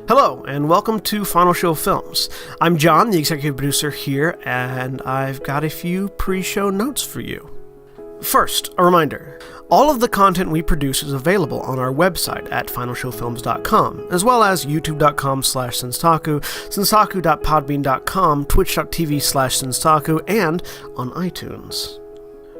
Hello, and welcome to Final Show Films. I'm John, the executive producer here, and I've got a few pre-show notes for you. First, a reminder. All of the content we produce is available on our website at finalshowfilms.com, as well as youtube.com/senstaku, senstaku.podbean.com, twitch.tv/senstaku, and on iTunes.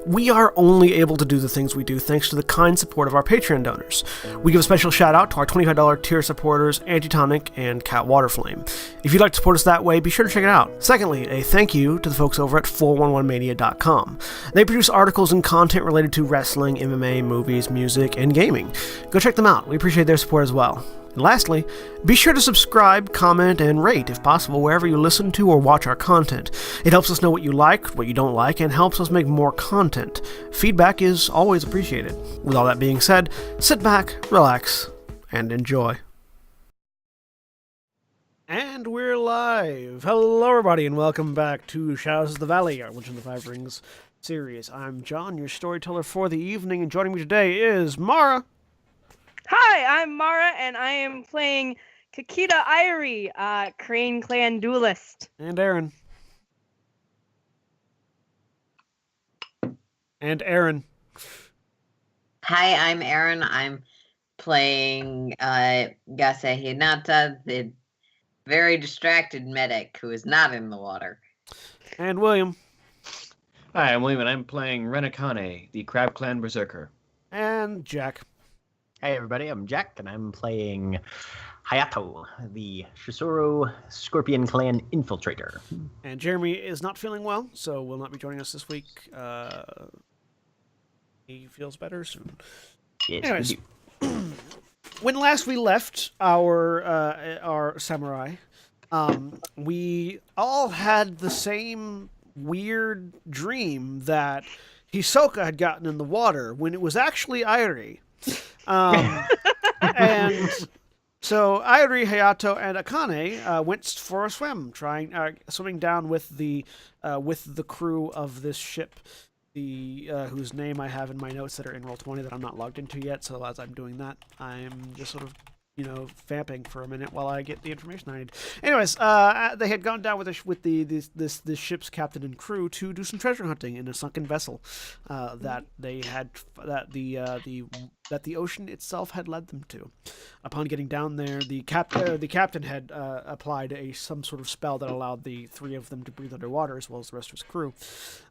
We are only able to do the things we do thanks to the kind support of our Patreon donors. We give a special shout out to our $25 tier supporters, Antitonic and Waterflame. If you'd like to support us that way, be sure to check it out. Secondly, a thank you to the folks over at 411mania.com. They produce articles and content related to wrestling, MMA, movies, music, and gaming. Go check them out. We appreciate their support as well. And lastly, be sure to subscribe, comment, and rate, if possible, wherever you listen to or watch our content. It helps us know what you like, what you don't like, and helps us make more content. Feedback is always appreciated. With all that being said, sit back, relax, and enjoy. And we're live! Hello everybody, and welcome back to Shadows of the Valley, our Legend of the Five Rings series. I'm John, your storyteller for the evening, and joining me today is Mara. Hi, I'm Mara, and I am playing Kakita Irie, Crane Clan Duelist. And Aaron. And Aaron. Hi, I'm Aaron. I'm playing Gase Hinata, the very distracted medic who is not in the water. And William. Hi, I'm William, and I'm playing Renakane, the Crab Clan Berserker. And Jack. Hey everybody, I'm Jack, and I'm playing Hayato, the Shisoro Scorpion Clan Infiltrator. And Jeremy is not feeling well, so will not be joining us this week. He feels better soon. Yes, anyways, when last we left our samurai, we all had the same weird dream that Hisoka had gotten in the water when it was actually Irie. And so Irie, Hayato, and Akane went for a swim, swimming down with the crew of this ship, whose name I have in my notes that are in Roll20 that I'm not logged into yet. So as I'm doing that, I'm just sort of vamping for a minute while I get the information I need. Anyways, they had gone down with this ship's captain and crew to do some treasure hunting in a sunken vessel that the ocean itself had led them to. Upon getting down there, the captain had applied some sort of spell that allowed the three of them to breathe underwater, as well as the rest of his crew,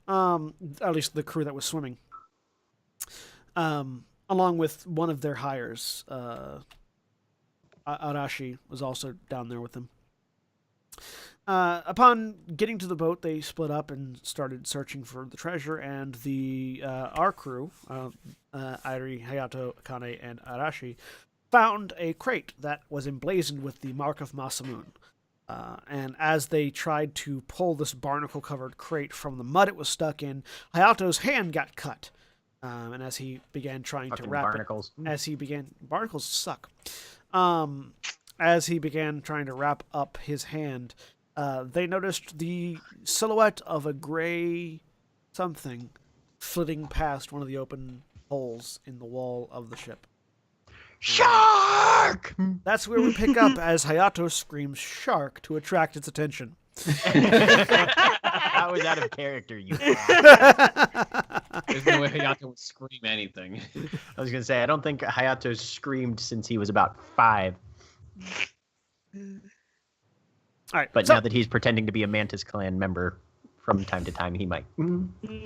at least the crew that was swimming, along with one of their hires. Arashi was also down there with them. Upon getting to the boat, they split up and started searching for the treasure, and our crew, Irie, Hayato, Akane, and Arashi, found a crate that was emblazoned with the mark of Masamune. And as they tried to pull this barnacle-covered crate from the mud it was stuck in, Hayato's hand got cut. And as he began trying to wrap barnacles. Barnacles suck. As he began trying to wrap up his hand, they noticed the silhouette of a gray something flitting past one of the open holes in the wall of the ship. Shark! That's where we pick up as Hayato screams "shark" to attract its attention. That was out of character, you There's no way Hayato would scream anything. I was going to say, I don't think Hayato's screamed since he was about 5. All right, But now that he's pretending to be a Mantis Clan member from time to time, he might.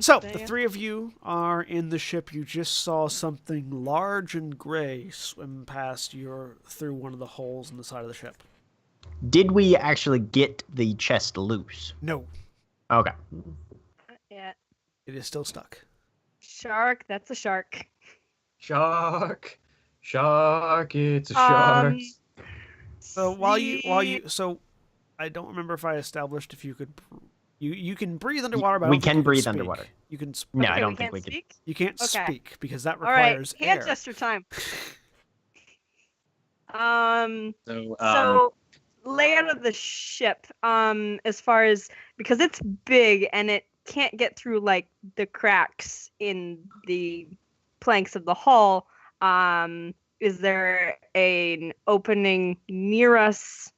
So, the three of you are in the ship. You just saw something large and gray swim past through one of the holes in the side of the ship. Did we actually get the chest loose? No. Okay. Yeah. It is still stuck. Shark, that's a shark. Shark, it's a shark. So so I don't remember if I established if you could. You can breathe underwater, but I don't we think can you breathe speak. underwater. You can. No, Okay, I don't we think can't we can. speak? You can't Okay. speak because that All right, requires hand air. gesture time. So, layout of the ship, as far as, because it's big and it can't get through like the cracks in the planks of the hull, is there an opening near us?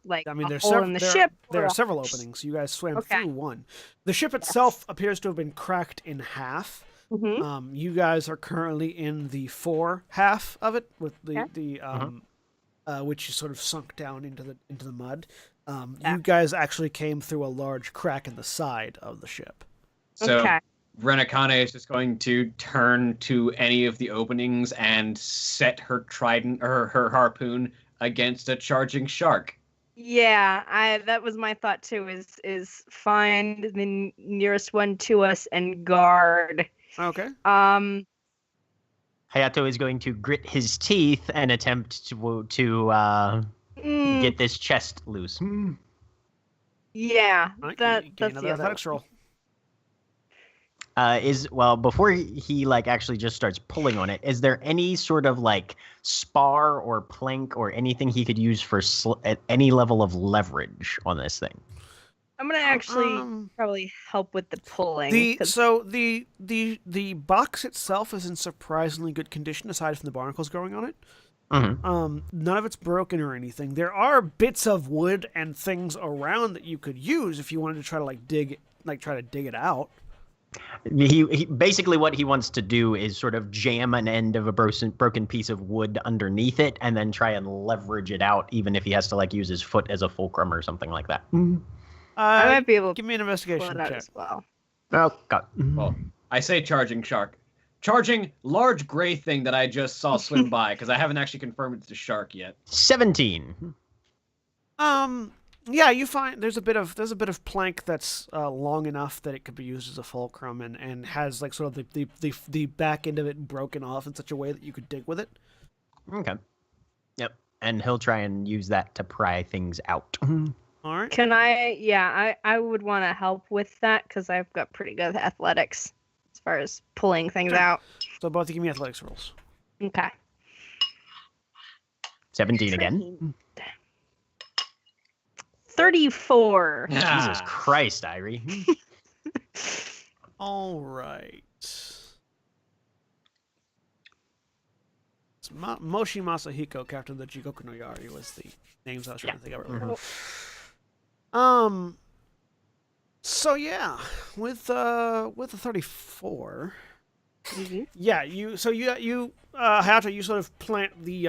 Like I mean, a there's hole in the ship? there or are a- several openings. You guys swam Okay. through one. The ship itself appears to have been cracked in half. Mhm. You guys are currently in the fore half of it, with which is sort of sunk down into the mud. You guys actually came through a large crack in the side of the ship. So Okay. Renakane is just going to turn to any of the openings and set her trident or her harpoon against a charging shark. Yeah, that was my thought too. Is find the nearest one to us and guard. Okay. Um. Hayato is going to grit his teeth and attempt to mm, get this chest loose. Yeah. All right, That gain that's another the other athletics roll. Before he like actually just starts pulling on it, is there any sort of like spar or plank or anything he could use for at any level of leverage on this thing? I'm gonna actually probably help with the pulling. The box itself is in surprisingly good condition, aside from the barnacles growing on it. None of it's broken or anything. There are bits of wood and things around that you could use if you wanted to try to try to dig it out. He basically what he wants to do is sort of jam an end of a broken piece of wood underneath it and then try and leverage it out, even if he has to like use his foot as a fulcrum or something like that. I might be able to give me an investigation pull it out check. as well. Oh God. Well, I say charging shark. Charging large gray thing that I just saw swim by, because I haven't actually confirmed it's a shark yet. 17. Yeah, you find there's a bit of plank that's long enough that it could be used as a fulcrum, and has like sort of the back end of it broken off in such a way that you could dig with it. Okay. Yep. And he'll try and use that to pry things out. All right. Can I? Yeah, I would want to help with that because I've got pretty good athletics as far as pulling things out. So both of you give me athletics rolls. Okay. 17 again. 34. Jesus Christ, Irie. All right. Moshi Masahiko, captain of the Jigoku no Yari, was the names I was trying to think of earlier. So yeah, with a 34, yeah, Hayato, you sort of plant the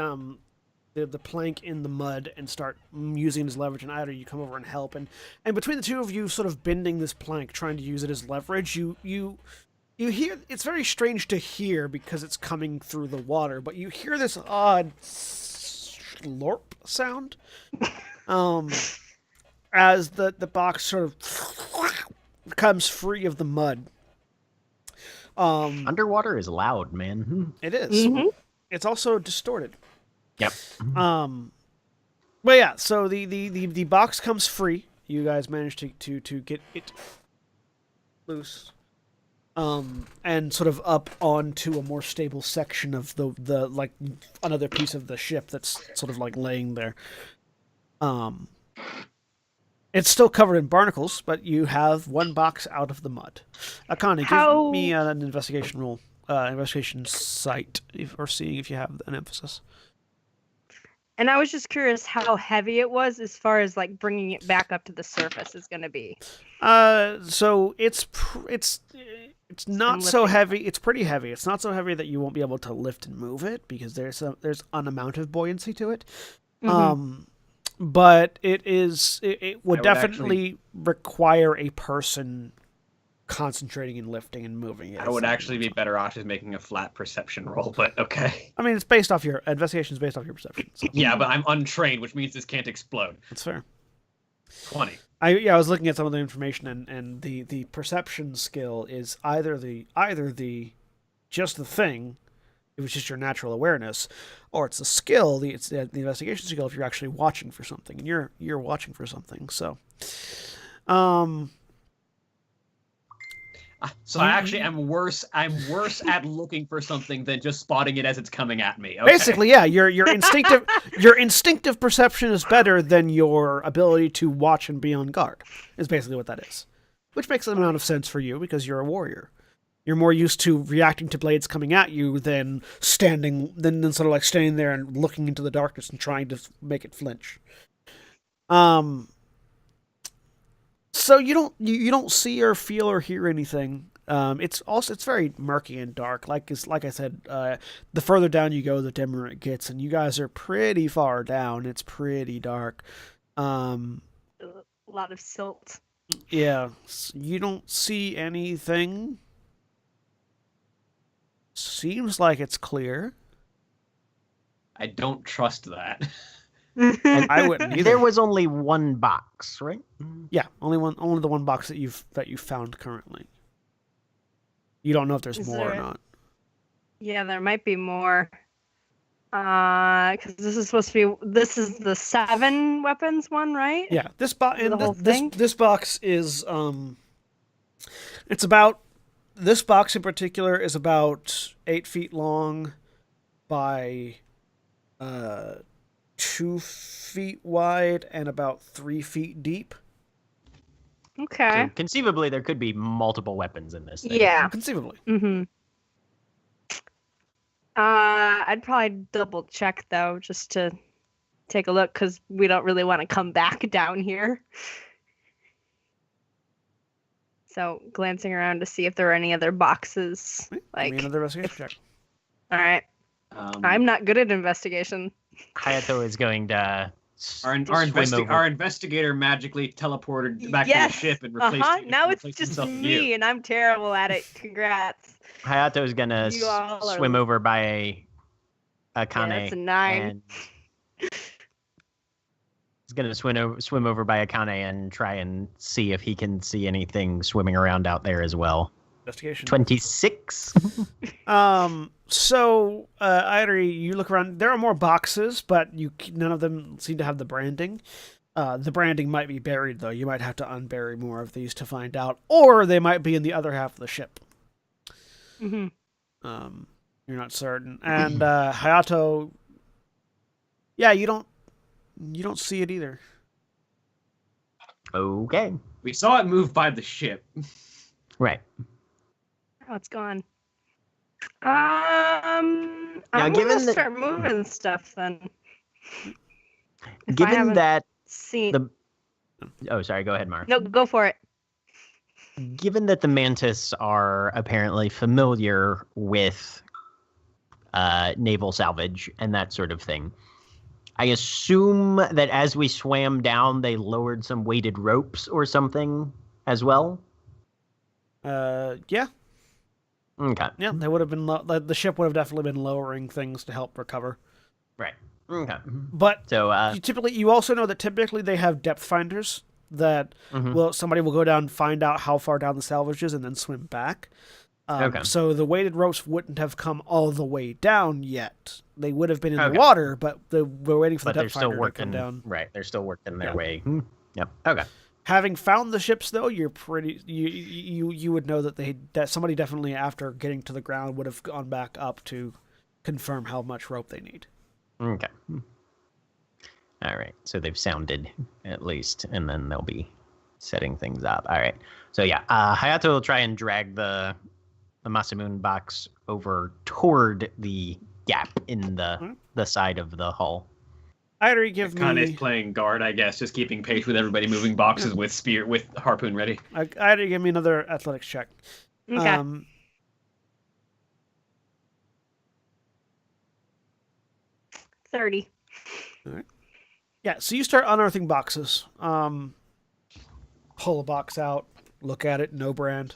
plank in the mud and start using it as leverage, and either you come over and help, and between the two of you sort of bending this plank, trying to use it as leverage, you hear, it's very strange to hear because it's coming through the water, but you hear this odd slurp sound as the box sort of comes free of the mud. Underwater is loud, man. It is. It's also distorted. Yep. But yeah, so the box comes free. You guys manage to get it loose. And sort of up onto a more stable section of the like another piece of the ship that's sort of like laying there. It's still covered in barnacles, but you have one box out of the mud. Akane, give me an investigation roll, investigation sight, or seeing if you have an emphasis. And I was just curious how heavy it was as far as like bringing it back up to the surface is going to be. So it's not so heavy. It's pretty heavy. It's not so heavy that you won't be able to lift and move it because there's an amount of buoyancy to it. But it would definitely require a person concentrating and lifting and moving it. I would actually be better off just making a flat perception roll, but okay. I mean, it's based off your investigation is based off your perception. So. Yeah, but I'm untrained, which means this can't explode. That's fair. 20. I was looking at some of the information, and the perception skill is either just the thing, it was just your natural awareness, or it's a skill. It's the investigation skill if you're actually watching for something, and you're watching for something. So, So I actually am worse. I'm worse at looking for something than just spotting it as it's coming at me. Okay? Basically, yeah, your instinctive perception is better than your ability to watch and be on guard. Is basically what that is, which makes an amount of sense for you because you're a warrior. You're more used to reacting to blades coming at you than sort of like standing there and looking into the darkness and trying to make it flinch. So you don't see or feel or hear anything. It's very murky and dark. Like I said, the further down you go, the dimmer it gets, and you guys are pretty far down. It's pretty dark. A lot of silt. Yeah, you don't see anything. Seems like it's clear. I don't trust that. I wouldn't either. There was only one box, right? Yeah, only the one box that you've found currently. You don't know if there's Is more or there- not. Yeah, there might be more. Because this is the 7 weapons one, right? Yeah, this box The whole thing? this box is it's about this box in particular is about 8 feet long by 2 feet wide and about 3 feet deep. Okay. So conceivably, there could be multiple weapons in this thing. Yeah. Conceivably. Mm-hmm. I'd probably double check though, just to take a look, because we don't really want to come back down here. So glancing around to see if there are any other boxes. Give Like, me another investigation check. all right, I'm not good at investigation. Hayato is going to Our swim over. our investigator magically teleported back Yes! to the ship and replaced it. Now it's replaced just himself with me, you. and I'm terrible at it. Congrats. Hayato is gonna You all are- swim over by Akane. Yeah, that's a 9. And he's gonna swim over by Akane and try and see if he can see anything swimming around out there as well. Investigation. 26. So, Irie, you look around. There are more boxes, but none of them seem to have the branding. The branding might be buried, though. You might have to unbury more of these to find out, or they might be in the other half of the ship. Mm-hmm. You're not certain. And Hayato, yeah, you don't see it either. Okay. We saw it move by the ship. Right. Oh, it's gone. I'm given gonna that- start moving stuff then. If I Given haven't that seen. Oh, sorry, go ahead, Mar. No, go for it. Given that the Mantis are apparently familiar with naval salvage and that sort of thing, I assume that as we swam down, they lowered some weighted ropes or something as well? Yeah, Okay. they would have been. The ship would have definitely been lowering things to help recover. Right. Okay. But So, you also know that typically they have depth finders that somebody will go down, find out how far down the salvage is, and then swim back. Okay. So the weighted ropes wouldn't have come all the way down yet. They would have been in the Okay. water, but we're waiting for but the they're depth still finder to come working. down. Right. They're still working their Yeah. way. Yep. Okay. Having found the ships, though, you're pretty. You would know that somebody definitely, after getting to the ground, would have gone back up to confirm how much rope they need. Okay. All right. So they've sounded at least, and then they'll be setting things up. All right. So yeah, Hayato will try and drag the Masamune box over toward the gap in the side of the hull. Irie, give Kane's me. playing guard, I guess, just keeping pace with everybody moving boxes with harpoon ready. Irie, give me another athletics check. Okay. 30. Yeah, so you start unearthing boxes. Pull a box out, look at it, no brand.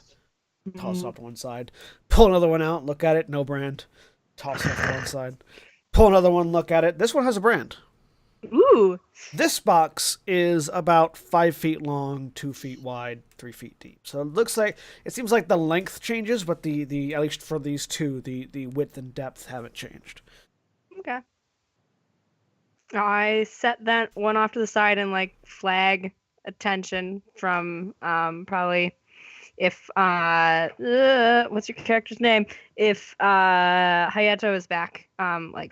Toss it off to one side. Pull another one out, look at it, no brand. Toss it off to one side. Pull another one, look at it. This one has a brand. Ooh. This box is about 5 feet long, 2 feet wide, 3 feet deep. So it seems like the length changes, but the at least for these two, the width and depth haven't changed. Okay. I set that one off to the side and flag attention from probably if what's your character's name? If Hayato is back,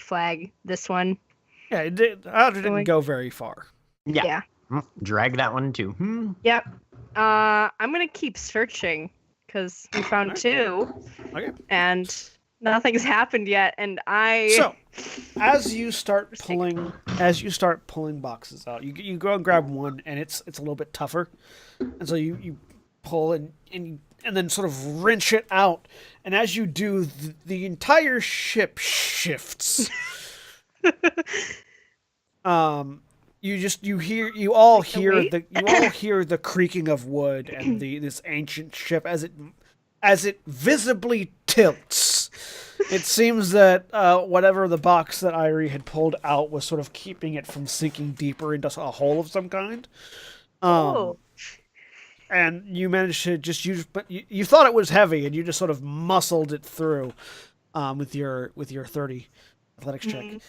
flag this one. Yeah, it didn't go very far. Yeah. Drag that one too. Yep. I'm gonna keep searching because we found two, Okay. and nothing's happened yet. And So, as you start pulling boxes out, you go and grab one, and it's a little bit tougher, and so you pull and then sort of wrench it out, and as you do, the entire ship shifts. You all hear the creaking of wood and this ancient ship as it visibly tilts. It seems that whatever the box that Irie had pulled out was sort of keeping it from sinking deeper into a hole of some kind. And you managed to just use, but you thought it was heavy, and you just sort of muscled it through with your 30 athletics check.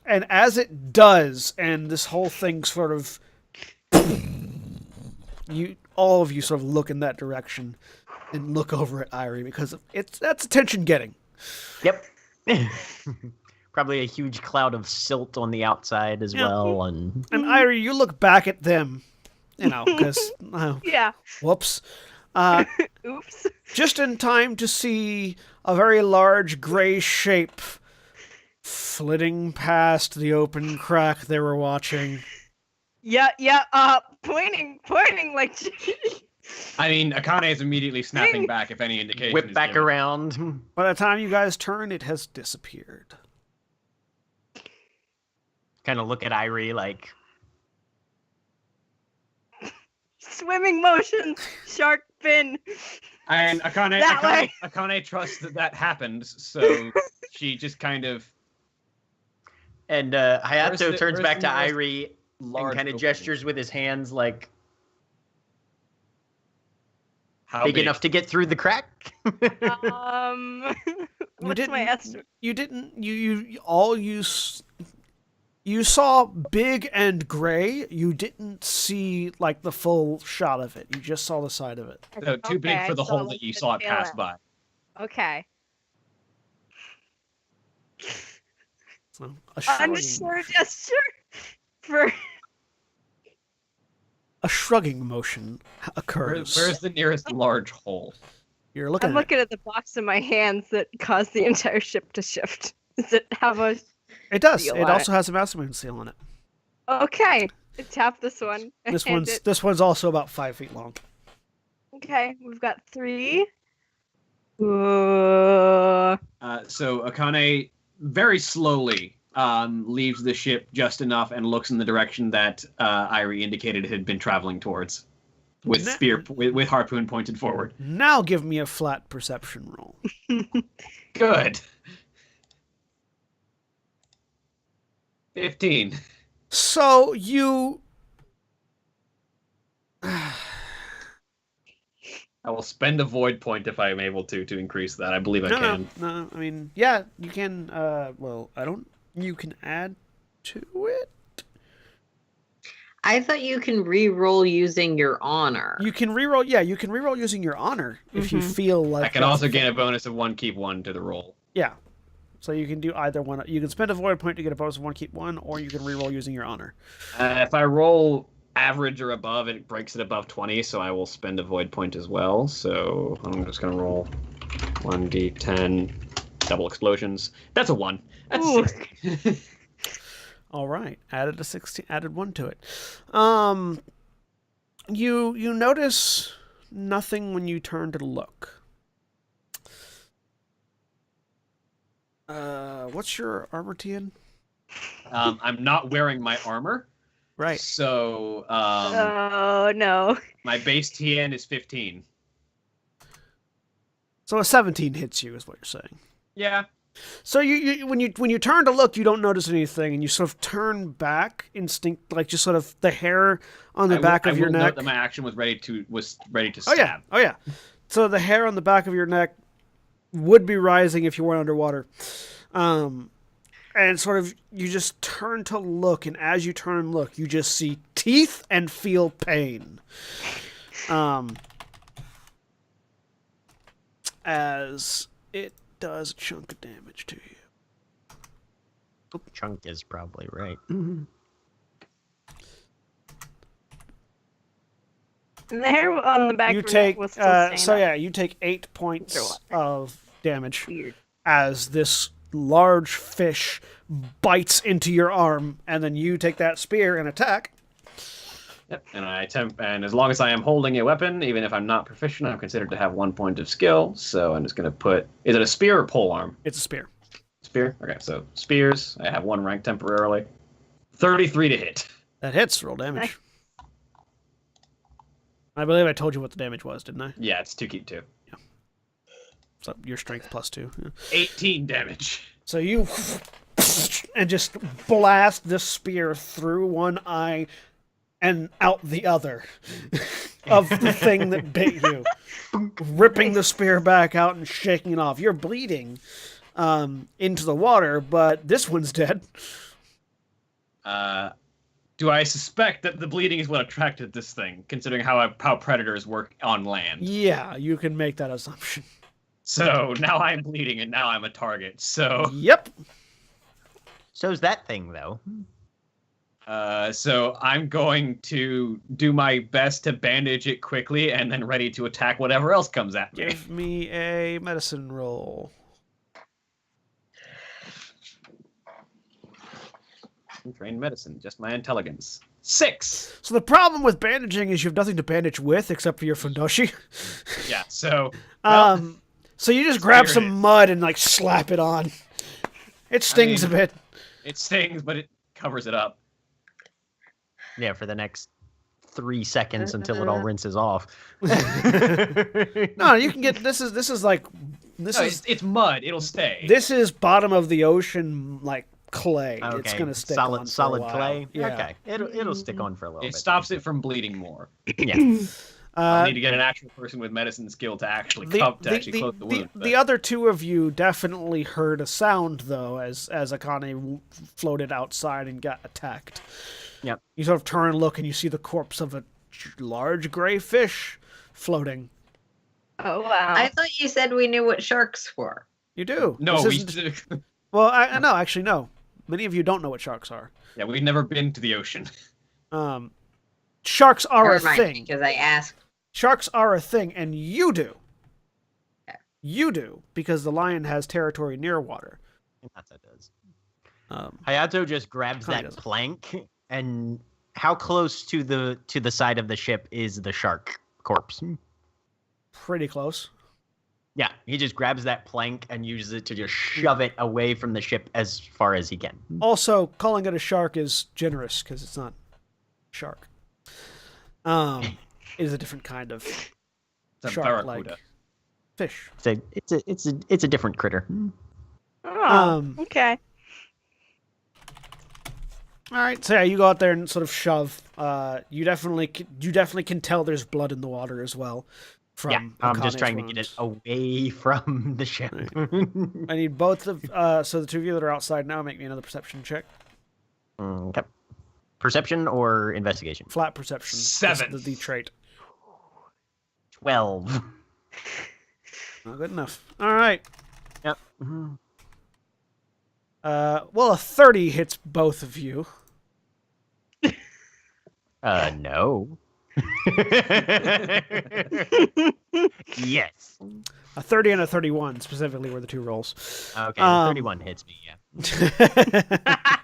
And as it does, and this whole thing sort of, all of you sort of look in that direction and look over at Irie because that's attention getting. Yep. Probably a huge cloud of silt on the outside as well, and Irie, you look back at them, because yeah. Whoops. Oops. Just in time to see a very large gray shape flitting past the open crack they were watching. Yeah. Pointing like. I mean, Akane is immediately snapping back if any indication. whip is back given. around. By the time you guys turn, it has disappeared. Kind of look at Irie like, Swimming motion, shark fin. And Akane trusts that happened, so she just kind of. and Hayato turns back to nearest Irie and kind of opening? gestures with his hands like, How big enough to get through the crack. What's my estimate? You didn't. You saw big and gray. You didn't see like the full shot of it. You just saw the side of it. So too big Okay, for the I saw, hole like, that you the saw it tail pass end. by. Okay. So, a shrugging, Unsure gesture for. a shrugging motion occurs. Where's the nearest large hole? You're looking I'm at looking at the box in my hands that caused the entire ship to shift. Does it have a? it does. seal It on also has a mastermind seal on it. Okay. Tap this one. This and one's also about 5 feet long. Okay, we've got 3. So Akane very slowly leaves the ship just enough and looks in the direction that Irie indicated it had been traveling towards, with with harpoon pointed forward. Now give me a flat perception roll. Good. 15. So you. I will spend a void point if I am able to increase that. I believe I can. No, I mean, yeah, you can. Well, I don't. You can add to it. I thought you can re-roll using your honor. You can reroll. Yeah, you can reroll using your honor if you feel like. I can that's also gain a fair. bonus of 1, keep 1 to the roll. Yeah. So you can do either one. You can spend a void point to get a bonus of 1, keep 1, or you can reroll using your honor. If I roll average or above, it breaks it above 20, so I will spend a void point as well. So I'm just going to roll 1d10, double explosions. That's a 1. That's Ooh. 16. All right, added a 16, added 1 to it. You notice nothing when you turn to look. What's your armor, Tian? I'm not wearing my armor. Right. So Oh no. my base TN is 15. So a 17 hits you, is what you're saying. Yeah. So you when you turn to look, you don't notice anything, and you sort of turn back, like just sort of the hair on the back of your I will neck. note that my action was ready to Oh stab. yeah, oh yeah. So the hair on the back of your neck would be rising if you weren't underwater, and sort of you just turn to look, and as you turn and look, you just see teeth and feel pain. As it does a chunk of damage to you. Chunk is probably right. And the hair on the back You of her take neck was still staying up. you take 8 points of damage Weird. as this large fish bites into your arm, and then you take that spear and attack. Yep. And as long as I am holding a weapon, even if I'm not proficient, I'm considered to have 1 point of skill. So I'm just gonna put. Is it a spear or polearm? It's a spear. Spear. Okay. So spears. I have 1 rank temporarily. 33 to hit. That hits. Roll damage. I believe I told you what the damage was, didn't I? Yeah, it's 2 So your strength +2. Yeah. 18 damage. So you and just blast this spear through one eye and out the other of the thing that bit you, ripping the spear back out and shaking it off. You're bleeding into the water, but this one's dead. Do I suspect that the bleeding is what attracted this thing, considering how predators work on land? Yeah, you can make that assumption. So now I'm bleeding, and now I'm a target. So Yep. So's that thing, though. so I'm going to do my best to bandage it quickly, and then ready to attack whatever else comes at me. Give me a medicine roll. Trained medicine, just my intelligence. 6. So the problem with bandaging is you have nothing to bandage with except for your fundoshi. Yeah. So. Well, So you just grab Spear some it. mud and like slap it on. It stings a bit. it stings, but it covers it up. Yeah, for the next 3 seconds until it all rinses off. No, you can get this is like this No, is it's mud. It'll stay. this is bottom of the ocean like clay. Okay. It's gonna stick solid, on for a solid while. clay. Yeah. Okay, it'll stick on for a little It bit. stops it from bleeding more. Yeah. I need to get an actual person with medicine skill to actually close the wound. The other two of you definitely heard a sound though as Akane floated outside and got attacked. Yep. You sort of turn and look and you see the corpse of a large gray fish floating. Oh wow. I thought you said we knew what sharks were. You do. No, This isn't- Well, I no, actually no. Many of you don't know what sharks are. yeah, we've never been to the ocean. Sharks are Never a mind, thing. because I asked. Sharks are a thing, and you do. Okay. You do, because the lion has territory near water. That's what it does. Um, Hayato just grabs Kinda that does. plank, and how close to the side of the ship is the shark corpse? pretty close. Yeah, he just grabs that plank and uses it to just shove it away from the ship as far as he can. Also, calling it a shark is generous, because it's not shark. It is a different kind of It's a shark-like barracuda. fish. It's a different critter. Oh, okay. All right, so yeah, you go out there and sort of shove. You definitely can tell there's blood in the water as well. From Yeah, I'm just Akane's trying to get it wounds. away from the ship. I need both of so the two of you that are outside now, make me another perception check. Okay. Perception or investigation? Flat perception. 7. The trait. 12. Not good enough. All right. Yep. Well, a 30 hits both of you. No. Yes. A 30 and a 31 specifically were the two rolls. Okay, 31 hits me, yeah.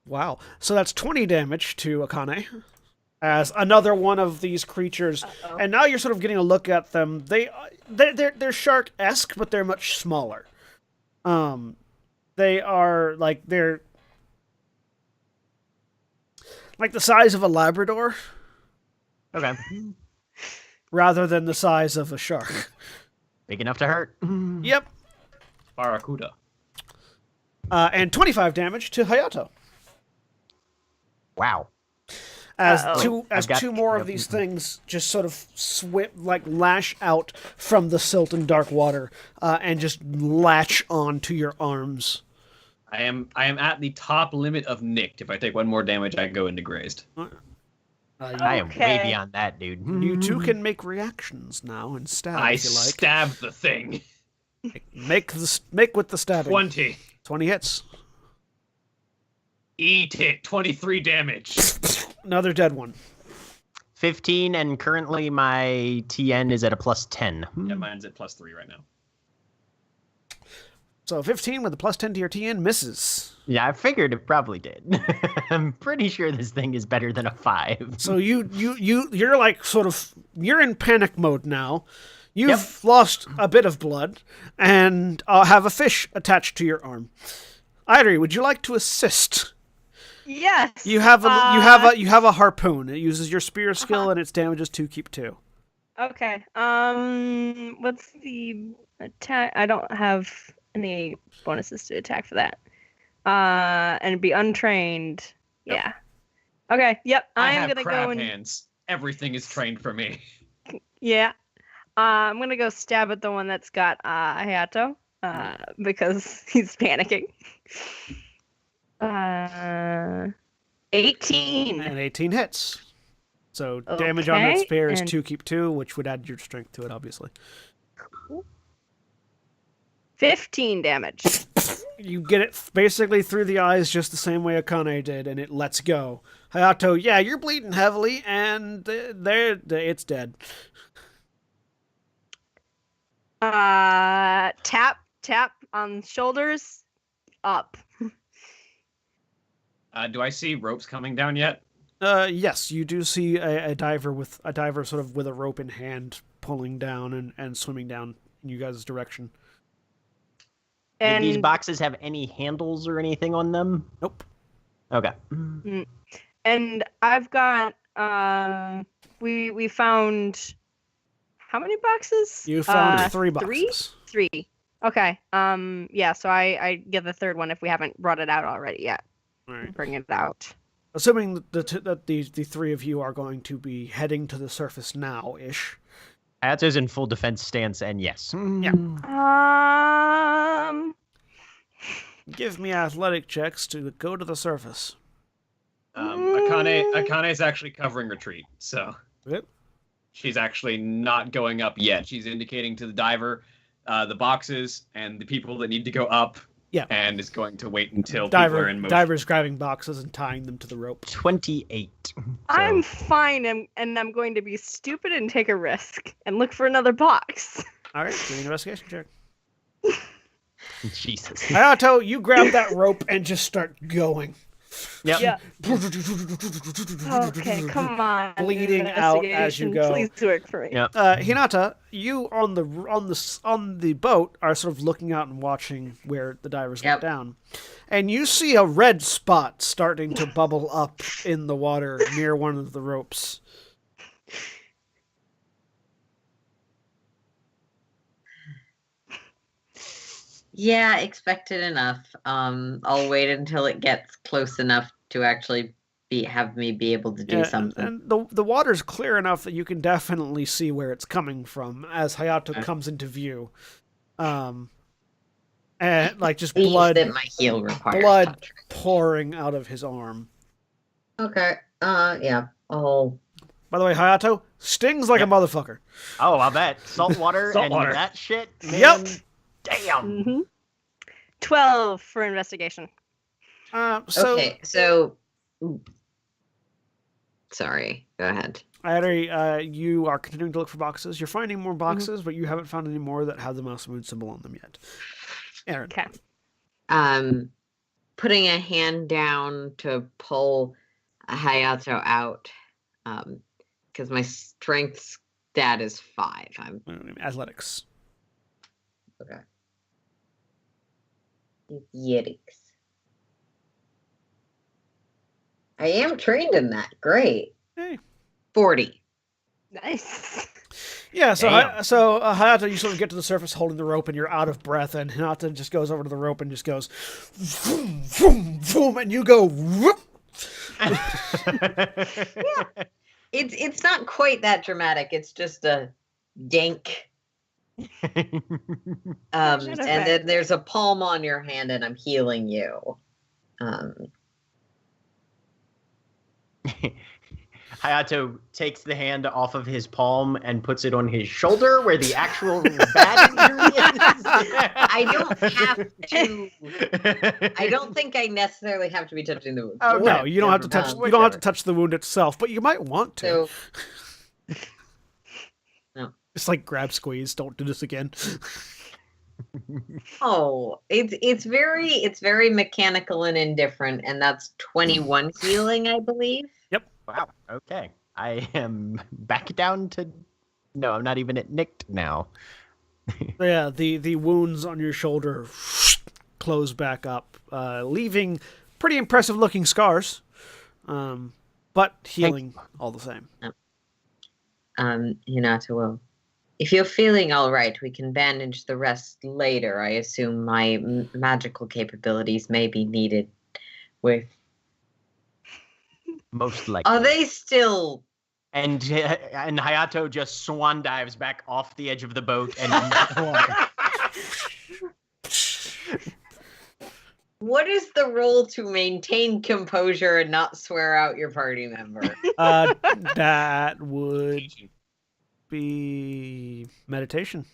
Wow. So that's 20 damage to Akane as another one of these creatures. Uh-oh. And now you're sort of getting a look at them. They're shark-esque, but they're much smaller. They are they're like the size of a Labrador Okay. rather than the size of a shark. Big enough to hurt. Yep. Barracuda. And 25 damage to Hayato. Wow. As Uh-oh. two I've got- two more of these things just sort of lash out from the silt and dark water, and just latch onto your arms. I am at the top limit of nicked. If I take one more damage, I go into grazed. I am way Okay. beyond that, dude. You two can make reactions now and stab I if you like. stab the thing. Make with the stabbing. 20. 20 hits. Eat it. 23 damage. Another dead one. 15, and currently my TN is at a +10. Yeah, mine's at +3 right now. So 15 with a +10 to your TN misses. Yeah, I figured it probably did. I'm pretty sure this thing is better than a 5. So you're like sort of you're in panic mode now. You've lost a bit of blood and have a fish attached to your arm. Irie, would you like to assist? Yes. You have a harpoon. It uses your spear skill and its damage is 2, keep 2. Okay. What's the attack? I don't have any bonuses to attack for that. And be untrained. Yeah. Okay. Yep. I I'm have gonna crab go and hands. Everything is trained for me. yeah. I'm gonna go stab at the one that's got Hayato. Because he's panicking. 18. And 18 hits. So damage on that Okay, spear is and- 2, keep 2, which would add your strength to it, obviously. 15 damage. You get it basically through the eyes just the same way Akane did, and it lets go. Hayato, yeah, you're bleeding heavily, and it's dead. Tap on shoulders, up. Do I see ropes coming down yet? Yes, you do see a diver sort of with a rope in hand pulling down and swimming down in you guys' direction. And Do these boxes have any handles or anything on them? Nope. Okay. and I've got we found how many boxes? You found 3 boxes. Three. Okay. Yeah. So I get the third one if we haven't brought it out already yet. All right. Bring it out. Assuming that the 3 of you are going to be heading to the surface now-ish. Hayato's in full defense stance, and yes. Yeah. Give me athletic checks to go to the surface. Akane's actually covering retreat, so Yep. she's actually not going up yet. She's indicating to the diver the boxes and the people that need to go up. Yeah. And is going to wait until people are in motion. Diver's grabbing boxes and tying them to the rope. 28. I'm fine, and I'm going to be stupid and take a risk and look for another box. All right, give me an investigation check. Jesus. Hayato, you grab that rope and just start going. Yep. Yeah. Okay, come on. Bleeding out as you investigation. go. Please work for me. Yep. Hinata, you on the boat are sort of looking out and watching where the divers went down, and you see a red spot starting to bubble up in the water near one of the ropes. Yeah, expected enough. I'll wait until it gets close enough to actually have me be able to do something. And the water's clear enough that you can definitely see where it's coming from as Hayato comes into view. And like just blood, that my heel requires blood touch. pouring out of his arm. Okay. Yeah. Oh. By the way, Hayato stings like a motherfucker. Oh, I bet. Salt water and water. that shit? Man, Yep. Damn. 12 for investigation. Okay. So. Sorry. Go ahead. Irie, you are continuing to look for boxes. You're finding more boxes, but you haven't found any more that have the mouse moon symbol on them yet. Aaron. Okay. Putting a hand down to pull Hayato out. Because my strength stat is 5. I'm Athletics. okay. Yetics. I am trained in that. Great. Hey. 40. Nice. Yeah, so Damn. Hayato, you sort of get to the surface holding the rope, and you're out of breath, and Hinata just goes over to the rope and just goes, vroom, vroom, vroom, and you go, whoop. It's not quite that dramatic. It's just a dank. And then there's a palm on your hand, and I'm healing you. Hayato takes the hand off of his palm and puts it on his shoulder where the actual bad injury is. I don't have to. I don't think I necessarily have to be touching the wound. Oh, No, you don't have to touch. You don't have to Whichever. touch the wound itself, but you might want to. So, It's like grab, squeeze. Don't do this again. it's very mechanical and indifferent, and that's 21 healing, I believe. Wow. Okay. I am back down to. No, I'm not even at nicked now. Yeah, the wounds on your shoulder close back up, leaving pretty impressive looking scars, but healing all the same. Hinata will. If you're feeling all right, we can bandage the rest later. I assume my magical capabilities may be needed with. Most likely. Are they still? And Hayato just swan dives back off the edge of the boat and into the water. What is the role to maintain composure and not swear out your party member? That would be meditation.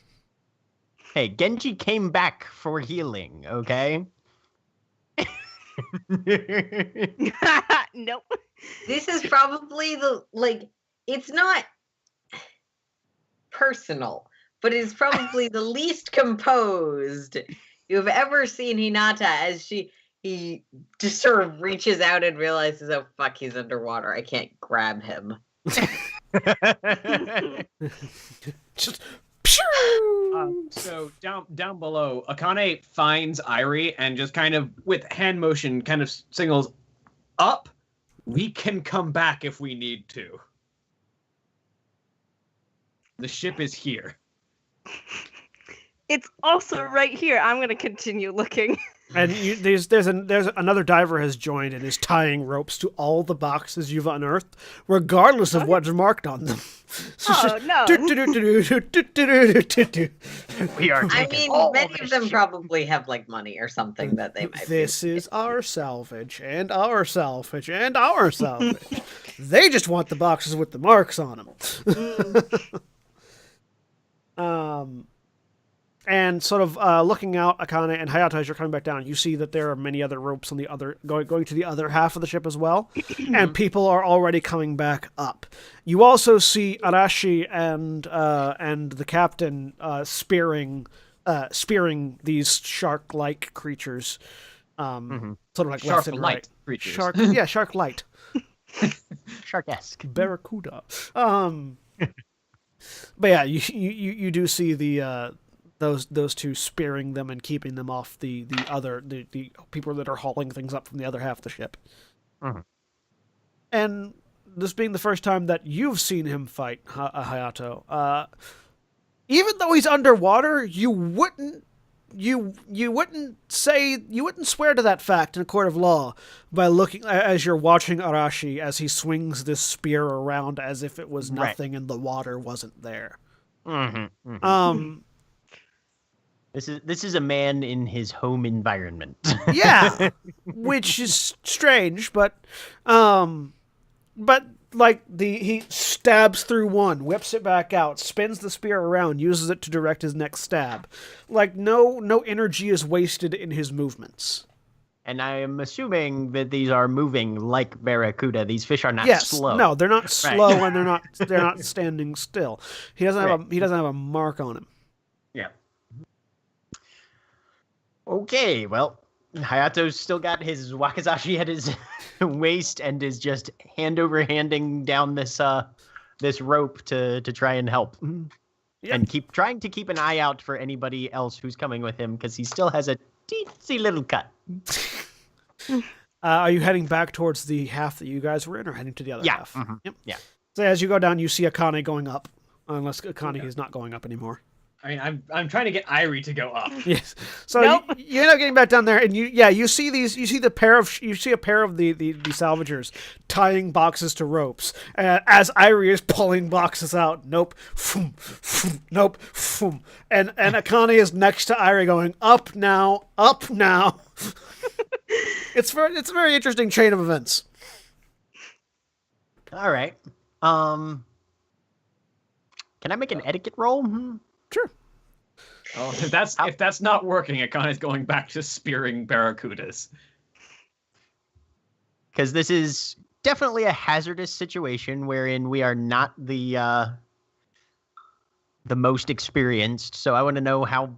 Hey, Genji came back for healing, okay? Nope. This is probably it's not personal, but it's probably the least composed you've ever seen Hinata as he just sort of reaches out and realizes, oh fuck, he's underwater. I can't grab him. Just So down below, Akane finds Irie and just kind of with hand motion kind of signals up. We can come back if we need to. The ship is here. It's also right here. I'm gonna continue looking. and there's another diver has joined and is tying ropes to all the boxes you've unearthed, regardless of what's marked on them. So it's Oh, no. We are I taking mean, all many this of them shit. probably have like money or something that they might. This is our salvage, and our salvage, and our salvage. They just want the boxes with the marks on them. And sort of looking out, Akane and Hayato, as you're coming back down, you see that there are many other ropes on the other going to the other half of the ship as well, and people are already coming back up. You also see Arashi and the captain spearing these shark-like creatures, sort of like left and right. Creatures. Shark light, Shark-esque. barracuda. But yeah, you do see the. Those two spearing them and keeping them off the people that are hauling things up from the other half of the ship. And this being the first time that you've seen him fight Hayato, even though he's underwater, you wouldn't swear to that fact in a court of law by looking as you're watching Arashi as he swings this spear around as if it was nothing and the water wasn't there. This is a man in his home environment. Yeah, which is strange, but like he stabs through one, whips it back out, spins the spear around, uses it to direct his next stab. Like no energy is wasted in his movements. And I am assuming that these are moving like barracuda. These fish are not slow. No, they're not slow, and they're not standing still. He doesn't have a mark on him. Yeah. Okay, well, Hayato's still got his wakizashi at his waist and is just hand over handing down this rope to try and help. Yep. And trying to keep an eye out for anybody else who's coming with him because he still has a teensy little cut. Are you heading back towards the half that you guys were in, or heading to the other half? Mm-hmm. Yep. Yeah. So as you go down, you see Akane going up, unless Akane is not going up anymore. I mean, I'm trying to get Irie to go up. Yes. So Nope. you end up getting back down there, and you see a pair of the salvagers tying boxes to ropes as Irie is pulling boxes out. Nope. Foom, foom, nope. Foom. And Akane is next to Irie going up now, up now. It's a very interesting chain of events. All right. Can I make an etiquette roll? Sure. Oh, if that's not working, Akane's going back to spearing barracudas. Because this is definitely a hazardous situation wherein we are not the most experienced. So I want to know how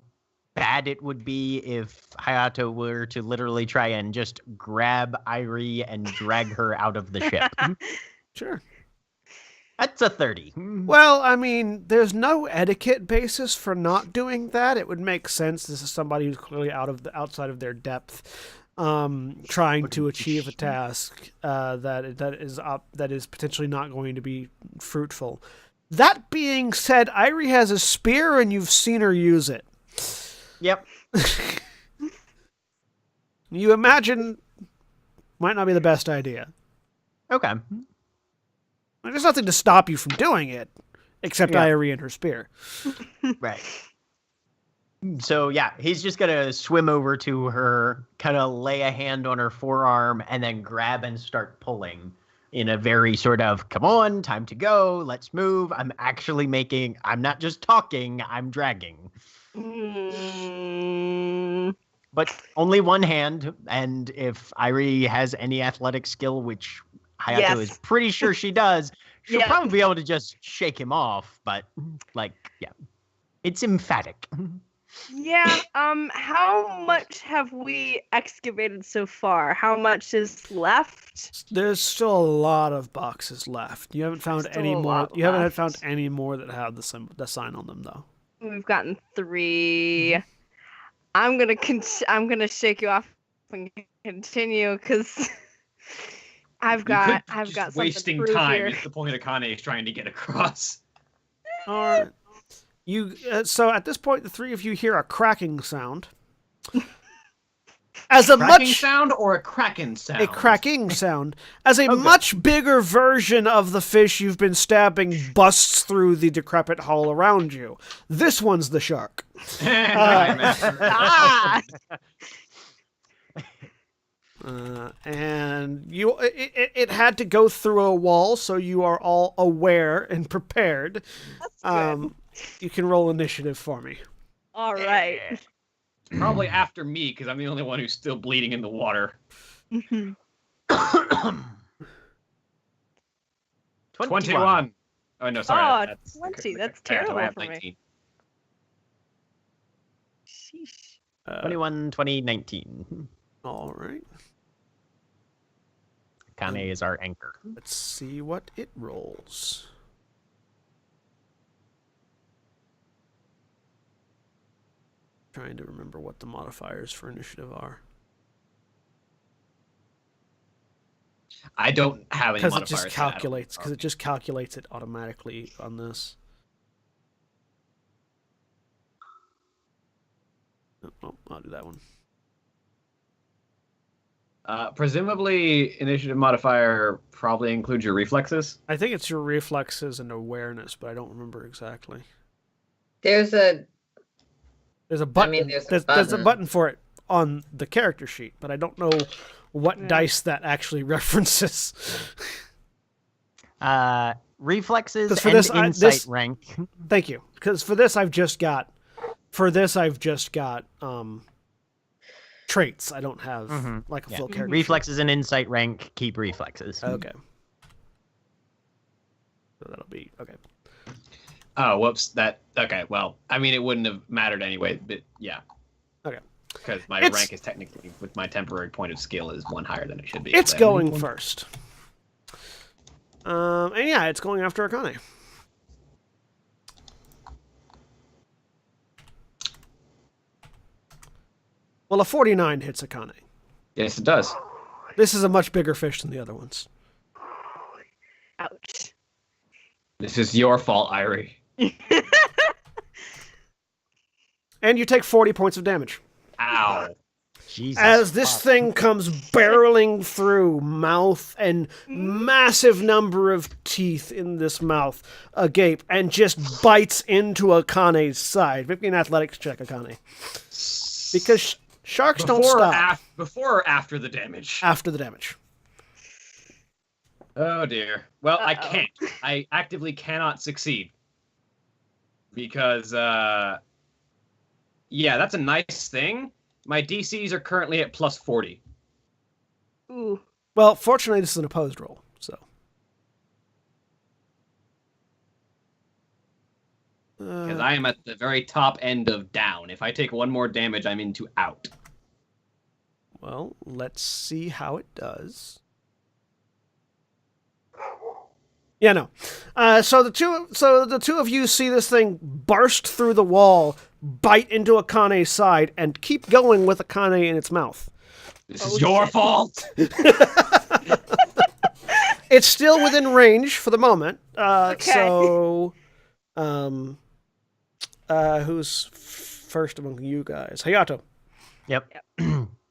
bad it would be if Hayato were to literally try and just grab Irie and drag her out of the ship. Sure. That's a 30. Well, I mean, there's no etiquette basis for not doing that. It would make sense. This is somebody who's clearly outside of their depth, trying to achieve a task that is potentially not going to be fruitful. That being said, Irie has a spear, and you've seen her use it. Yep. You imagine might not be the best idea. Okay. There's nothing to stop you from doing it, except Irie and her spear. Right. So, yeah, he's just going to swim over to her, kind of lay a hand on her forearm, and then grab and start pulling in a very sort of, come on, time to go, let's move. I'm not just talking, I'm dragging. But only one hand, and if Irie has any athletic skill, which Hayato is pretty sure she does, she'll probably be able to just shake him off, but, it's emphatic. Yeah, how much have we excavated so far? How much is left? There's still a lot of boxes left. You haven't found any more. You haven't found any more that have the sign on them, though. We've gotten 3. I'm gonna shake you off and continue because I've got something wasting to prove time here. is the point Akane is trying to get across. All right. So at this point, the three of you hear a cracking sound. As a cracking sound or a kraken sound? A cracking sound. As a much bigger version of the fish you've been stabbing busts through the decrepit hull around you. This one's the shark. And it had to go through a wall, so you are all aware and prepared. That's good. You can roll initiative for me. All right. Probably after me, because I'm the only one who's still bleeding in the water. 21. Oh, no, sorry. Oh, 20. That's terrible for 19. me. Sheesh. 21, 20, 19. All right. Akane is our anchor. Let's see what it rolls. Trying to remember what the modifiers for initiative are. I don't have any modifiers. Because it just calculates it automatically on this. Oh, I'll do that one. Presumably, initiative modifier probably includes your reflexes. I think it's your reflexes and awareness, but I don't remember exactly. There's a button. There's a button for it on the character sheet, but I don't know what dice that actually references. Reflexes and insight rank. Thank you. Because for this I've just got traits. I don't have a full character. Reflexes and insight rank keep reflexes. Okay. So that'll be okay. Oh, whoops. Okay, well, I mean, it wouldn't have mattered anyway, but yeah. Okay. Because my rank is technically, with my temporary point of skill, is 1 higher than it should be. It's going first. And yeah, it's going after Akane. Well, a 49 hits Akane. Yes, it does. This is a much bigger fish than the other ones. Ouch. This is your fault, Irie. And you take 40 points of damage. Ow. Jesus. As this thing comes barreling through, mouth and massive number of teeth in this mouth agape, and just bites into Akane's side. Make me an athletics check, Akane. Because sharks don't stop. Before or after the damage? After the damage. Oh dear. Well, I Uh-oh. can't. I actively cannot succeed. Because, yeah, that's a nice thing. My DCs are currently at plus 40. Ooh. Well, fortunately, this is an opposed roll, so. Because I am at the very top end of down. If I take one more damage, I'm into out. Well, let's see how it does. Yeah, no. So the two of you see this thing burst through the wall, bite into Akane's side, and keep going with Akane in its mouth. This is your fault! It's still within range for the moment. Okay. So, who's first among you guys? Hayato. Yep.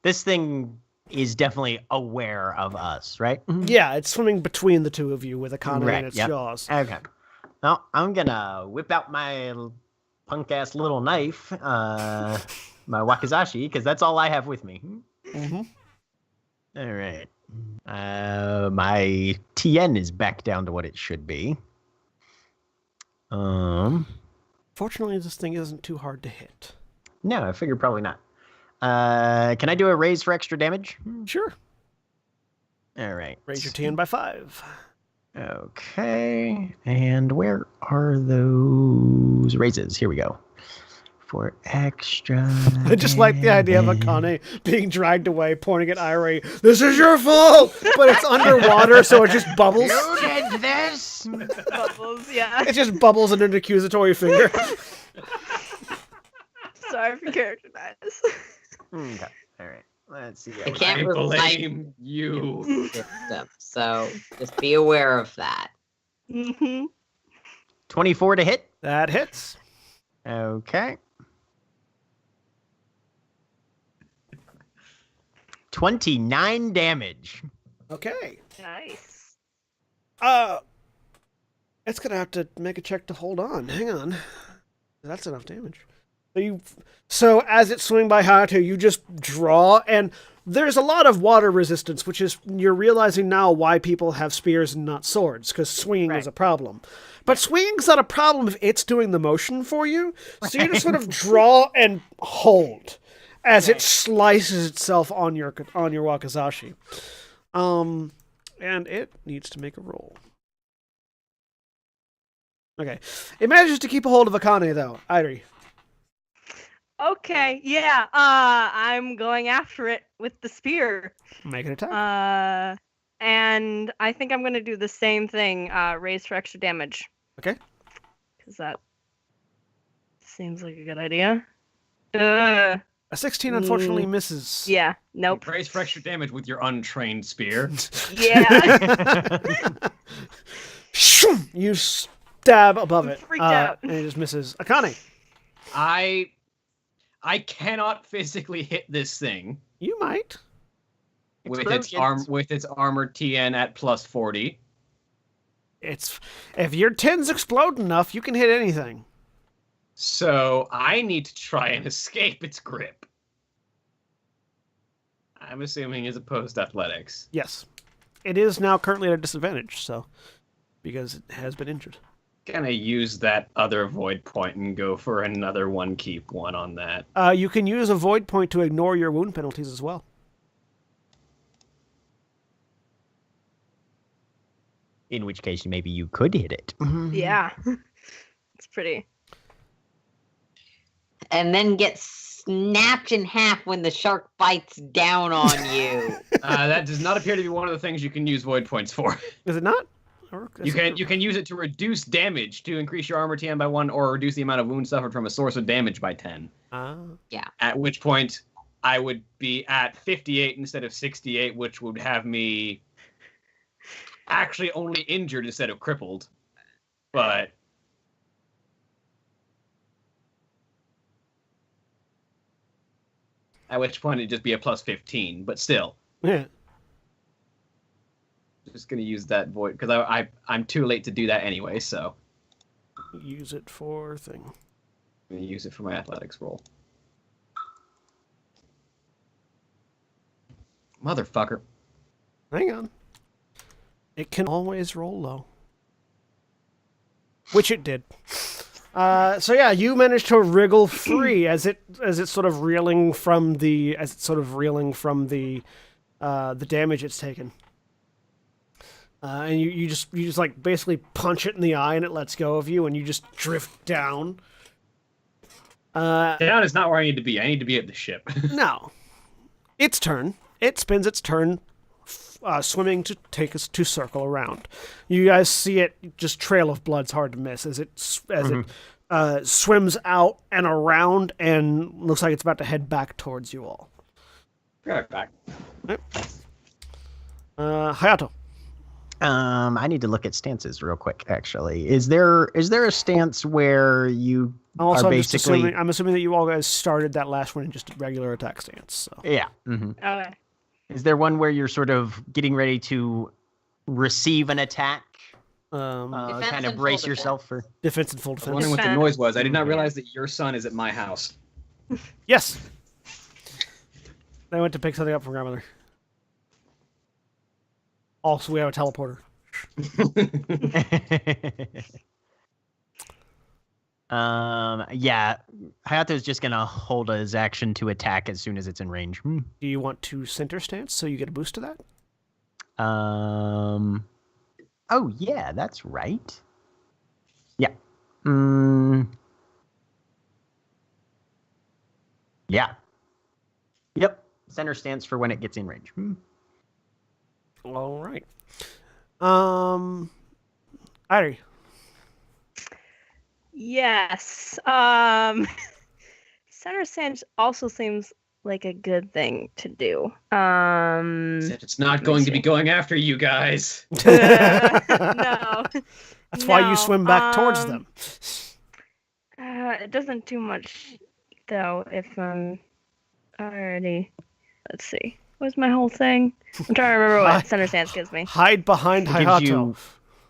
This thing is definitely aware of us, right? Yeah, it's swimming between the two of you with Akane Right, in its yep. jaws. Okay. Well, I'm gonna whip out my punk ass little knife, my wakizashi, because that's all I have with me. Mm-hmm. All right. My TN is back down to what it should be. Fortunately, this thing isn't too hard to hit. No, I figured probably not. Can I do a raise for extra damage? Sure. All right. Raise your TN by 5. Okay. And where are those raises? Here we go. For extra. I just like the idea of damage. Akane being dragged away, pointing at Irie. This is your fault! But it's underwater, so it just bubbles. You did this! Bubbles, yeah. It just bubbles in an accusatory finger. Sorry for character bias. Okay. All right. Let's see. I can't I rely blame you. on the system, so just be aware of that. Mm-hmm. 24 to hit. That hits. Okay. 29 damage. Okay. Nice. It's gonna have to make a check to hold on. Hang on. That's enough damage. So as it's swimming by Hayato, you just draw, and there's a lot of water resistance, which is, you're realizing now why people have spears and not swords, because swinging is a problem. But swinging's not a problem if it's doing the motion for you, so you just sort of draw and hold as it slices itself on your wakizashi. And it needs to make a roll. Okay. It manages to keep a hold of Akane, though. Irie. Okay, yeah. I'm going after it with the spear. Make an attack. And I think I'm gonna do the same thing. Raise for extra damage. Okay. Because that seems like a good idea. Uh, A 16 unfortunately misses. yeah. Nope. Raise for extra damage with your untrained spear. Yeah. You stab above it. Freaked out. And it just misses. Akane. I cannot physically hit this thing You might. with Explosions. its armor TN at plus 40. If your tin's explode enough, you can hit anything. So I need to try and escape its grip. I'm assuming as opposed to athletics. Yes. It is now currently at a disadvantage, so because it has been injured. Gonna use that other void point and go for another one keep one on that. You can use a void point to ignore your wound penalties as well. In which case, maybe you could hit it. Yeah. It's pretty. And then get snapped in half when the shark bites down on you. That does not appear to be one of the things you can use void points for. Is it not? You can use it to reduce damage, to increase your armor TN by 1, or reduce the amount of wounds suffered from a source of damage by 10. At which point, I would be at 58 instead of 68, which would have me actually only injured instead of crippled. But at which point it'd just be a plus 15. But still, Yeah. just gonna use that void because I'm too late to do that anyway. So Use it for thing. I'm gonna use it for my athletics roll. Motherfucker. Hang on. It can always roll low. Which it did. So yeah, you managed to wriggle free as it's sort of reeling from the damage it's taken. And you just like basically punch it in the eye and it lets go of you and you just drift down. Down is not where I need to be. I need to be at the ship. No. Its turn. It spends its turn swimming to circle around. You guys see it, just trail of blood's hard to miss as it swims out and around and looks like it's about to head back towards you all. Right back. Yep. Hayato. I need to look at stances real quick. Actually, is there a stance where you Also, are basically? I'm assuming that you all guys started that last one in just a regular attack stance. So. Yeah. Mm-hmm. Okay. Is there one where you're sort of getting ready to receive an attack? Kind of brace yourself for defense and full I was defense. wondering what the noise was. I did not realize that your son is at my house. Yes. They went to pick something up from grandmother. Also, we have a teleporter. Yeah. Hayato's just gonna hold his action to attack as soon as it's in range. Do you want to center stance so you get a boost to that? Oh yeah, that's right. Yeah. Yeah. Yep. Center stance for when it gets in range. All right. Irie. Yes. Center stance also seems like a good thing to do. Except it's not going to be going after you guys. No. That's why you swim back towards them. It doesn't do much, though, if I'm already... Let's see. What's my whole thing? I'm trying to remember what center stance gives me. Hide behind Hayato.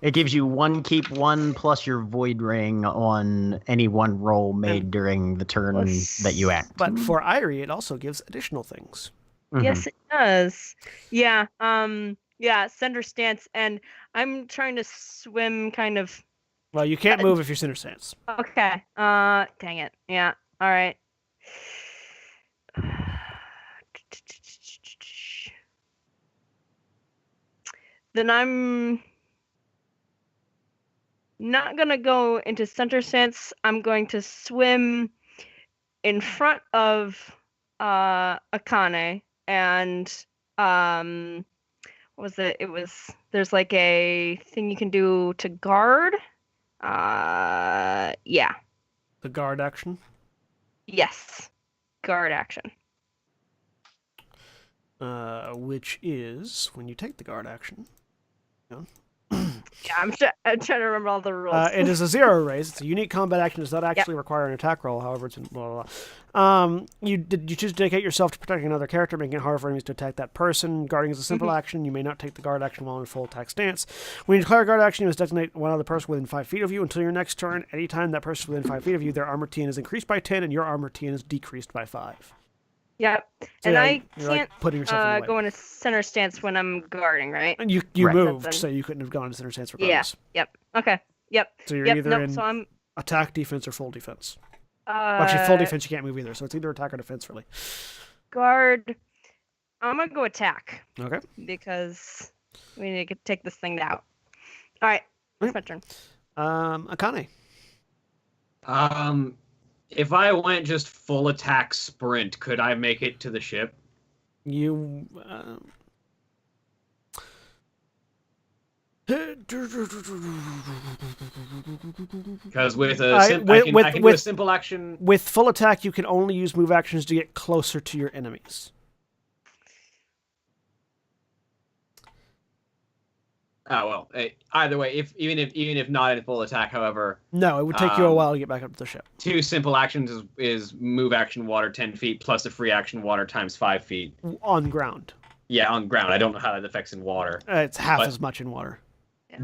It gives you 1 keep 1 plus your void ring on any one roll made during the turn that you act. But for Irie, it also gives additional things. Yes, it does. Yeah. Yeah. Center stance, and I'm trying to swim, kind of. Well, you can't move if you're center stance. Okay. Dang it. Yeah. All right. Then I'm not gonna go into center stance. I'm going to swim in front of Akane and what was it? It was there's like a thing you can do to guard. Yeah. The guard action. Yes. Guard action. Which is when you take the guard action. Yeah, I'm trying to remember all the rules. It is a 0 raise. It's a unique combat action. It does not actually require an attack roll. However, it's in blah, blah, blah. You choose to dedicate yourself to protecting another character, making it harder for enemies to attack that person. Guarding is a simple action. You may not take the guard action while in full attack stance. When you declare a guard action, you must designate one other person within 5 feet of you until your next turn. Anytime that person is within 5 feet of you, their armor TN is increased by 10, and your armor TN is decreased by 5. Yep. So and yeah, I you're, can't like, putting yourself in the way. go into center stance when I'm guarding, right? And you Right. moved, so you couldn't have gone into center stance regardless. Yeah. Yep. Okay. Yep. So you're Yep. either Nope. in So I'm. attack, defense, or full defense. Actually, full defense you can't move either, so it's either attack or defense, really. Guard. I'm gonna go attack Okay. because we need to take this thing out. All right. It's my turn. Akane. If I went just full attack sprint, could I make it to the ship? You. Because with a I can do a simple action. With full attack, you can only use move actions to get closer to your enemies. Oh well. Either way, even if not in full attack, however. No, it would take you a while to get back up to the ship. 2 simple actions is move action water 10 feet plus a free action water times 5 feet. On ground. Yeah, on ground. I don't know how that affects in water. It's half as much in water. Yeah.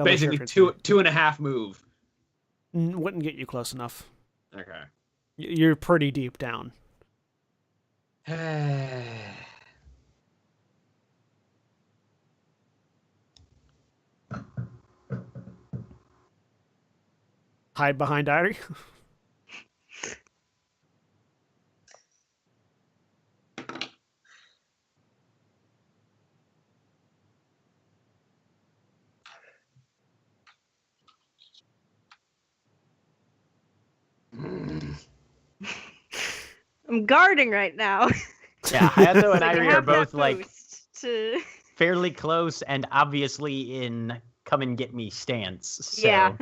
Basically, two and a half move. Wouldn't get you close enough. Okay. You're pretty deep down. Hide behind Irie. I'm guarding right now. Yeah, Hayato and Like, I Irie are have that both like boost to... fairly close and obviously in come and get me stance. So. Yeah.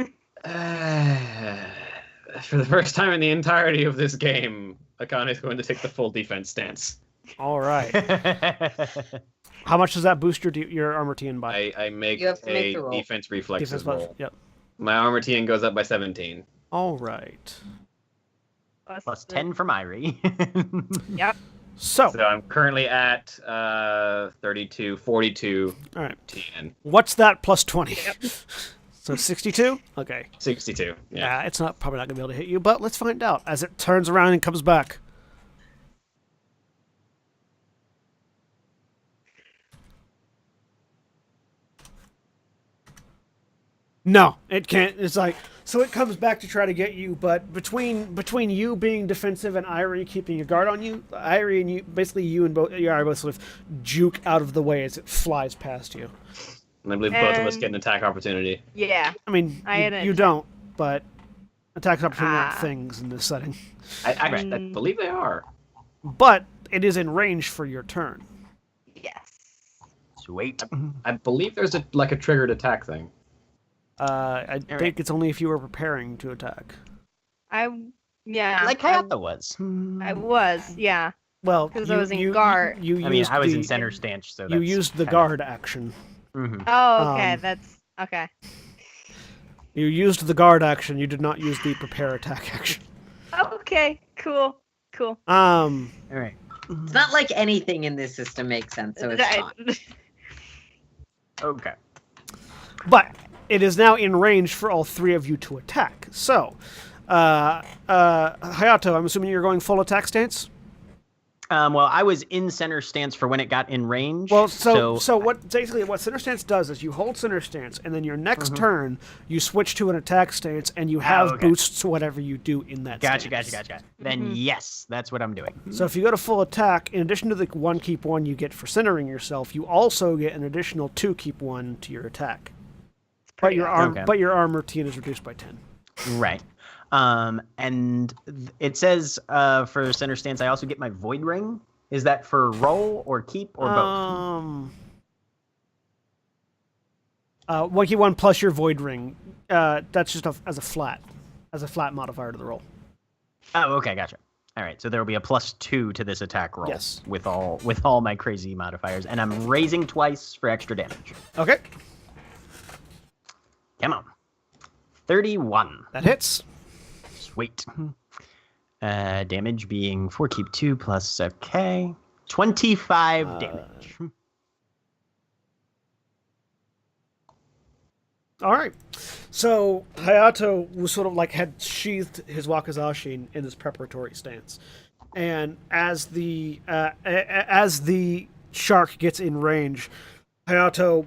For the first time in the entirety of this game, Akane is going to take the full defense stance. All right. How much does that boost your armor TN by? I make You have to make a the roll. defense reflexes Defense buff. roll. Yep. My armor TN goes up by 17. All right. Plus 10 from Irie. Yep. So, So I'm currently at 32, 42 all right. TN. What's that plus 20? So 62? Okay. 62. Yeah. Yeah, it's not probably not going to be able to hit you, but let's find out as it turns around and comes back. No, it can't. It's like, so it comes back to try to get you, but between you being defensive and Irie keeping a guard on you, Irie and you, basically you and both you are both sort of juke out of the way as it flies past you. And I believe both of us And- get an attack opportunity. Yeah. I mean, I had an you attack. don't, but attack opportunity aren't Ah. things in this setting. I believe they are. But it is in range for your turn. Yes. Sweet. I believe there's a triggered attack thing. I think right. it's only if you were preparing to attack. Yeah. Like Hayato was. I was, yeah. Well, 'Cause I was in guard. I mean, used I was the, in center stance, so You used the guard action. Mm-hmm. Oh, okay. Um, That's okay. You used the guard action. You did not use the prepare attack action. Okay. Cool. All right. It's not like anything in this system makes sense, so it's fine. Okay. But it is now in range for all three of you to attack. So, Hayato, I'm assuming you're going full attack stance? Well, I was in center stance for when it got in range. Well, so what basically what center stance does is you hold center stance, and then your next turn you switch to an attack stance, and you have okay. boosts to whatever you do in that Gotcha. stance. Then yes, that's what I'm doing. So if you go to full attack, in addition to the one keep one you get for centering yourself, you also get an additional 2 keep one to your attack. But your armor TN is reduced by 10. Right. And it says for center stance, I also get my void ring. Is that for roll or keep or both? One keep one plus your void ring. That's just as a flat modifier to the roll. Oh, okay, gotcha. All right, so there will be a +2 to this attack roll. Yes. With all my crazy modifiers, and I'm raising twice for extra damage. Okay, Come on. 31. that hits. Sweet. Damage being 4 keep 2 plus 25 damage. All right. So Hayato was sort of like had sheathed his wakizashi in this preparatory stance, and as the shark gets in range, Hayato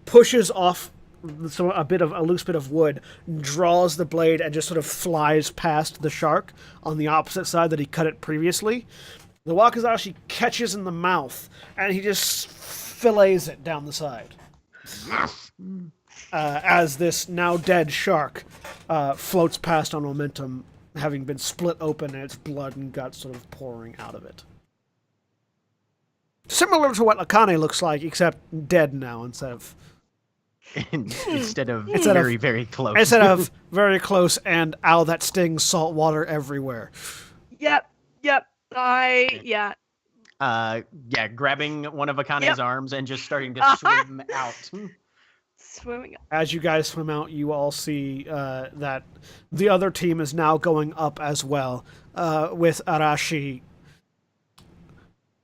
pushes off a loose bit of wood, draws the blade, and just sort of flies past the shark on the opposite side that he cut it previously. The wakizashi catches in the mouth, and he just fillets it down the side. As this now dead shark floats past on momentum, having been split open and its blood and guts sort of pouring out of it. Similar to what Akane looks like, except dead now instead of very, very close. Instead of very close and ow that stings salt water everywhere. Yep. Grabbing one of Akane's arms and just starting to swim out. Swimming. As you guys swim out, you all see that the other team is now going up as well, with Arashi.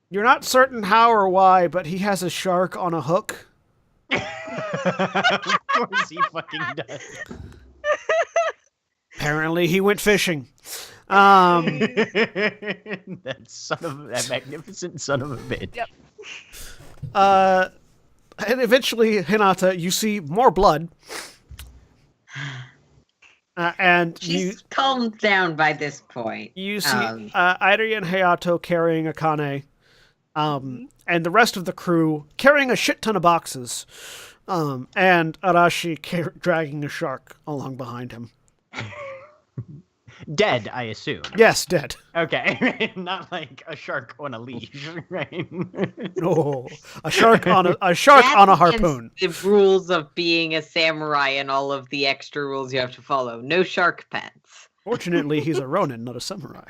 You're not certain how or why, but he has a shark on a hook. Of course he fucking does. Apparently he went fishing. That magnificent son of a bitch. Yep. And eventually, Hinata, you see more blood. And She's calmed down by this point. you see Airi and Hayato carrying Akane, and the rest of the crew carrying a shit ton of boxes, and Arashi dragging a shark along behind him. Dead, I assume. Yes, dead. Okay, not like a shark on a leash, right? No, a shark on a harpoon. The rules of being a samurai and all of the extra rules you have to follow. No shark pets. Fortunately, he's a ronin, not a samurai.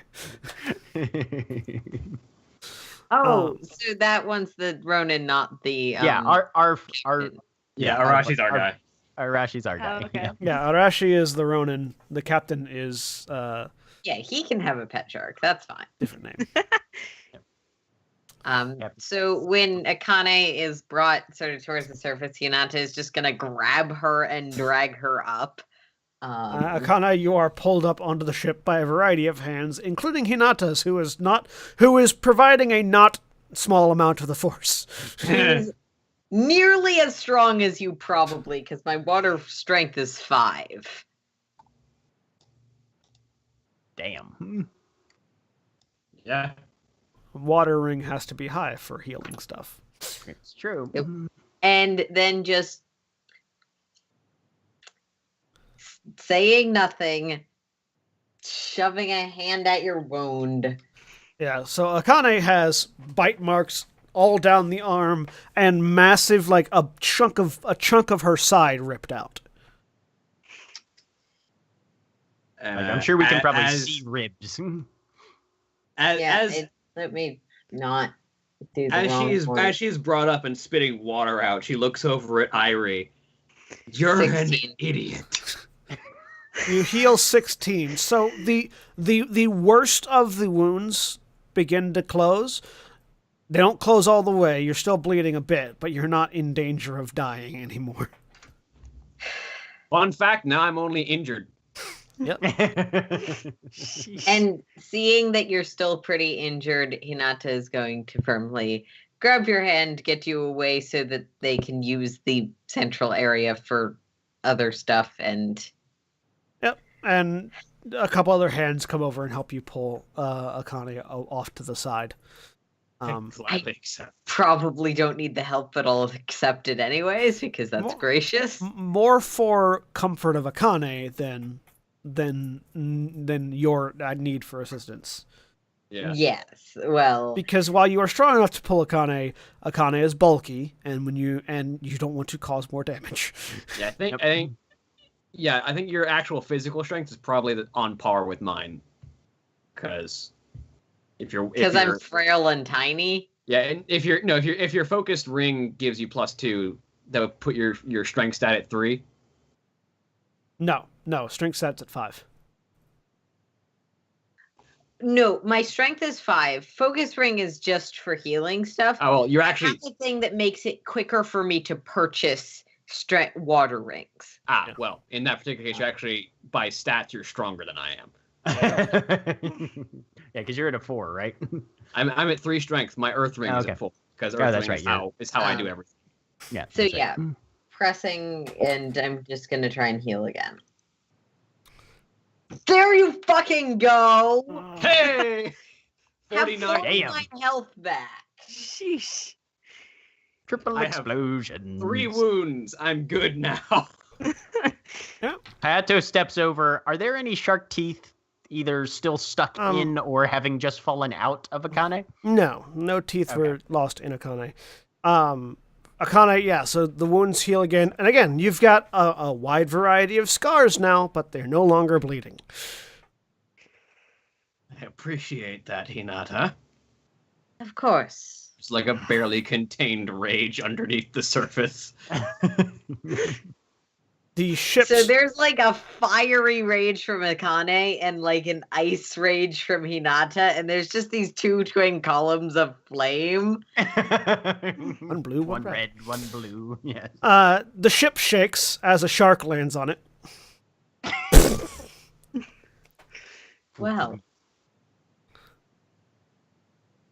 Oh, so that one's the ronin, not the our Arashi's our guy. Arashi's our guy. Oh, okay. Yeah, Arashi is the ronin. The captain is yeah, he can have a pet shark. That's fine. different name. So when Akane is brought sort of towards the surface, Hinata is just gonna grab her and drag her up. Akane, you are pulled up onto the ship by a variety of hands, including Hinata's, who is providing a not small amount of the force. He's nearly as strong as you, probably, because my water strength is 5. Damn. Yeah. Water ring has to be high for healing stuff. It's true. Yep. And then just saying nothing, shoving a hand at your wound. Yeah, so Akane has bite marks all down the arm and massive, like a chunk of her side ripped out. I'm sure we can probably see ribs. Let me not do the as she's brought up and spitting water out, she looks over at Irie. You're 16. an idiot. You heal 16. So the worst of the wounds begin to close. They don't close all the way. You're still bleeding a bit, but you're not in danger of dying anymore. Fun fact, now I'm only injured. Yep. And seeing that you're still pretty injured, Hinata is going to firmly grab your hand, get you away so that they can use the central area for other stuff. And And a couple other hands come over and help you pull Akane off to the side. Gladly accept. probably don't need the help, but I'll accept it anyways because that's gracious. More for comfort of Akane than your need for assistance. Yeah. Yes. Well, Because while you are strong enough to pull Akane is bulky, and you don't want to cause more damage. Yeah, I think your actual physical strength is probably on par with mine. Because I'm frail and tiny. Yeah, and if your focused ring gives you +2, that would put your strength stat at 3. No, strength stats at 5. No, my strength is 5. Focus ring is just for healing stuff. Oh well, you're I actually have the thing that makes it quicker for me to purchase water rings. well, in that particular case, you actually by stats you're stronger than I am. Yeah, because you're at a 4, right? I'm at 3 strength. My earth ring is at 4 because earth ring is how I do everything. Yeah. So yeah, pressing, and I'm just gonna try and heal again. There you fucking go! Hey, Have 49. 49 health back. Sheesh. Triple I have explosion. 3 wounds. I'm good now. Hayato steps over. Are there any shark teeth either still stuck in or having just fallen out of Akane? No teeth were lost in Akane. Akane, yeah, so the wounds heal again. And again, you've got a wide variety of scars now, but they're no longer bleeding. I appreciate that, Hinata. Of course. It's like a barely contained rage underneath the surface. The ships... So there's like a fiery rage from Akane and like an ice rage from Hinata, and there's just these 2 twin columns of flame. One blue, one red. One blue, yes. The ship shakes as a shark lands on it. Well.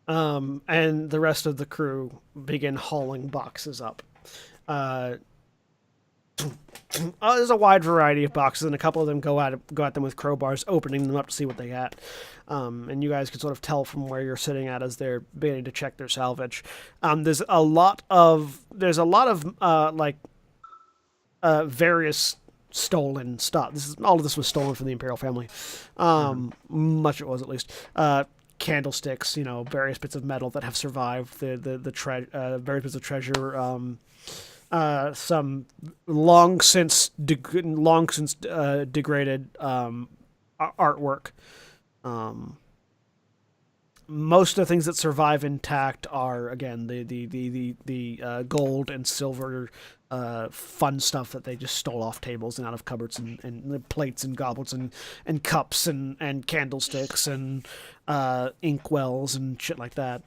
And the rest of the crew begin hauling boxes up. There's a wide variety of boxes, and a couple of them go at them with crowbars, opening them up to see what they got. And you guys can sort of tell from where you're sitting at as they're beginning to check their salvage. There's a lot of various stolen stuff. All of this was stolen from the Imperial family. Much it was, at least. Candlesticks, various bits of metal that have survived various bits of treasure. Some long since degraded artwork. Most of the things that survive intact are, again, the gold and silver fun stuff that they just stole off tables and out of cupboards, and plates and goblets and cups and candlesticks and inkwells and shit like that.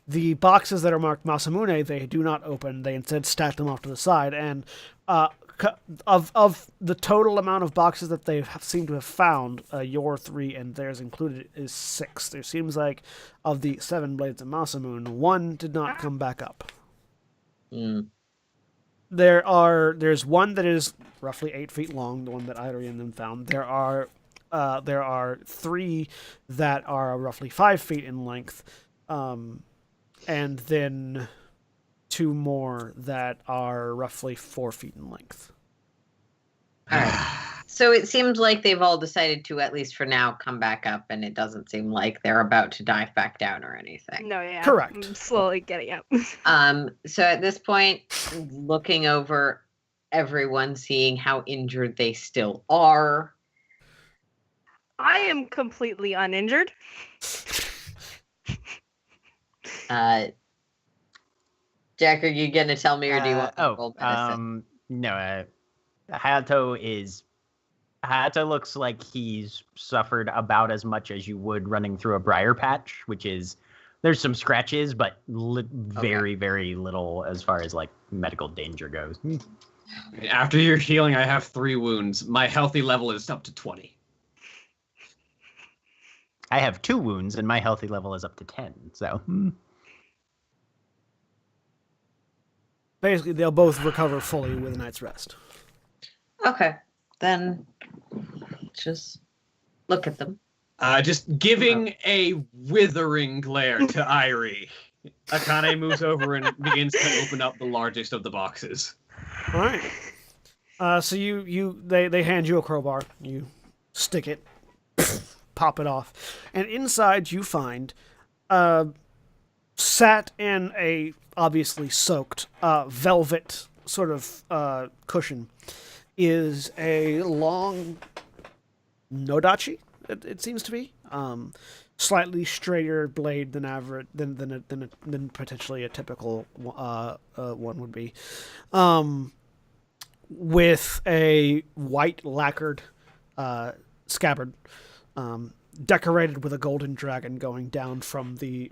The boxes that are marked Masamune, they do not open. They instead stack them off to the side. And of the total amount of boxes that they seem to have found, your 3 and theirs included, is 6. There seems like of the 7 blades of Masamune, 1 did not come back up. There's one that is roughly 8 feet long, the one that Irie and them found. There are 3 that are roughly 5 feet in length. And then 2 more that are roughly 4 feet in length. All right. So it seems like they've all decided to, at least for now, come back up, and it doesn't seem like they're about to dive back down or anything. No, yeah. Correct. I'm slowly getting up. So at this point, looking over everyone, seeing how injured they still are. I am completely uninjured. Jack, are you gonna tell me, or do you want to roll medicine? No. Hayato looks like he's suffered about as much as you would running through a briar patch, which is, there's some scratches, but very, very little as far as like medical danger goes. After your healing, I have 3 wounds. My healthy level is up to 20. I have 2 wounds, and my healthy level is up to 10. So basically, they'll both recover fully with a night's rest. Okay, then just look at them. Just giving a withering glare to Irie. Akane moves over and begins to open up the largest of the boxes. All right. So they hand you a crowbar. You stick it, pop it off, and inside you find, sat in a obviously soaked velvet sort of cushion, is a long nodachi. It seems to be slightly straighter blade than average than potentially a typical one would be, with a white lacquered scabbard, decorated with a golden dragon going down from the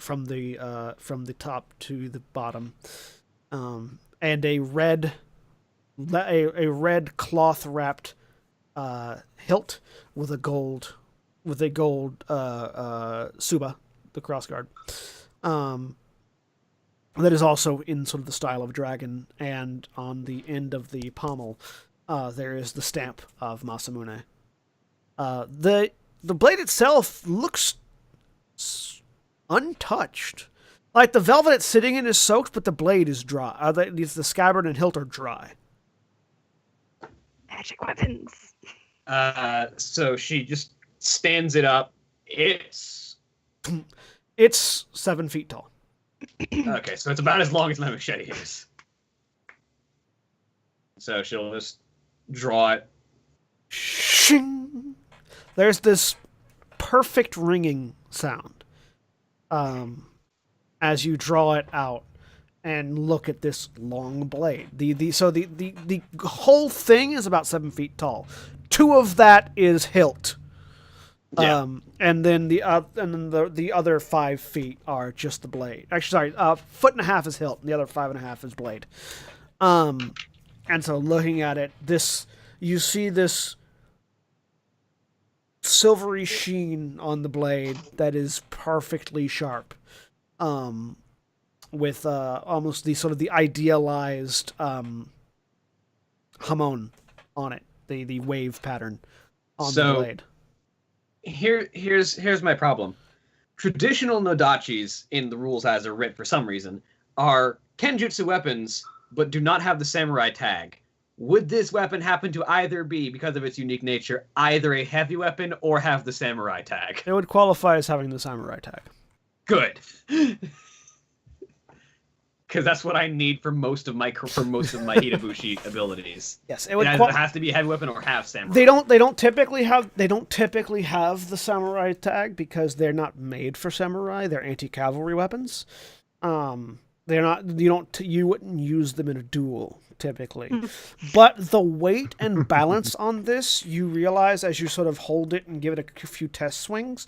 top to the bottom, and a red cloth wrapped hilt with a gold suba, the crossguard, that is also in sort of the style of dragon, and on the end of the pommel there is the stamp of Masamune. The blade itself looks untouched. Like, the velvet it's sitting in is soaked, but the blade is dry. The scabbard and hilt are dry. Magic weapons. So she just stands it up. It's 7 feet tall. okay, so it's about as long as my machete is. So she'll just draw it. Shing! There's this perfect ringing sound as you draw it out and look at this long blade. The whole thing is about 7 feet tall. 2 of that is hilt. Yeah. And then the other 5 feet are just the blade. Actually, sorry, 1.5 is hilt, and the other 5.5 is blade. And so looking at it, you see this silvery sheen on the blade that is perfectly sharp, with almost the sort of the idealized hamon on it, the wave pattern on the So- blade. Here's my problem. Traditional nodachis in the rules as are writ for some reason are kenjutsu weapons, but do not have the samurai tag. Would this weapon happen to either be, because of its unique nature, either a heavy weapon or have the samurai tag? It would qualify as having the samurai tag. Good. Because that's what I need for most of my Hitabushi abilities. Yes, it It would. either has to be a heavy weapon or have samurai. They don't typically have the samurai tag because they're not made for samurai. They're anti-cavalry weapons. They're not. You wouldn't use them in a duel typically. But the weight and balance on this, you realize as you sort of hold it and give it a few test swings,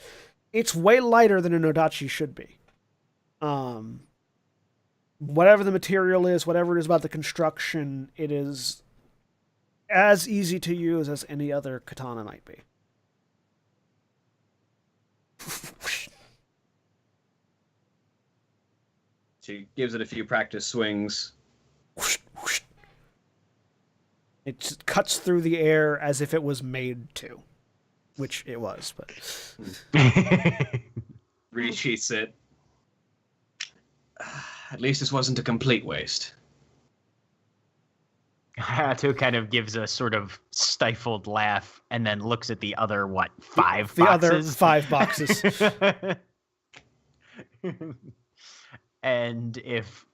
it's way lighter than a nodachi should be. Whatever the material is, whatever it is about the construction, it is as easy to use as any other katana might be. She gives it a few practice swings. It just cuts through the air as if it was made to, which it was, but Resheaths it. At least this wasn't a complete waste. Hato kind of gives a sort of stifled laugh and then looks at the other, five the boxes? other 5 boxes. And if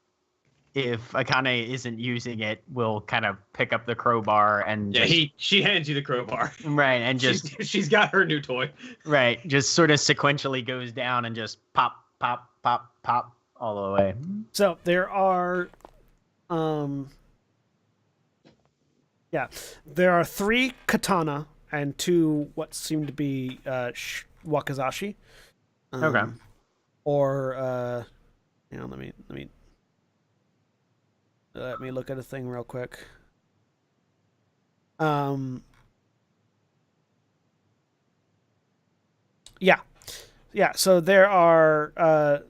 Akane isn't using it, we'll kind of pick up the crowbar and She hands you the crowbar. right, and just she's got her new toy. right, just sort of sequentially goes down and just pop, pop, pop, pop all the way. So there are, there are 3 katana and 2 what seem to be wakizashi. Okay. Or let me look at a thing real quick. So there are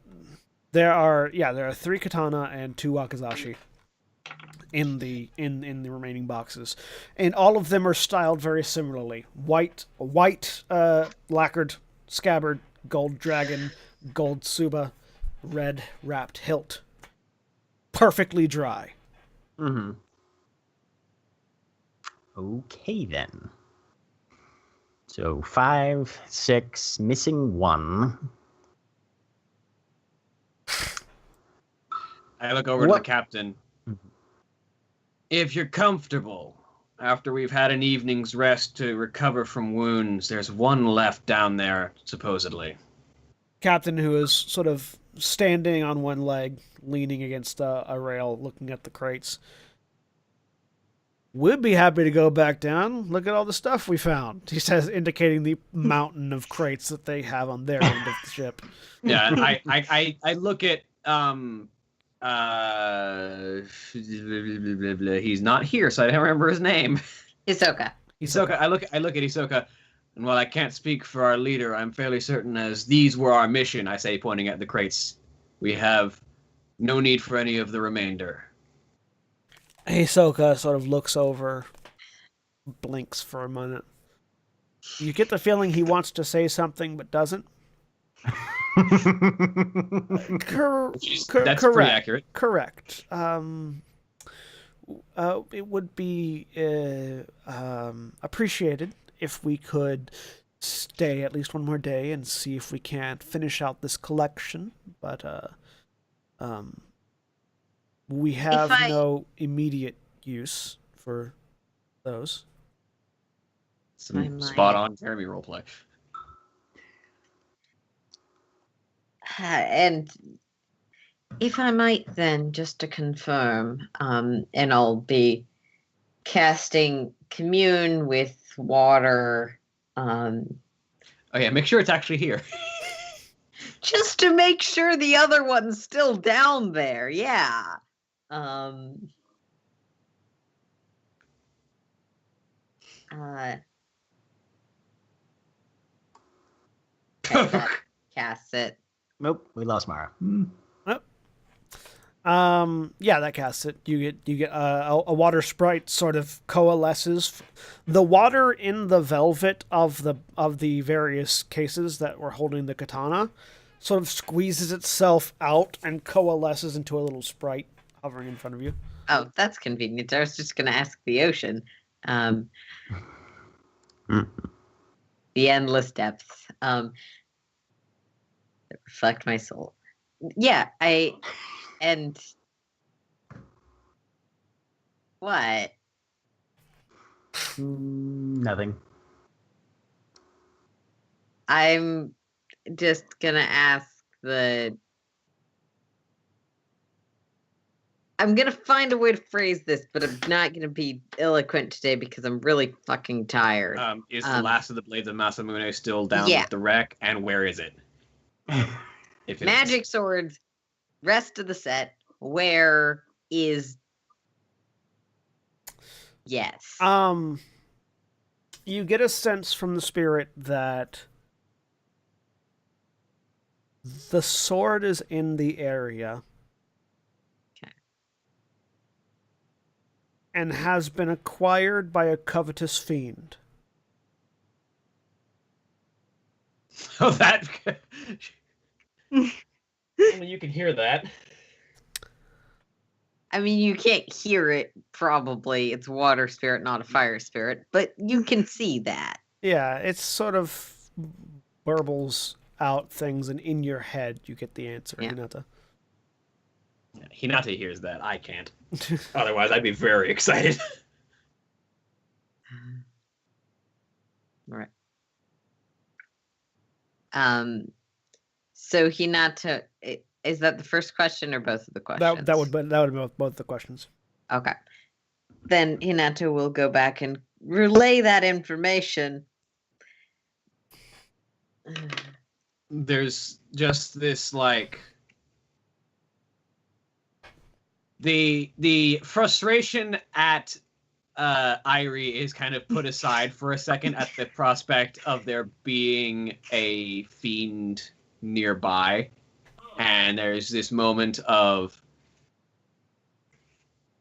3 katana and 2 wakizashi in the remaining boxes, and all of them are styled very similarly. White lacquered scabbard, gold dragon, gold tsuba, red wrapped hilt. Perfectly dry. Mm-hmm. Okay then. So 5, 6, missing 1. I look over to the captain. If you're comfortable, after we've had an evening's rest to recover from wounds, there's 1 left down there, supposedly. Captain, who is sort of standing on one leg, leaning against a rail, looking at the crates. We'd be happy to go back down. Look at all the stuff we found, he says, indicating the mountain of crates that they have on their end of the ship. Yeah, and I look at he's not here, so I don't remember his name. Hisoka. I look at Hisoka, and while I can't speak for our leader, I'm fairly certain as these were our mission, I say, pointing at the crates. We have no need for any of the remainder. Hisoka sort of looks over, blinks for a minute. You get the feeling he wants to say something but doesn't. That's Correct. pretty accurate. Correct. It would be appreciated if we could stay at least one more day and see if we can't finish out this collection. But we have no immediate use for those. Some spot-on Jeremy roleplay. And if I might then, just to confirm, and I'll be casting commune with water. Oh yeah, make sure it's actually here. Just to make sure the other one's still down there, yeah. Casts it. Nope, we lost Mara. Yep. Yeah, that casts it. You get a water sprite sort of coalesces. The water in the velvet of the various cases that were holding the katana sort of squeezes itself out and coalesces into a little sprite hovering in front of you. Oh, that's convenient. I was just going to ask the ocean. The endless depths that reflect my soul. Yeah, and what? Nothing. I'm just gonna ask I'm gonna find a way to phrase this, but I'm not gonna be eloquent today because I'm really fucking tired. Is the last of the blades of Masamune still down Yeah. with the wreck? And where is it? If it Magic swords, rest of the set. Where is? Yes. You get a sense from the spirit that the sword is in the area. Okay. And has been acquired by a covetous fiend. Oh, that. Only you can hear that. I mean, you can't hear it, probably. It's a water spirit, not a fire spirit, but you can see that. Yeah, it's sort of burbles out things, and in your head you get the answer, Yeah. Hinata. Hinata hears that. I can't. Otherwise, I'd be very excited. All right. So Hinata, is that the first question or both of the questions? That would be both the questions. Okay. Then Hinata will go back and relay that information. There's just this like the frustration at Irie is kind of put aside for a second at the prospect of there being a fiend nearby. And there's this moment of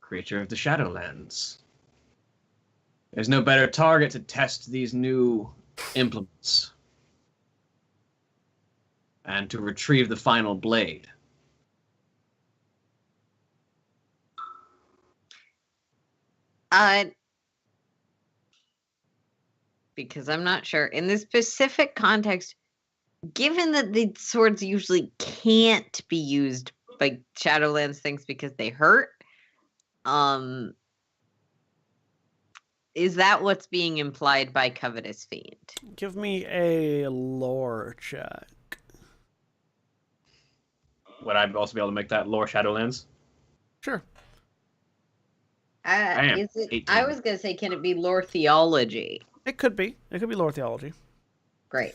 creature of the Shadowlands. There's no better target to test these new implements and to retrieve the final blade. Because I'm not sure. In this specific context, given that the swords usually can't be used by Shadowlands things because they hurt, is that what's being implied by Covetous Fiend? Give me a lore check. Would I also be able to make that lore Shadowlands? Sure. am Is it? 18. I was gonna say, can it be lore theology? It could be. It could be lore theology. Great.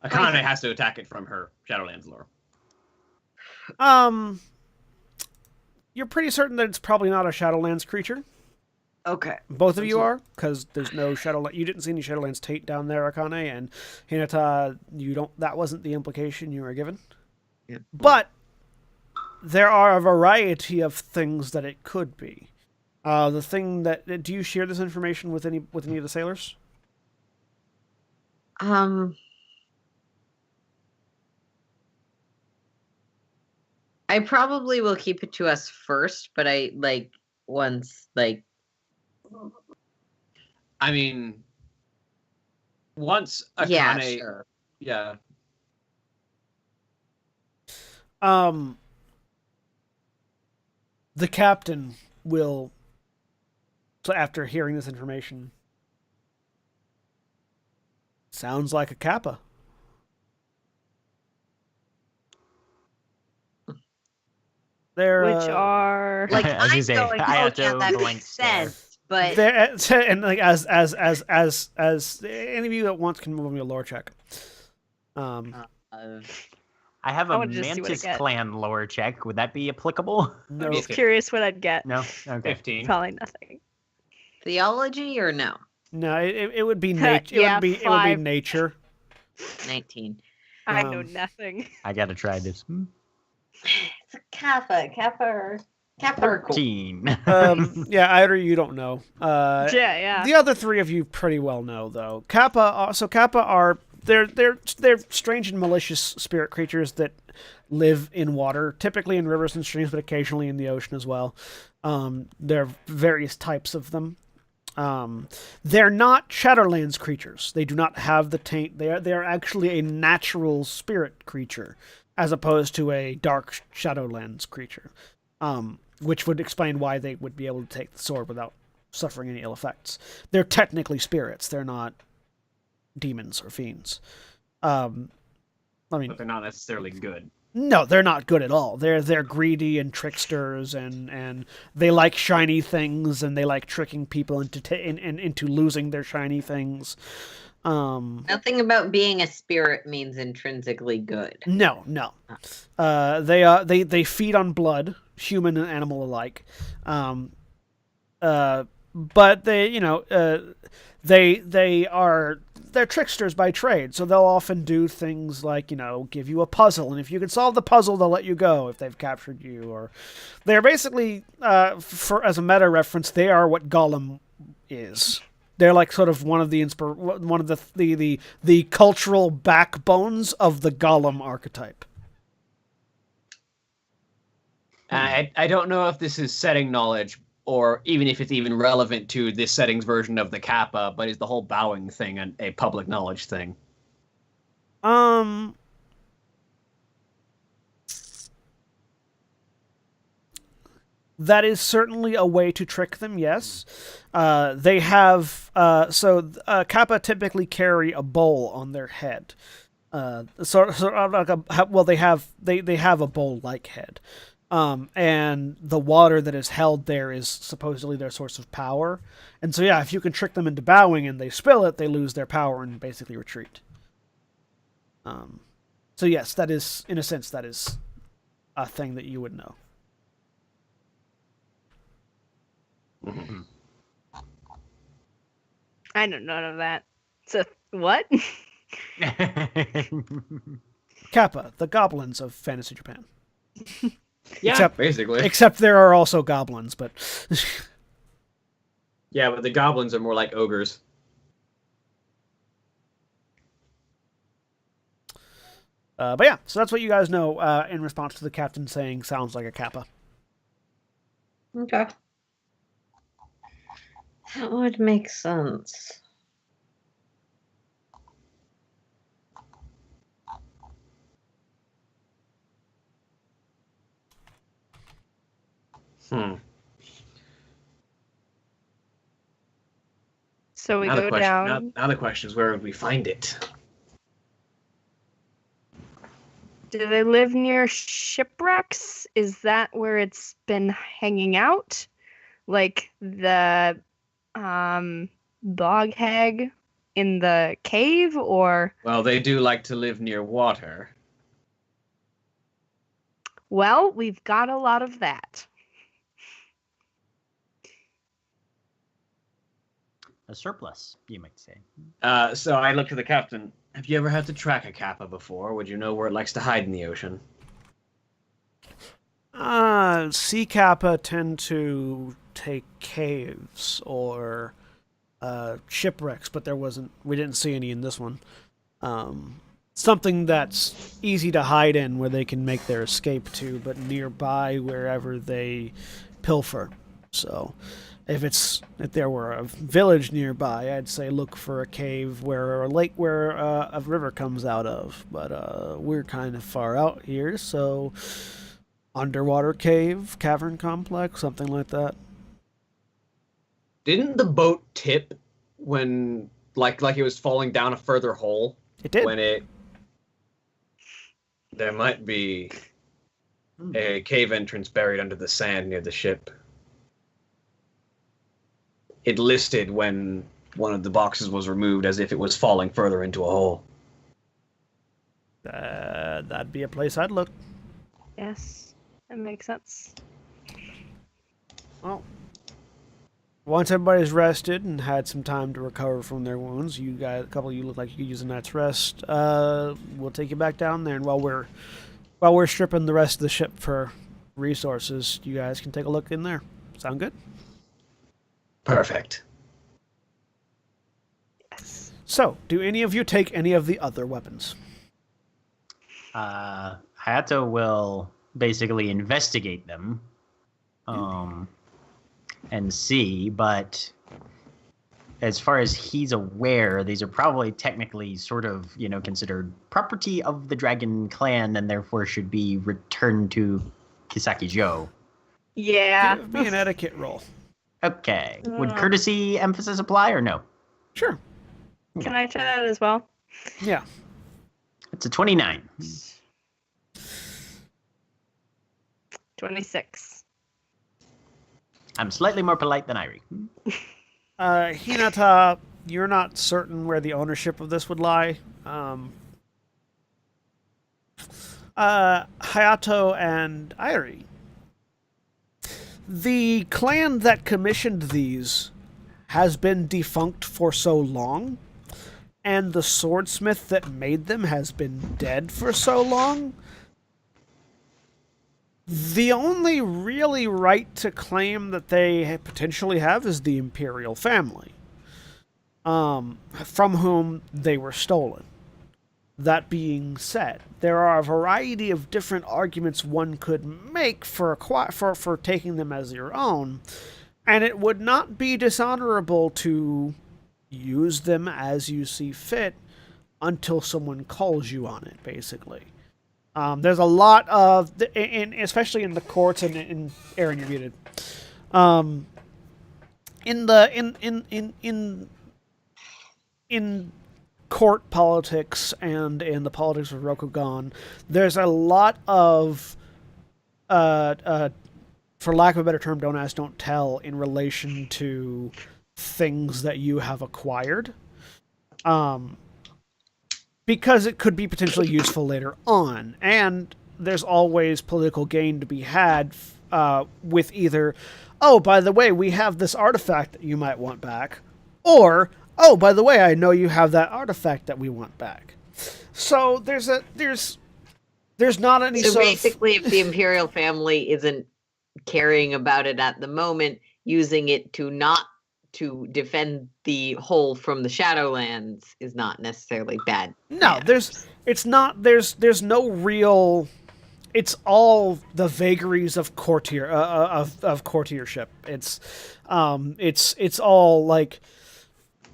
Akane has to attack it from her Shadowlands lore. You're pretty certain that it's probably not a Shadowlands creature. Okay. Both of you are, because there's no Shadowlands. You didn't see any Shadowlands Tate down there, Akane, and Hinata. You don't. That wasn't the implication you were given. Yeah. But there are a variety of things that it could be. The thing that do you share this information with any of the sailors? I probably will keep it to us first, but I once. I mean, once Akane... Yeah, sure. Yeah. The captain will, so after hearing this information, sounds like a kappa. They're Which are Like, I was I'm gonna say, going, I oh have to yeah, that blank makes stare. sense, but they're and like as any of you that wants can move me a lore check. I have I a wanna just see what I Mantis get. clan lore check. Would that be applicable? No, I'm just curious what I'd get. No? Okay. 15. Probably nothing. theology or no? no, it would be nature. Yeah, it would be 5. nature. 19. I know Um, nothing. I gotta try this. It's What's a kappa? Kappa are cool. 13. Yeah, either you don't know. Yeah. The other three of you pretty well know, though. Kappa are they're strange and malicious spirit creatures that live in water, typically in rivers and streams, but occasionally in the ocean as well. There are various types of them. They're not Shadowlands creatures. They do not have the taint. They are actually a natural spirit creature, as opposed to a dark Shadowlands creature. Which would explain why they would be able to take the sword without suffering any ill effects. They're technically spirits. They're not demons or fiends. I mean, But they're not necessarily good. no, they're not good at all. They're greedy and tricksters, and they like shiny things, and they like tricking people into losing their shiny things. Nothing about being a spirit means intrinsically good. No. They feed on blood, human and animal alike. But they're tricksters by trade, so they'll often do things like, give you a puzzle, and if you can solve the puzzle, they'll let you go if they've captured you. Or they're basically, as a meta reference, they are what Gollum is. They're like sort of one of the cultural backbones of the Gollum archetype. I don't know if this is setting knowledge, or even if it's even relevant to this setting's version of the Kappa, but is the whole bowing thing a public knowledge thing? That is certainly a way to trick them, yes. They have... Kappa typically carry a bowl on their head. They have a bowl-like head. And the water that is held there is supposedly their source of power. And so, yeah, if you can trick them into bowing and they spill it, they lose their power and basically retreat. So, yes, that is, in a sense, that is a thing that you would know. I know none of that. So what? Kappa, the goblins of fantasy Japan. Yeah, basically. Except there are also goblins, but... Yeah, but the goblins are more like ogres. But yeah, so that's what you guys know in response to the captain saying, sounds like a Kappa. Okay. That would make sense. So we Now go down. Now the question is, where would we find it? Do they live near shipwrecks? Is that where it's been hanging out? Like the bog hag in the cave, or? Well, they do like to live near water. Well, we've got a lot of that. A surplus, you might say. So I look to the captain. Have you ever had to track a Kappa before? Would you know where it likes to hide in the ocean? Sea Kappa tend to take caves or shipwrecks, but we didn't see any in this one. Something that's easy to hide in where they can make their escape to, but nearby wherever they pilfer. So if there were a village nearby, I'd say look for a cave or a lake where a river comes out of. But we're kind of far out here, so underwater cave, cavern complex, something like that. Didn't the boat tip when, like it was falling down a further hole? It did. There might be a cave entrance buried under the sand near the ship. It listed when one of the boxes was removed as if it was falling further into a hole. That'd be a place I'd look. Yes, that makes sense. Well, once everybody's rested and had some time to recover from their wounds, you guys, a couple of you look like you could use a night's rest. We'll take you back down there, and while we're stripping the rest of the ship for resources, you guys can take a look in there. Sound good? Perfect. Yes. So, do any of you take any of the other weapons? Hayato will basically investigate them, and see. But as far as he's aware, these are probably technically sort of, considered property of the Dragon Clan, and therefore should be returned to Kisaki Joe. Yeah. Give me an etiquette roll. Okay. Would courtesy emphasis apply or no? Sure. Can I try that as well? Yeah. It's a 29. 26. I'm slightly more polite than Irie. Hinata, you're not certain where the ownership of this would lie. Hayato and Irie. The clan that commissioned these has been defunct for so long, and the swordsmith that made them has been dead for so long. The only really right to claim that they potentially have is the imperial family, from whom they were stolen. That being said, there are a variety of different arguments one could make for taking them as your own, and it would not be dishonorable to use them as you see fit until someone calls you on it, basically. There's a lot of, especially in the courts and in Aaron, you're muted. In court politics and in the politics of Rokugan, there's a lot of, for lack of a better term, don't ask, don't tell in relation to things that you have acquired. Because it could be potentially useful later on. And there's always political gain to be had with either, oh, by the way, we have this artifact that you might want back, or, oh, by the way, I know you have that artifact that we want back. So there's not any So sort basically, if the Imperial family isn't caring about it at the moment, using it to defend the whole from the Shadowlands is not necessarily bad. No, there's no real. It's all the vagaries of courtier of courtiership. It's all like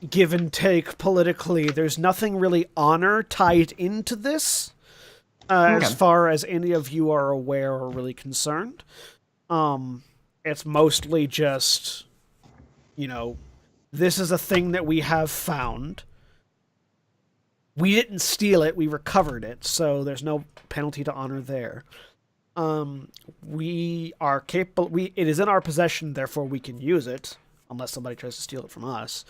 give and take politically. There's nothing really honor tied into this, as far as any of you are aware or really concerned. It's mostly just, this is a thing that we have found. We didn't steal it, we recovered it, so there's no penalty to honor there. We are capable, it is in our possession, therefore we can use it, unless somebody tries to steal it from us.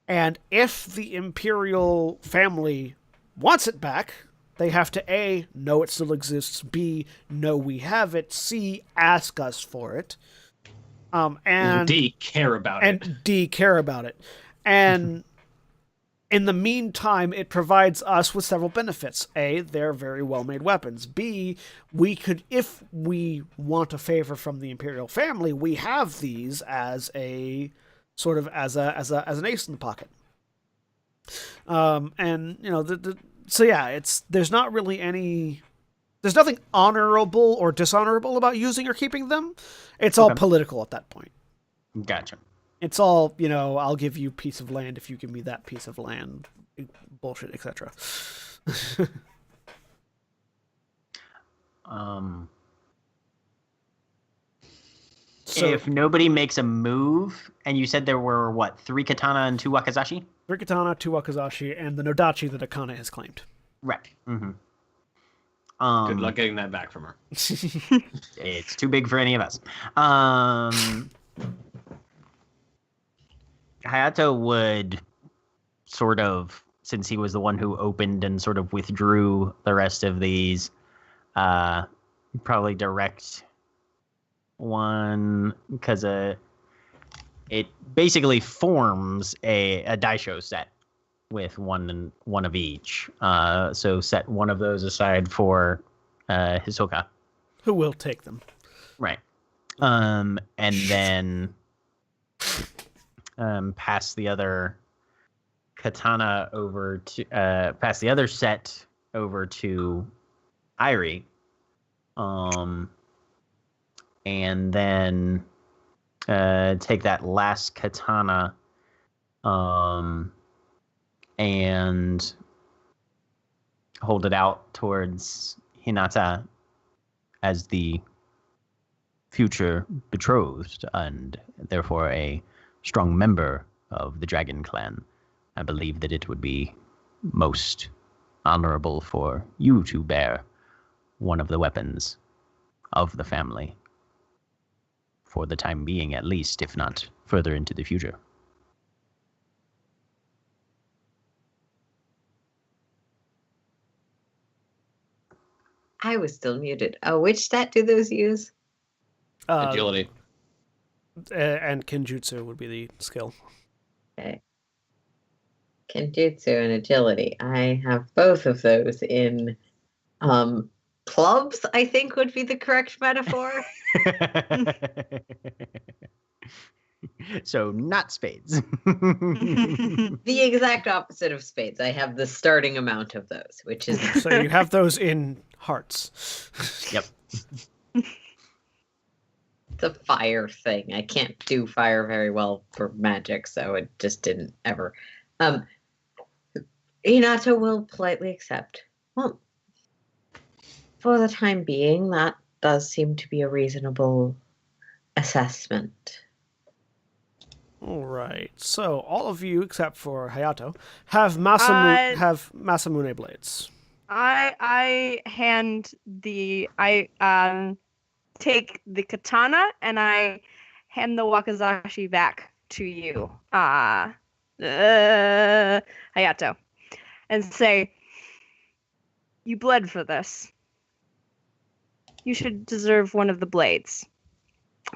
And if the Imperial family wants it back, they have to A, know it still exists, B, know we have it, C, ask us for it. And D, care about it. And D, care about it. And in the meantime, it provides us with several benefits. A, they're very well-made weapons. B, we could, if we want a favor from the Imperial family, we have these as a sort of as an ace in the pocket. And so yeah, there's not really any. There's nothing honorable or dishonorable about using or keeping them. It's all political at that point. Gotcha. It's all, I'll give you a piece of land if you give me that piece of land. Bullshit, etc. So, if nobody makes a move, and you said there were, 3 katana and 2 wakizashi? 3 katana, 2 wakizashi, and the Nodachi that Akane has claimed. Right. Mm-hmm. Good luck getting that back from her. It's too big for any of us. Hayato would sort of, since he was the one who opened and sort of withdrew the rest of these, probably direct one, because it basically forms a daisho set with one of each. So set one of those aside for Hisoka. Who will take them. Right. And then pass the other katana over to pass the other set over to Irie. And then take that last katana and hold it out towards Hinata as the future betrothed and therefore a strong member of the Dragon Clan. I believe that it would be most honorable for you to bear one of the weapons of the family. For the time being, at least, if not further into the future. I was still muted. Oh, which stat do those use? Agility. And Kenjutsu would be the skill. Okay. Kenjutsu and agility. I have both of those in clubs, I think would be the correct metaphor. So, not spades. The exact opposite of spades. I have the starting amount of those, which is So you have those in hearts. Yep. the fire thing. I can't do fire very well for magic, so it just didn't ever. Hinata will politely accept. Well, for the time being, that does seem to be a reasonable assessment. All right. So all of you, except for Hayato, have Masamune blades. I take the katana and I hand the wakizashi back to you, Hayato, and say, "You bled for this. You should deserve one of the blades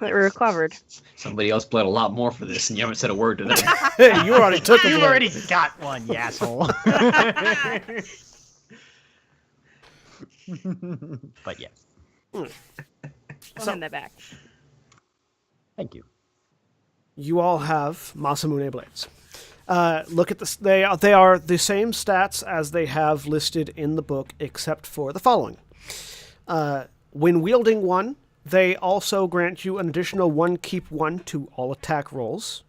that were recovered." Somebody else bled a lot more for this, and you haven't said a word to them. Hey, you already took a You blade. already got one, you asshole. But yes. I'll hand that back. Thank you. You all have Masamune blades. Look at this. They are the same stats as they have listed in the book, except for the following. When wielding one, they also grant you an additional 1 keep 1 to all attack rolls.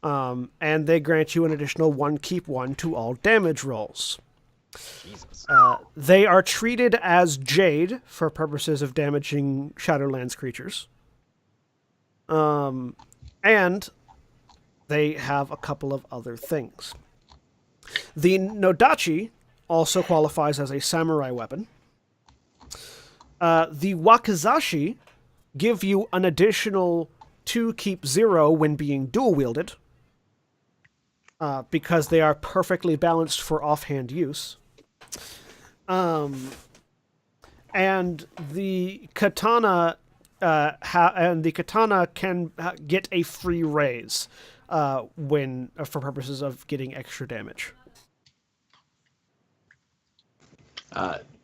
And they grant you an additional 1 keep 1 to all damage rolls. Jesus. They are treated as Jade for purposes of damaging Shadowlands creatures. And they have a couple of other things. The Nodachi also qualifies as a samurai weapon. The Wakizashi give you an additional 2 keep 0 when being dual wielded, because they are perfectly balanced for offhand use. And the katana can get a free raise when for purposes of getting extra damage.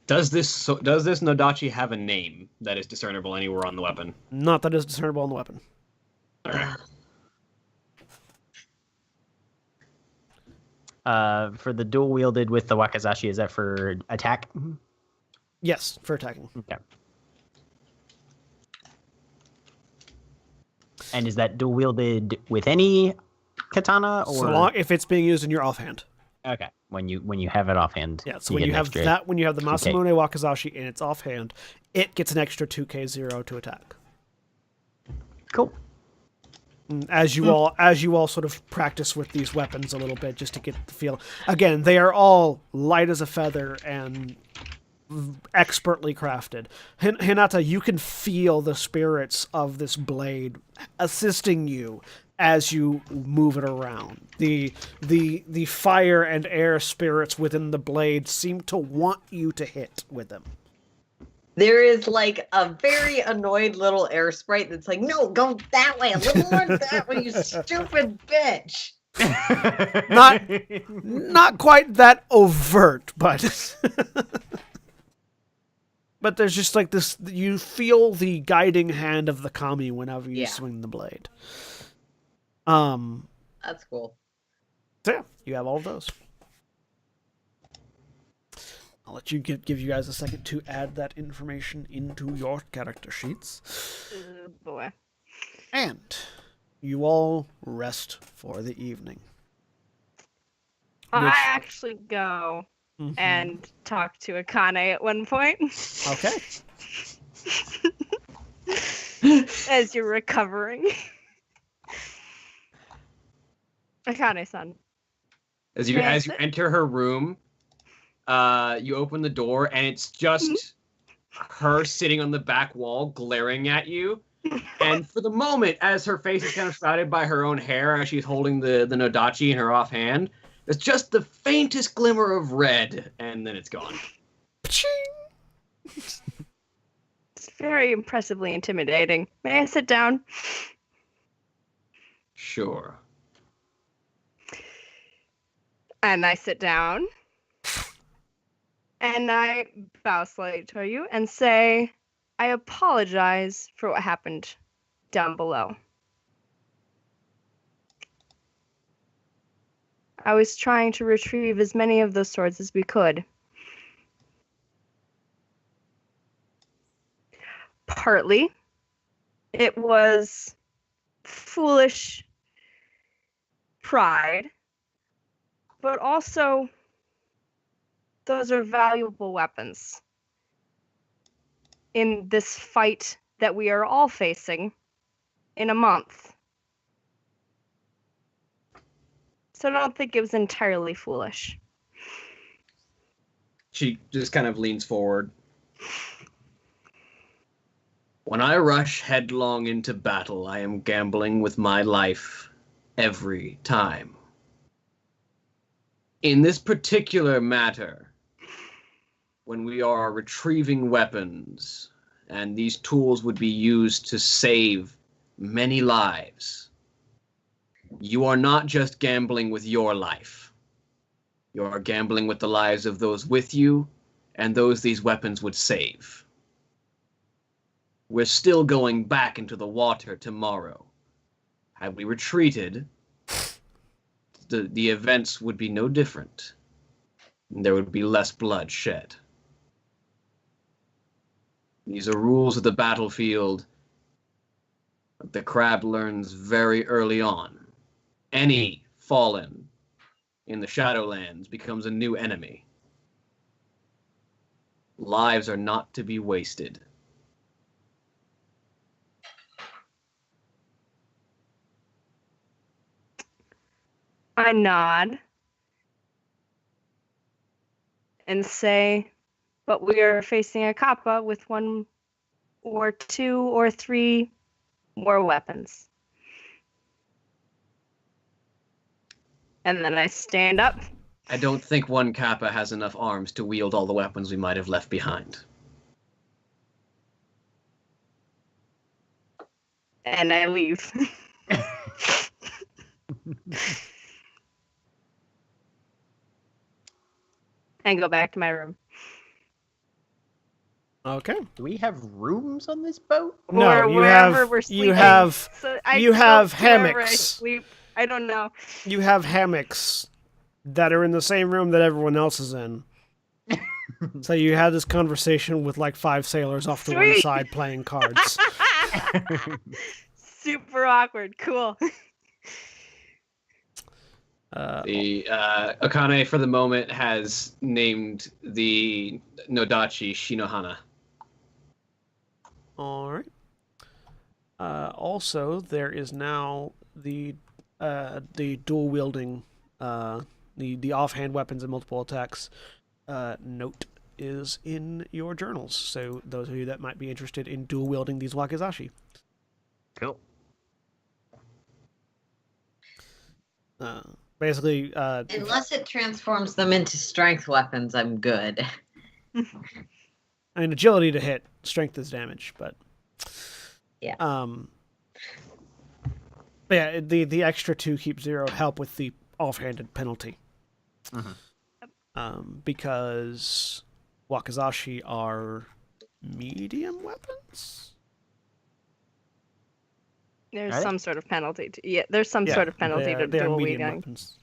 Does this Nodachi have a name that is discernible anywhere on the weapon? Not that is discernible on the weapon. All right. For the dual wielded with the wakizashi, is that for attack? Yes, for attacking. Okay. And is that dual wielded with any katana, or So long if it's being used in your offhand. okay, when you have it offhand? Yeah, so when you get an have extra- that, when you have the 2K. Masamune Wakizashi in its offhand, it gets an extra 2k0 to attack. Cool. As you all sort of practice with these weapons a little bit, just to get the feel. Again, they are all light as a feather and expertly crafted. Hinata, you can feel the spirits of this blade assisting you as you move it around. The fire and air spirits within the blade seem to want you to hit with them. There is like a very annoyed little air sprite that's like, no, go that way, a little more that way, you stupid bitch. Not quite that overt, but but there's just like this. You feel the guiding hand of the kami whenever you swing the blade. That's cool. So yeah, you have all of those. I'll let you give you guys a second to add that information into your character sheets. Oh, boy. And you all rest for the evening. I actually go and talk to Akane at one point. Okay. As you're recovering. Akane-san. As you enter her room, you open the door and it's just her sitting on the back wall glaring at you. And for the moment, as her face is kind of shrouded by her own hair as she's holding the Nodachi in her offhand, there's just the faintest glimmer of red, and then it's gone. It's very impressively intimidating. May I sit down? Sure. And I sit down. And I bow slightly to you and say, I apologize for what happened down below. I was trying to retrieve as many of those swords as we could. Partly, it was foolish pride, but also those are valuable weapons in this fight that we are all facing in a month. So I don't think it was entirely foolish. She just kind of leans forward. When I rush headlong into battle, I am gambling with my life every time. In this particular matter, when we are retrieving weapons, and these tools would be used to save many lives, you are not just gambling with your life. You are gambling with the lives of those with you and those these weapons would save. We're still going back into the water tomorrow. Had we retreated, the events would be no different. There would be less blood shed. These are rules of the battlefield that the crab learns very early on. Any fallen in the Shadowlands becomes a new enemy. Lives are not to be wasted. I nod and say, but we are facing a kappa with 1 or 2 or 3 more weapons. And then I stand up. I don't think one Kappa has enough arms to wield all the weapons we might have left behind. And I leave. And go back to my room. Okay. Do we have rooms on this boat? No, Or you wherever have we're sleeping. you have So you go have to wherever I hammocks. sleep. I don't know. You have hammocks that are in the same room that everyone else is in. So you had this conversation with like 5 sailors off to one Sweet. side playing cards. Super awkward. Cool. Akane, for the moment, has named the Nodachi Shinohana. All right. Also, there is now the dual wielding, the offhand weapons and multiple attacks note is in your journals. So those of you that might be interested in dual wielding these wakizashi. Cool. Basically, Unless it transforms them into strength weapons, I'm good. I mean, agility to hit, strength is damage, but Yeah. But yeah, the extra 2 keep 0 help with the offhanded penalty. Because wakizashi are medium weapons? There's Are they? some sort of penalty. There's some sort of penalty to they are dual medium wielding. weapons.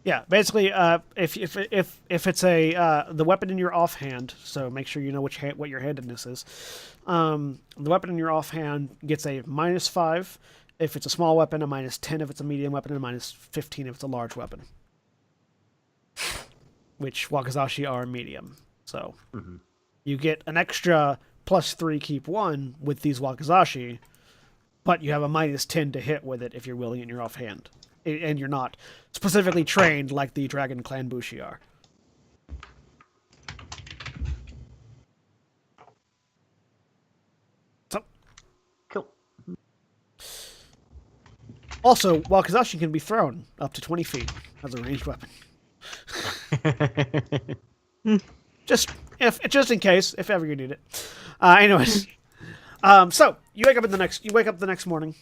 Yeah, basically, if it's a the weapon in your offhand, so make sure you know what your handedness is. The weapon in your offhand gets a -5 if it's a small weapon, a -10 if it's a medium weapon, and a -15 if it's a large weapon. Which wakizashi are medium, so you get an extra +3 keep 1 with these wakizashi, but you have a -10 to hit with it if you're wielding it in your offhand. And you're not specifically trained like the Dragon Clan Bushi are. So, Cool. also, wakizashi can be thrown up to 20 feet as a ranged weapon. just in case, if ever you need it. Anyways, so you wake up the next morning,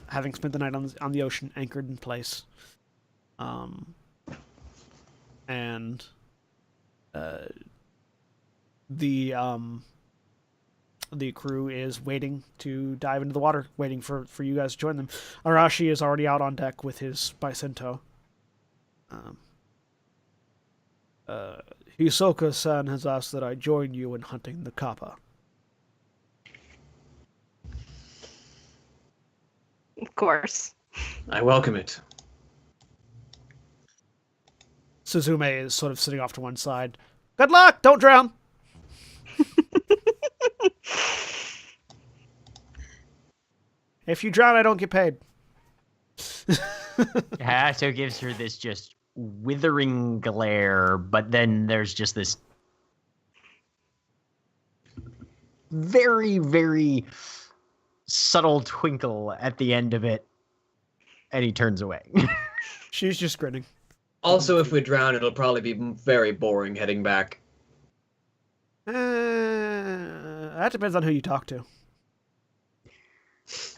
having spent the night on the ocean, anchored in place, and the crew is waiting to dive into the water, waiting for you guys to join them. Arashi is already out on deck with his Bicentennial. Hisoka-san has asked that I join you in hunting the kappa. Of course. I welcome it. Suzume is sort of sitting off to one side. Good luck! Don't drown! If you drown, I don't get paid. Hayato gives her this just withering glare, but then there's just this very, very subtle twinkle at the end of it, and he turns away. She's just grinning. Also, if we drown, it'll probably be very boring heading back. That depends on who you talk to.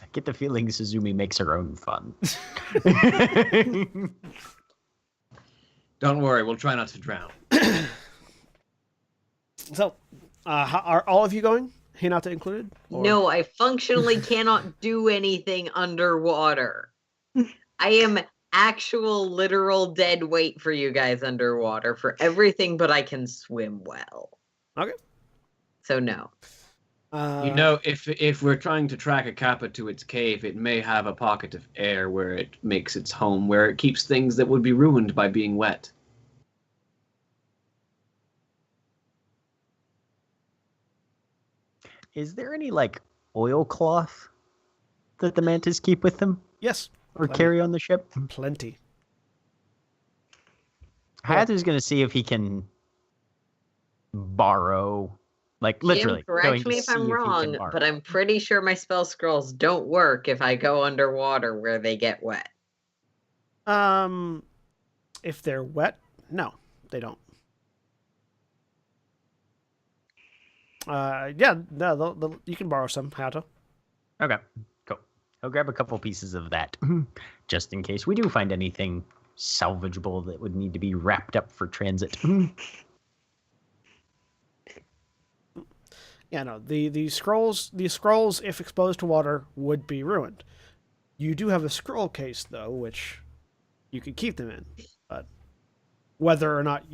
I get the feeling Suzumi makes her own fun. Don't worry, we'll try not to drown. So, are all of you going? Hinata included? Or- No, I functionally cannot do anything underwater. I am actual literal dead weight for you guys underwater for everything, but I can swim well. Okay. So no. You know, if we're trying to track a kappa to its cave, it may have a pocket of air where it makes its home, where it keeps things that would be ruined by being wet. Is there any, oilcloth that the mantis keep with them? Yes. Or Plenty. carry on the ship? Plenty. Hayato's going to see if he can borrow, literally. Jim, correct me if I'm wrong, but I'm pretty sure my spell scrolls don't work if I go underwater where they get wet. If they're wet, no, they don't. Yeah, no, you can borrow some, Hayato. Okay, cool. I'll grab a couple pieces of that, just in case we do find anything salvageable that would need to be wrapped up for transit. Yeah, no, the scrolls, if exposed to water, would be ruined. You do have a scroll case, though, which you could keep them in, but whether or not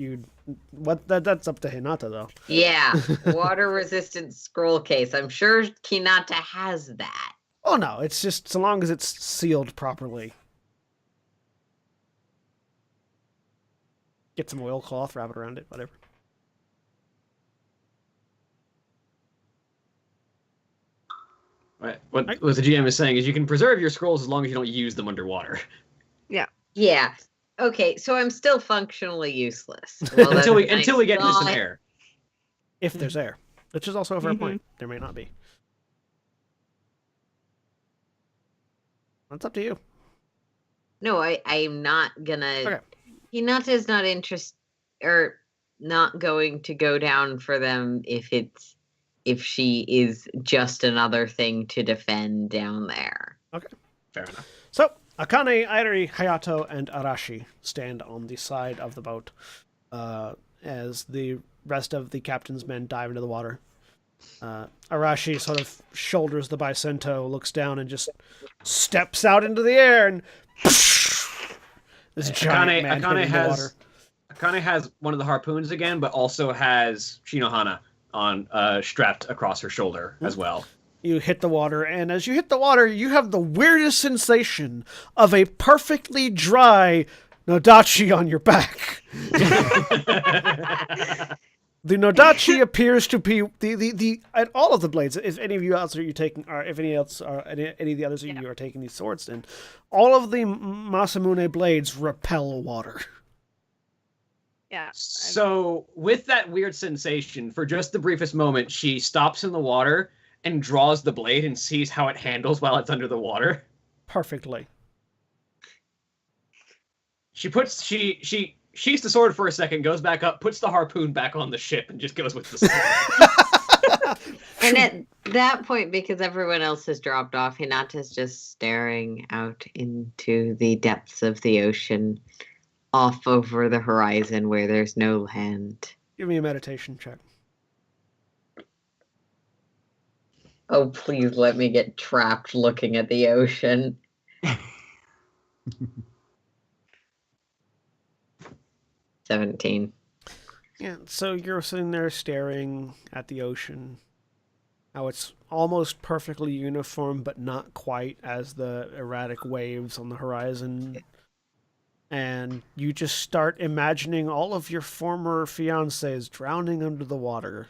that's up to Hinata, though. Yeah, water-resistant scroll case. I'm sure Hinata has that. Oh, no, it's just so long as it's sealed properly. Get some oilcloth, wrap it around it, whatever. Right. What the GM is saying is you can preserve your scrolls as long as you don't use them underwater. Yeah. Okay, so I'm still functionally useless. Well, until we that's get into some nice. air. If there's air, which is also a fair point. There may not be. That's up to you. No, I'm not gonna. Okay. Hinata's not not going to go down for them if she is just another thing to defend down there. Okay. Fair enough. So, Akane, Airi, Hayato, and Arashi stand on the side of the boat as the rest of the captain's men dive into the water. Arashi sort of shoulders the Bicento, looks down, and just steps out into the air, and this giant man hitting the water. Akane has one of the harpoons again, but also has Shinohana on strapped across her shoulder as well. You hit the water, and as you hit the water, you have the weirdest sensation of a perfectly dry Nodachi on your back. The Nodachi appears to be the at all of the blades. If any of you else are you taking, or if any else are any of the others of you are taking these swords, in all of the Masamune blades repel water. Yeah. So with that weird sensation, for just the briefest moment, she stops in the water and draws the blade and sees how it handles while it's under the water. Perfectly. She sheaths the sword for a second, goes back up, puts the harpoon back on the ship, and just goes with the sword. And at that point, because everyone else has dropped off, Hinata's just staring out into the depths of the ocean, off over the horizon where there's no land. Give me a meditation check. Oh, please let me get trapped looking at the ocean. 17. Yeah, so you're sitting there staring at the ocean, how it's almost perfectly uniform, but not quite, as the erratic waves on the horizon. And you just start imagining all of your former fiancés drowning under the water.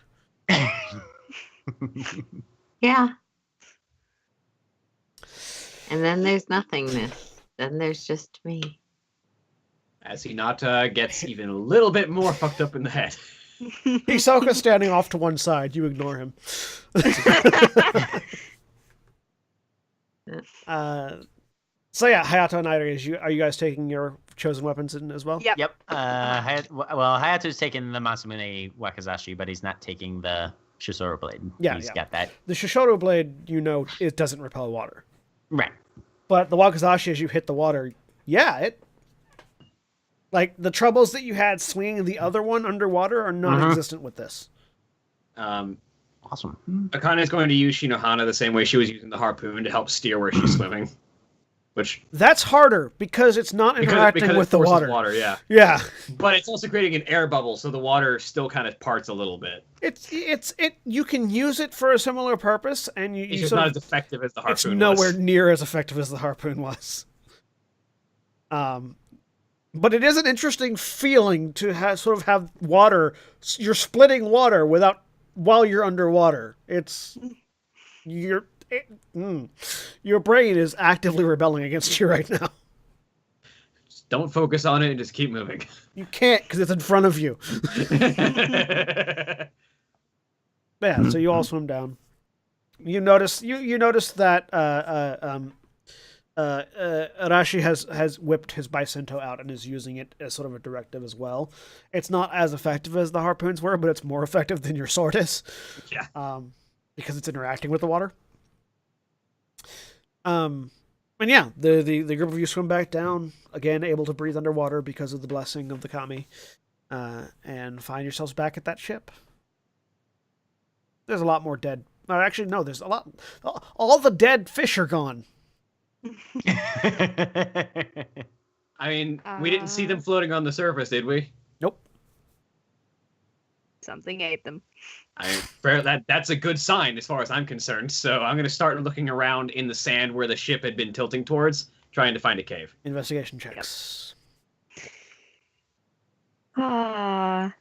Yeah. And then there's nothingness. Then there's just me. As Hinata gets even a little bit more fucked up in the head. Hisoka's standing off to one side. You ignore him. So yeah, Hayato and Ida, are you guys taking your chosen weapons in as well? Yep. Yep. Hayato's taking the Masamune Wakizashi, but he's not taking the Shisoro blade. Yeah, He's got that. The Shishodo blade, it doesn't repel water. Right. But the Wakizashi, as you hit the water, it... Like, the troubles that you had swinging the other one underwater are non-existent with this. Awesome. Akane is going to use Shinohana the same way she was using the harpoon to help steer where she's swimming. That's harder, because it's not interacting with the water. Yeah. But it's also creating an air bubble, so the water still kind of parts a little bit. You can use it for a similar purpose, and it's just not as effective as the harpoon was. It's nowhere near as effective as the harpoon was. But it is an interesting feeling to have water. You're splitting water while you're underwater. Your brain is actively rebelling against you right now. Just don't focus on it and just keep moving. You can't, because it's in front of you. Yeah, so you all swim down. You notice that Arashi has whipped his Bicento out and is using it as sort of a directive as well. It's not as effective as the harpoons were, but it's more effective than your sword is. Yeah. Because it's interacting with the water. And yeah, the group of you swim back down, again, able to breathe underwater because of the blessing of the kami, and find yourselves back at that ship. There's a lot more dead. Actually, no, there's a lot. All the dead fish are gone. I mean, we didn't see them floating on the surface, did we? Nope. Something ate them. That's a good sign as far as I'm concerned. So I'm going to start looking around in the sand where the ship had been tilting towards, trying to find a cave. Investigation checks. Ah.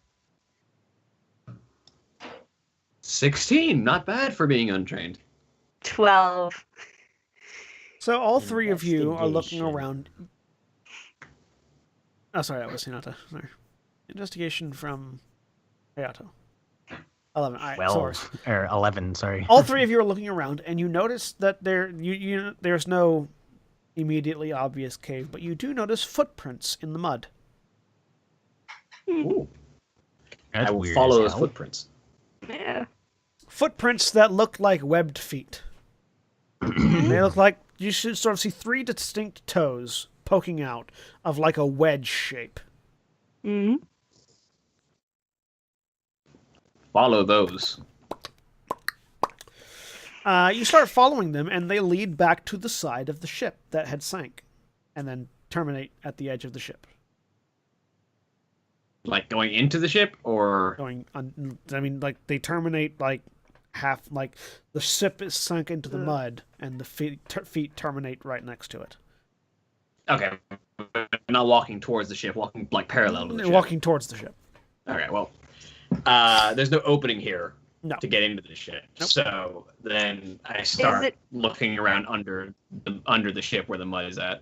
16, not bad for being untrained. 12. So all three of you are looking around. Oh, sorry, that was Hinata. Sorry. Investigation from Hayato. 11. All right, 12 or 11. Sorry. All three of you are looking around, and you notice that there's no immediately obvious cave, but you do notice footprints in the mud. Ooh. That's I will weird follow as those hell. footprints. Yeah. Footprints that look like webbed feet. They look like you should sort of see three distinct toes poking out of like a wedge shape. Mm-hmm. Follow those. You start following them, and they lead back to the side of the ship that had sank, and then terminate at the edge of the ship. Like going into the ship, or Like they terminate like half. Like the ship is sunk into the mud, and the feet terminate right next to it. okay, not walking towards the ship, walking like parallel to the ship. Walking towards the ship. Okay, well, there's no opening here to get into the ship. Nope. So then I start looking around under the ship where the mud is at.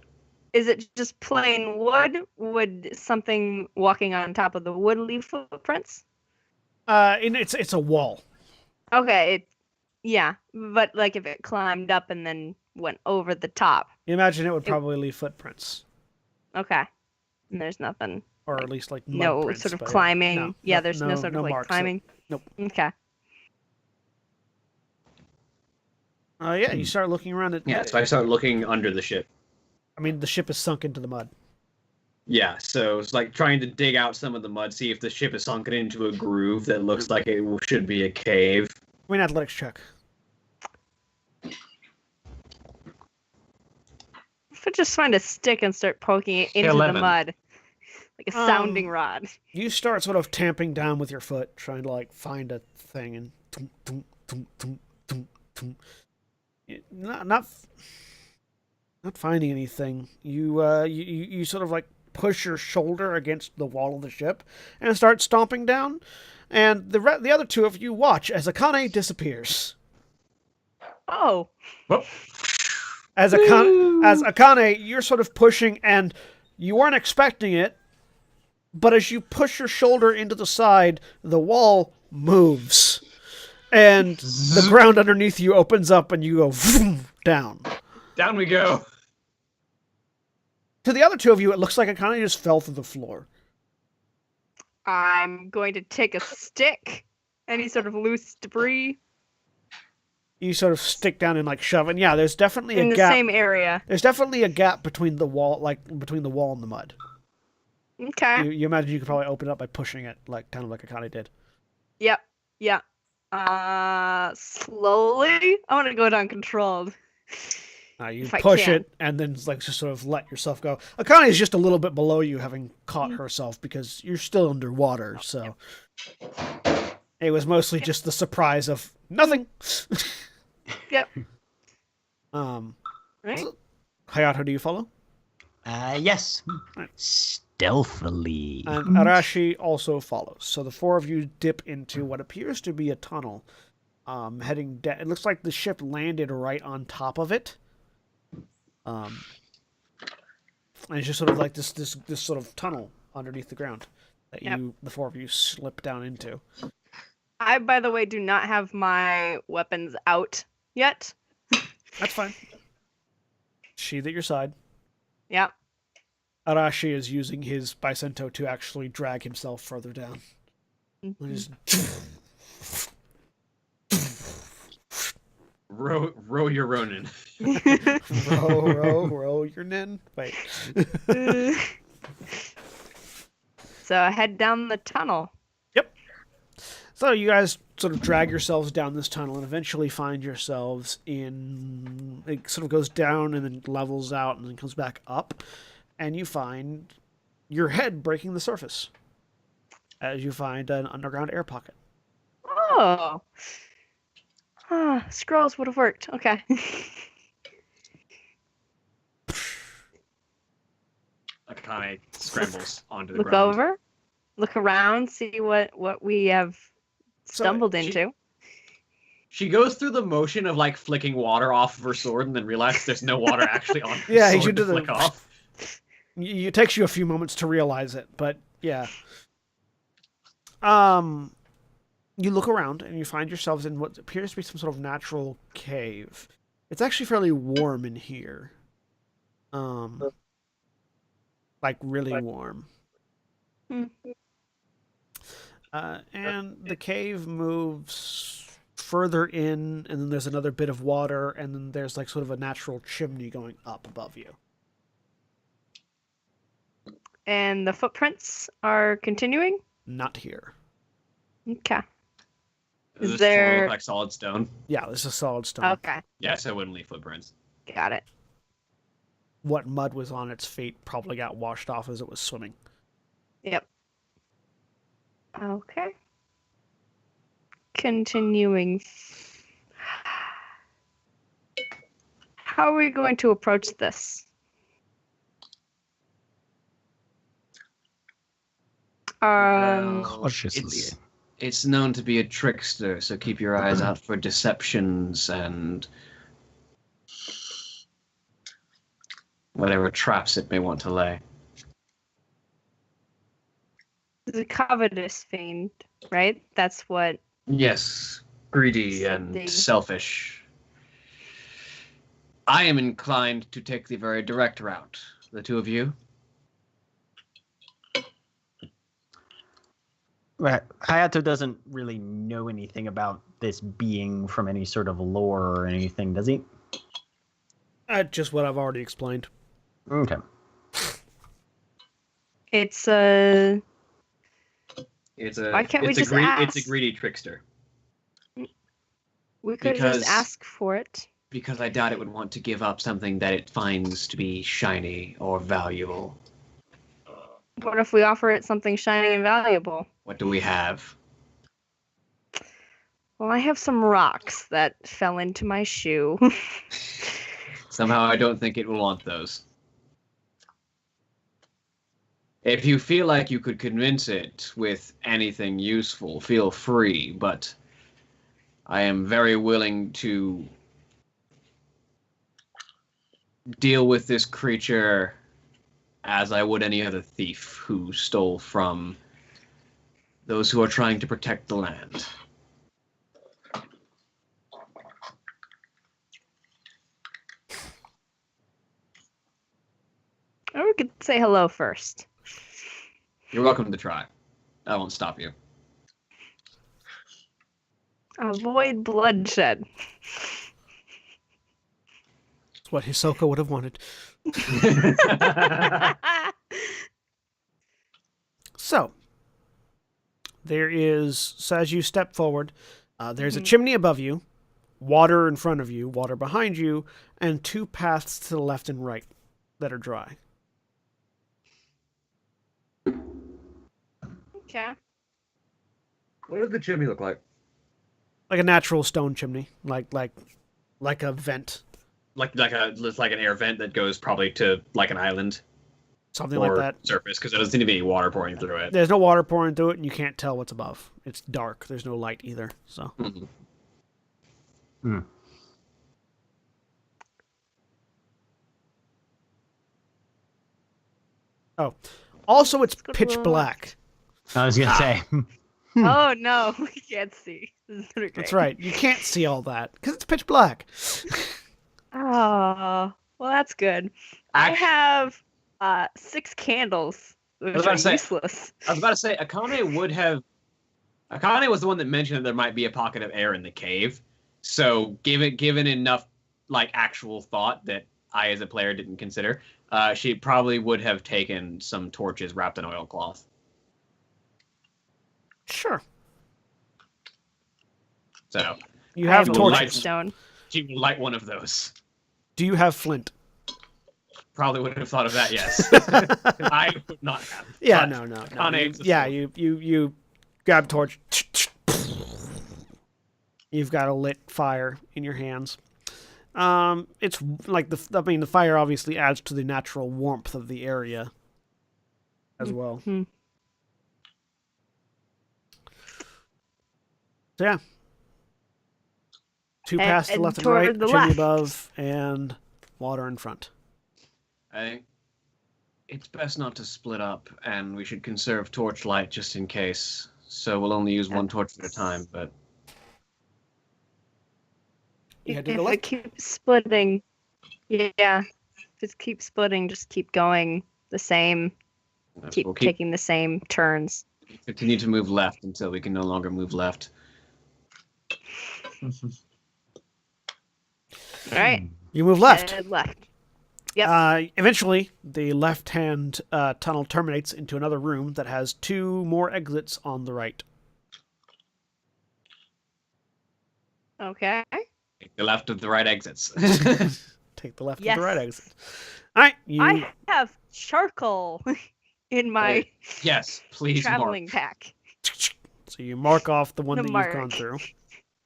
Is it just plain wood? Would something walking on top of the wood leave footprints? It's a wall. Okay, but like if it climbed up and then went over the top. You imagine it would probably leave footprints. Okay, and there's nothing. Or at least like mud no prints, sort of climbing. There's no sort of like marks. climbing. Nope. Okay. You start looking around at. Yeah, so I start looking under the ship. I mean, the ship is sunk into the mud. Yeah, so it's like trying to dig out some of the mud, see if the ship is sunken into a groove that looks like it should be a cave. I mean, athletics check. If I just find a stick and start poking it into 11. the mud, like a sounding rod. You start sort of tamping down with your foot, trying to like find a thing, and tum, tum, tum, tum, tum, tum. Not finding anything. You sort of like push your shoulder against the wall of the ship and start stomping down, and the other two of you watch as Akane disappears. Oh. Whoop. As Akane, you're sort of pushing, and you weren't expecting it, but as you push your shoulder into the side, the wall moves, and the ground underneath you opens up, and you go down. Down we go. To the other two of you, it looks like Akane just fell through the floor. I'm going to take a stick, any sort of loose debris. You sort of stick down and like shove, and yeah, there's definitely in a the gap. same area. There's definitely a gap between the wall, and the mud. Okay. You imagine you could probably open it up by pushing it, like kind of like Akane did. Yep. Yeah. Slowly. I want to go down controlled. You push it and then like just sort of let yourself go. Akane is just a little bit below you, having caught herself because you're still underwater. So it was mostly just the surprise of nothing. Yep. Right. Hayato, do you follow? Yes. Right. Stealthily. And Arashi also follows. So the four of you dip into what appears to be a tunnel, heading down. It looks like the ship landed right on top of it. And it's just sort of like this sort of tunnel underneath the ground that the four of you slip down into. I, by the way, do not have my weapons out yet. That's fine. Sheath at your side. Yep. Arashi is using his Bicento to actually drag himself further down. Row your Ronin. row your nin. Wait. So I head down the tunnel. Yep. So you guys sort of drag yourselves down this tunnel and eventually find yourselves in... It sort of goes down and then levels out and then comes back up. And you find your head breaking the surface as you find an underground air pocket. Oh. Scrolls would have worked. Okay. Akane scrambles onto the Look ground. over. Look around. See what we have stumbled into. She goes through the motion of like flicking water off of her sword and then realizes there's no water actually on her Yeah, sword to flick off. It takes you a few moments to realize it, but yeah. You look around and you find yourselves in what appears to be some sort of natural cave. It's actually fairly warm in here. Like really warm. And the cave moves further in, and then there's another bit of water, and then there's like sort of a natural chimney going up above you. And the footprints are continuing? Not here. Okay. Is Does this floor there- look like solid stone? Yeah, this is solid stone. Okay, Yeah, so it wouldn't leave footprints. got it. What mud was on its feet probably got washed off as it was swimming. Yep. Okay. Continuing. How are we going to approach this? Cautiously. It's known to be a trickster, so keep your eyes out for deceptions and whatever traps it may want to lay. The covetous fiend, right? That's what. Yes, greedy and Something. selfish. I am inclined to take the very direct route. The two of you? Hayato doesn't really know anything about this being from any sort of lore or anything, does he? Just what I've already explained. Okay. It's a. It's a Why can't we it's just a ask? It's a greedy trickster. We could Because- just ask for it. Because I doubt it would want to give up something that it finds to be shiny or valuable. What if we offer it something shiny and valuable? What do we have? Well, I have some rocks that fell into my shoe. Somehow I don't think it will want those. If you feel like you could convince it with anything useful, feel free, but I am very willing to deal with this creature as I would any other thief who stole from those who are trying to protect the land. Or we could say hello first. You're welcome to try. I won't stop you. Avoid bloodshed. That's what Hisoka would have wanted. So, so as you step forward, there's a chimney above you, water in front of you, water behind you, and two paths to the left and right that are dry. Okay. What does the chimney look like? Like a natural stone chimney, like a vent, Like an air vent that goes probably to like an island something or like that. surface, because there doesn't seem to be any water pouring through it. There's no water pouring through it, and you can't tell what's above. It's dark. There's no light either. So. Mhm. Hmm. Oh, also it's go to pitch the black. I was gonna say. Oh no, we can't see. This is not That's great. right. You can't see all that because it's pitch black. Oh, well, that's good. I have 6 candles, which about are to say- useless. I was about to say, Akane would have. Akane was the one that mentioned that there might be a pocket of air in the cave. So, given enough like actual thought that I, as a player, didn't consider, she probably would have taken some torches wrapped in oilcloth. Sure. So You I have have a torches. lightstone. she would light one of those. Do you have flint? Probably would have thought of that. Yes, I would not have. Yeah, but no. Akane's the Yeah, sword. you grab a torch. You've got a lit fire in your hands. It's like the fire obviously adds to the natural warmth of the area as well. Mhm. So yeah. Two And- paths to the and left and toward right, the chimney left. above, and water in front. I think it's best not to split up, and we should conserve torchlight just in case. So we'll only use one torch at a time. But You head to If the it left. keeps splitting, yeah. If it keeps splitting, just keep going the same. Keep we'll taking the same turns. continue to move left until we can no longer move left. All right. You move left. Head left. Yep. Eventually, the left-hand tunnel terminates into another room that has 2 more exits on the right. Okay. Take the left of the right exits. Take the left Yes. of the right exit. All right, you. I have charcoal in my Yes, please traveling mark. pack. So you mark off the one The that mark. you've gone through.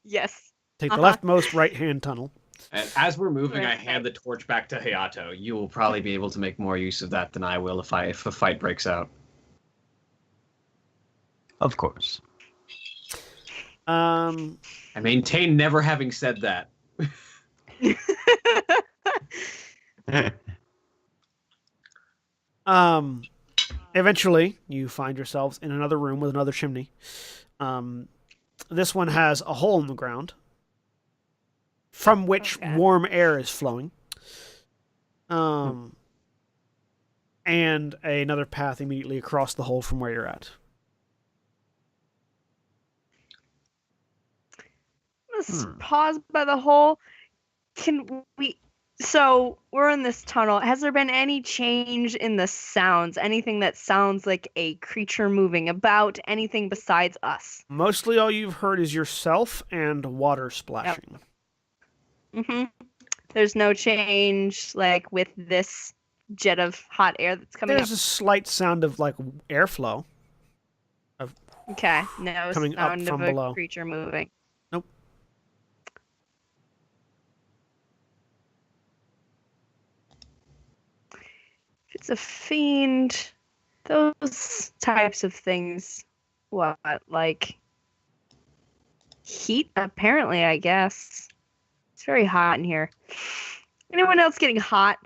Yes. Take the leftmost right-hand tunnel. And as we're moving, I Right. hand the torch back to Hayato. You will probably be able to make more use of that than I will if a fight breaks out. Of course. I maintain never having said that. Eventually, you find yourselves in another room with another chimney. This one has a hole in the ground from which Okay. warm air is flowing. And another path immediately across the hole from where you're at. Let's pause by the hole. Can we? So we're in this tunnel. Has there been any change in the sounds? Anything that sounds like a creature moving about? Anything besides us? Mostly all you've heard is yourself and water splashing. There's no change, like with this jet of hot air that's coming There's up. a slight sound of like airflow. Okay, no coming up sound from of a below. creature moving. Nope. If it's a fiend, those types of things, what, like heat? Apparently, I guess. It's very hot in here. Anyone else getting hot?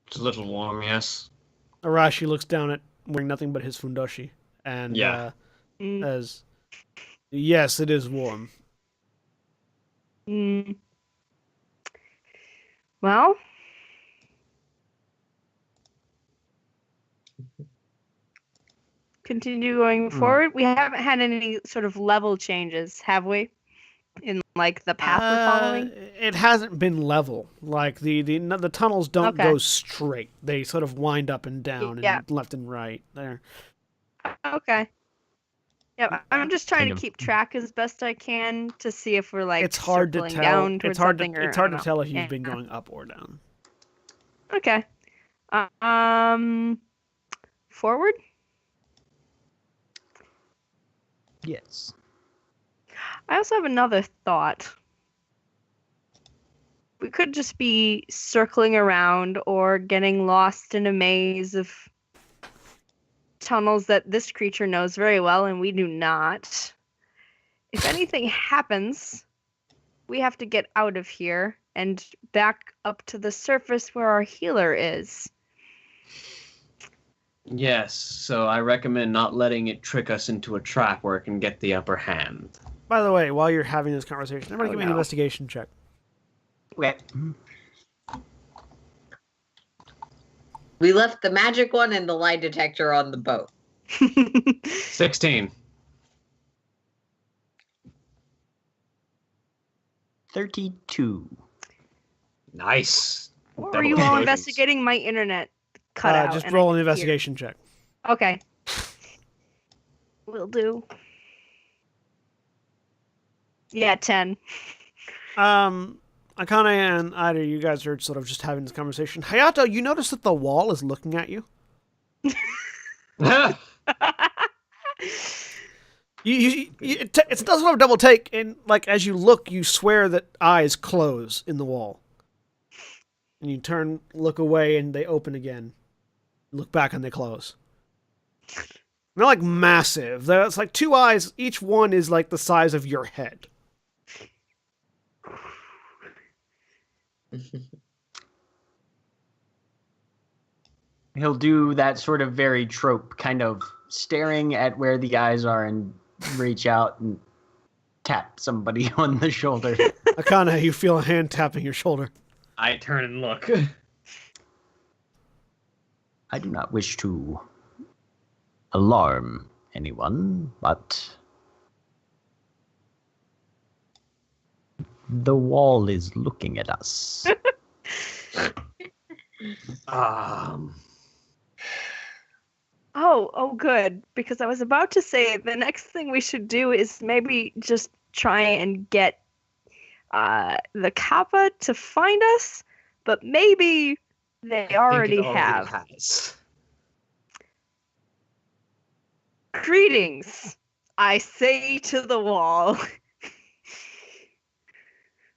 It's a little warm, yes. Arashi looks down at wearing nothing but his fundoshi and says, "Yes, it is warm." Well, continue going forward. We haven't had any sort of level changes, have we? In like the path we're following? It hasn't been level. Like the tunnels don't Okay. go straight. They sort of wind up and down Yeah. and left and right. There. Okay. Yeah, I'm just trying Kind to of. keep track as best I can to see if we're like It's hard to circling tell. down It's towards hard something to or it's hard I to don't tell know. if you've been Yeah. going up or down. Okay. Forward? Yes. I also have another thought. We could just be circling around or getting lost in a maze of tunnels that this creature knows very well and we do not. If anything happens, we have to get out of here and back up to the surface where our healer is. Yes, so I recommend not letting it trick us into a trap where it can get the upper hand. By the way, while you're having this conversation, everybody Oh, give me an no. investigation check. Okay. We left the magic one and the lie detector on the boat. 16. 32. Nice. What were Double you all congratulations. investigating? My internet cut out. Just and roll I an couldn't hear. investigation check. Okay. Will do. Yeah, 10. Akane and Ida, you guys are sort of just having this conversation. Hayato, you notice that the wall is looking at you. It does sort of double take, and like as you look, you swear that eyes close in the wall, and you turn, look away, and they open again. Look back, and they close. They're like massive. It's like two eyes. Each one is like the size of your head. He'll do that sort of very trope, kind of staring at where the eyes are and reach out and tap somebody on the shoulder. Akane, you feel a hand tapping your shoulder. I turn and look. I do not wish to alarm anyone, but the wall is looking at us. Oh, good. Because I was about to say the next thing we should do is maybe just try and get the Kappa to find us, but maybe they already have. Has. Greetings, I say to the wall.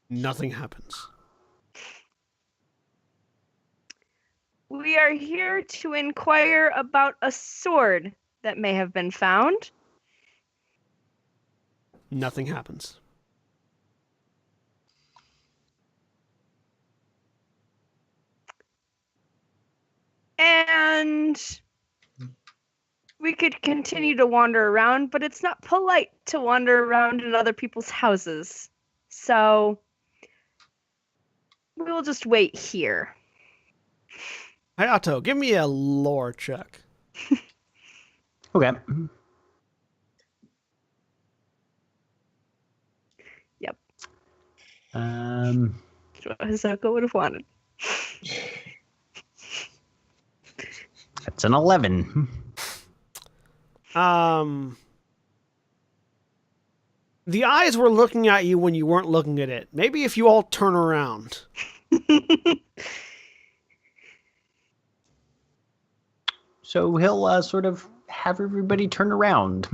Nothing happens. We are here to inquire about a sword that may have been found. Nothing happens. And we could continue to wander around, but it's not polite to wander around in other people's houses. So we'll just wait here. Hayato, give me a lore check. Okay. Yep. That's What Hisoka would have wanted. an 11. The eyes were looking at you when you weren't looking at it. Maybe if you all turn around. So he'll sort of have everybody turn around.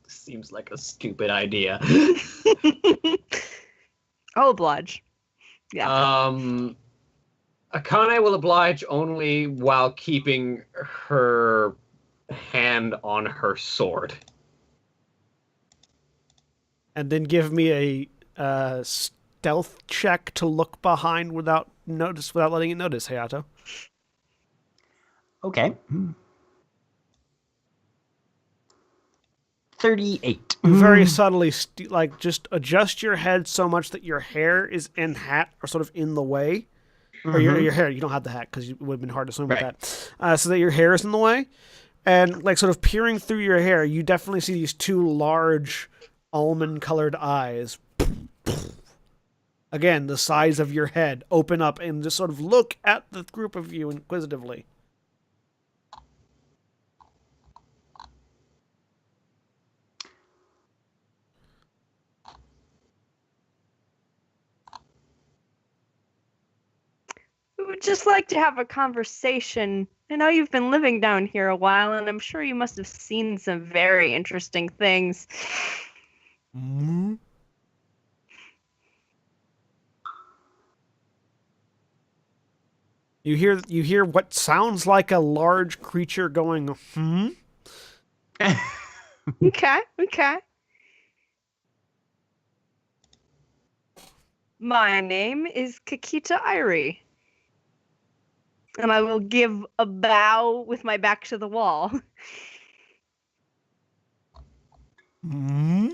Seems like a stupid idea. I'll oblige. Yeah. Akane will oblige only while keeping her hand on her sword. And then give me a stealth check to look behind without letting it notice, Hayato. Okay. 38. Very subtly, just adjust your head so much that your hair is in hat or sort of in the way. Or your hair, you don't have the hat because it would have been hard to swim with that. So that your hair is in the way. And sort of peering through your hair, you definitely see these two large almond-colored eyes. Again, the size of your head, open up and just sort of look at the group of you inquisitively. We would just like to have a conversation. I know you've been living down here a while, and I'm sure you must have seen some very interesting things. Mm-hmm. You hear what sounds like a large creature going, hmm? Okay. My name is Kakita Irie. And I will give a bow with my back to the wall. Hmm?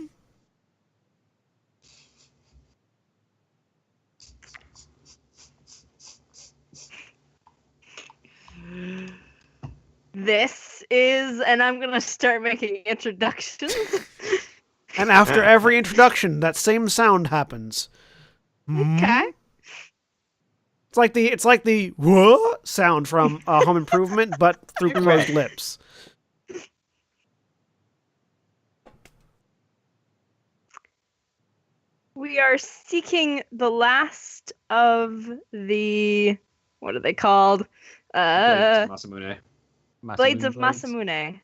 This is, and I'm going to start making introductions. And after every introduction, that same sound happens. Okay. It's like the whoa sound from Home Improvement, but through closed lips. We are seeking the last of the, what are they called? Blades of Masamune. Blades of Masamune.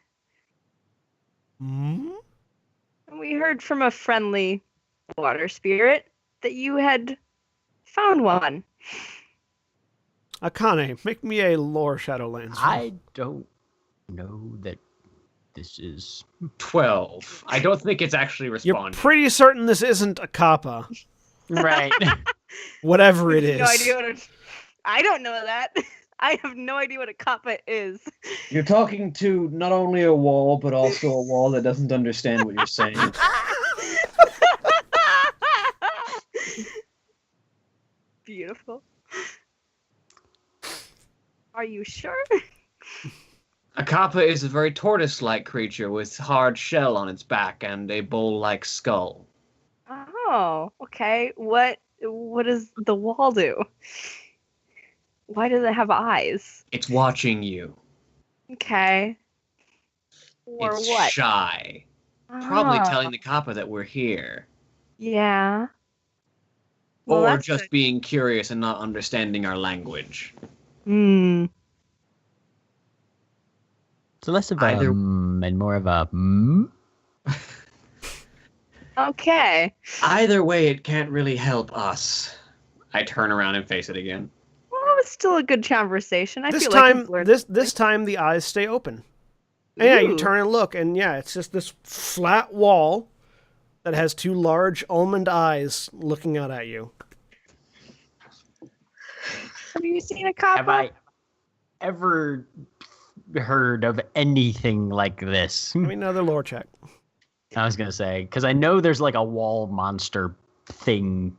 Hmm? And we heard from a friendly water spirit that you had found one. Akane, make me a lore Shadowlands. I don't know that this is 12. I don't think it's actually You're responding. pretty certain this isn't a kappa. right. Whatever it is. No idea what I don't know that. I have no idea what a kappa is. You're talking to not only a wall, but also a wall that doesn't understand what you're saying. Beautiful. Are you sure? A kappa is a very tortoise-like creature with hard shell on its back and a bowl-like skull. Oh, okay. What does the wall do? Why does it have eyes? It's watching you. Okay. Or it's what? shy. Probably Ah, telling the Kappa that we're here. Yeah. Well, Or that's just good. being curious and not understanding our language. Hmm. So less of Either- and more of a Okay. Either way, it can't really help us. I turn around and face it again. Well, it's still a good conversation. I This feel like time, we've learned this time the eyes stay open. And yeah, you Ooh. turn and look, and yeah, it's just this flat wall that has two large almond eyes looking out at you. Have you seen a Have copper? I ever heard of anything like this? Give me another lore check. I was gonna say because I know there's like a wall monster thing.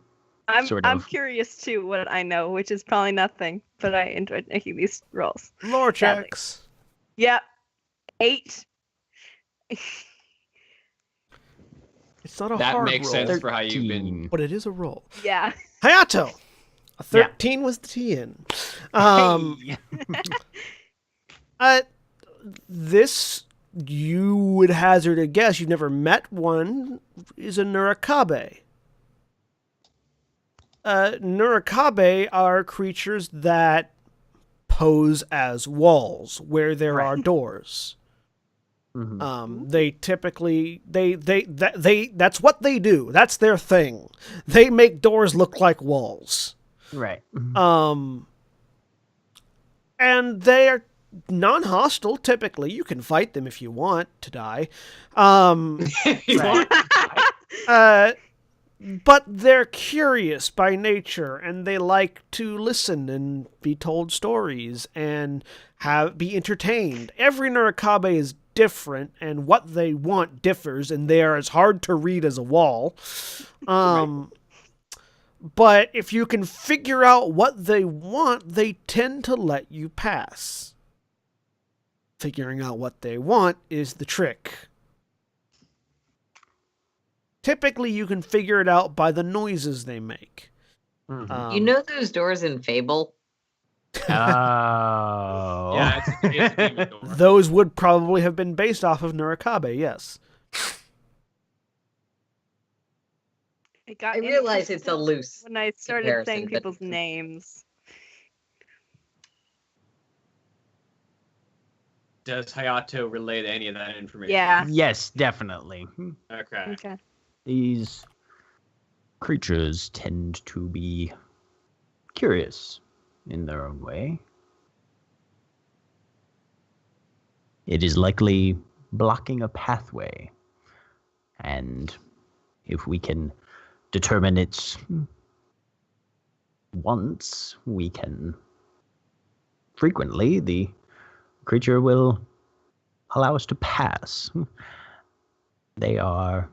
I'm sort I'm of. curious too what I know, which is probably nothing, but I enjoyed making these rolls. Lore Sadly. checks. Yep. 8. It's not a That hard makes roll, sense for how you've been. 13. but it is a roll. Yeah. Hayato! A Yeah. 13 was the TN. Hey! This, you would hazard a guess, you've never met one, is a Nurikabe. Nurikabe are creatures that pose as walls where there are doors. Mhm. They typically that's what they do. That's their thing. They make doors look like walls. Right. And they are non-hostile typically. You can fight them if you want to die. Right. But they're curious by nature, and they like to listen and be told stories and be entertained. Every Nurikabe is different, and what they want differs, and they are as hard to read as a wall. But if you can figure out what they want, they tend to let you pass. Figuring out what they want is the trick. Typically, you can figure it out by the noises they make. Mhm. You know those doors in Fable? Oh. Yeah, it's a demon door. Those would probably have been based off of Nurikabe, yes. It got I realize it's a interesting loose when I started comparison, saying but- people's names. Does Hayato relay any of that information? Yeah. Yes, definitely. Okay. Okay. These creatures tend to be curious in their own way. It is likely blocking a pathway. And if we can determine its wants, we can frequently, the creature will allow us to pass. They are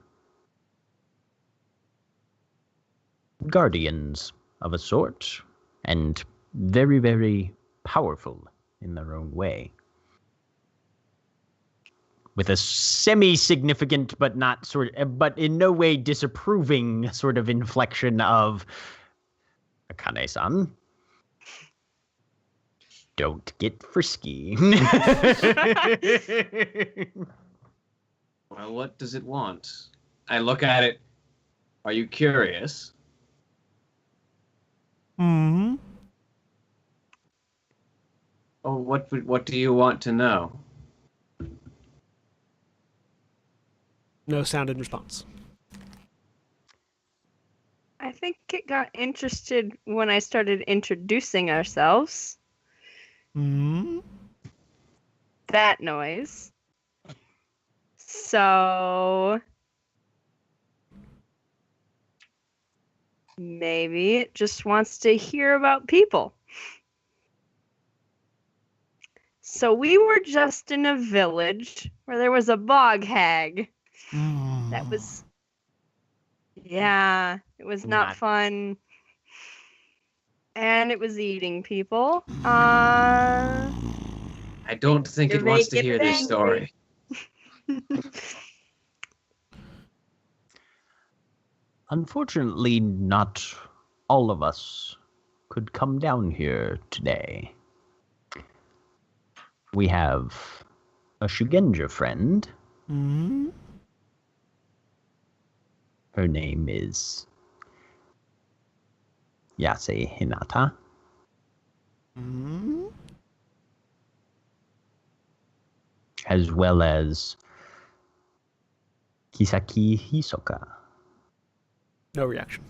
guardians of a sort, and very, very powerful in their own way. With a semi-significant, but not but in no way disapproving sort of inflection of Akane-san. Don't get frisky. Well, what does it want? I look at it. Are you curious? Hmm. Oh, what do you want to know? No sound in response. I think it got interested when I started introducing ourselves. Hmm. That noise. So maybe it just wants to hear about people. So we were just in a village where there was a bog hag. That was, yeah, it was not Not- fun. And it was eating people. Uh, I don't think You're it wants to making hear it this story. Unfortunately, not all of us could come down here today. We have a Shugenja friend. Mm-hmm. Her name is Yase Hinata. Mm-hmm. As well as Kisaki Hisoka. No reaction.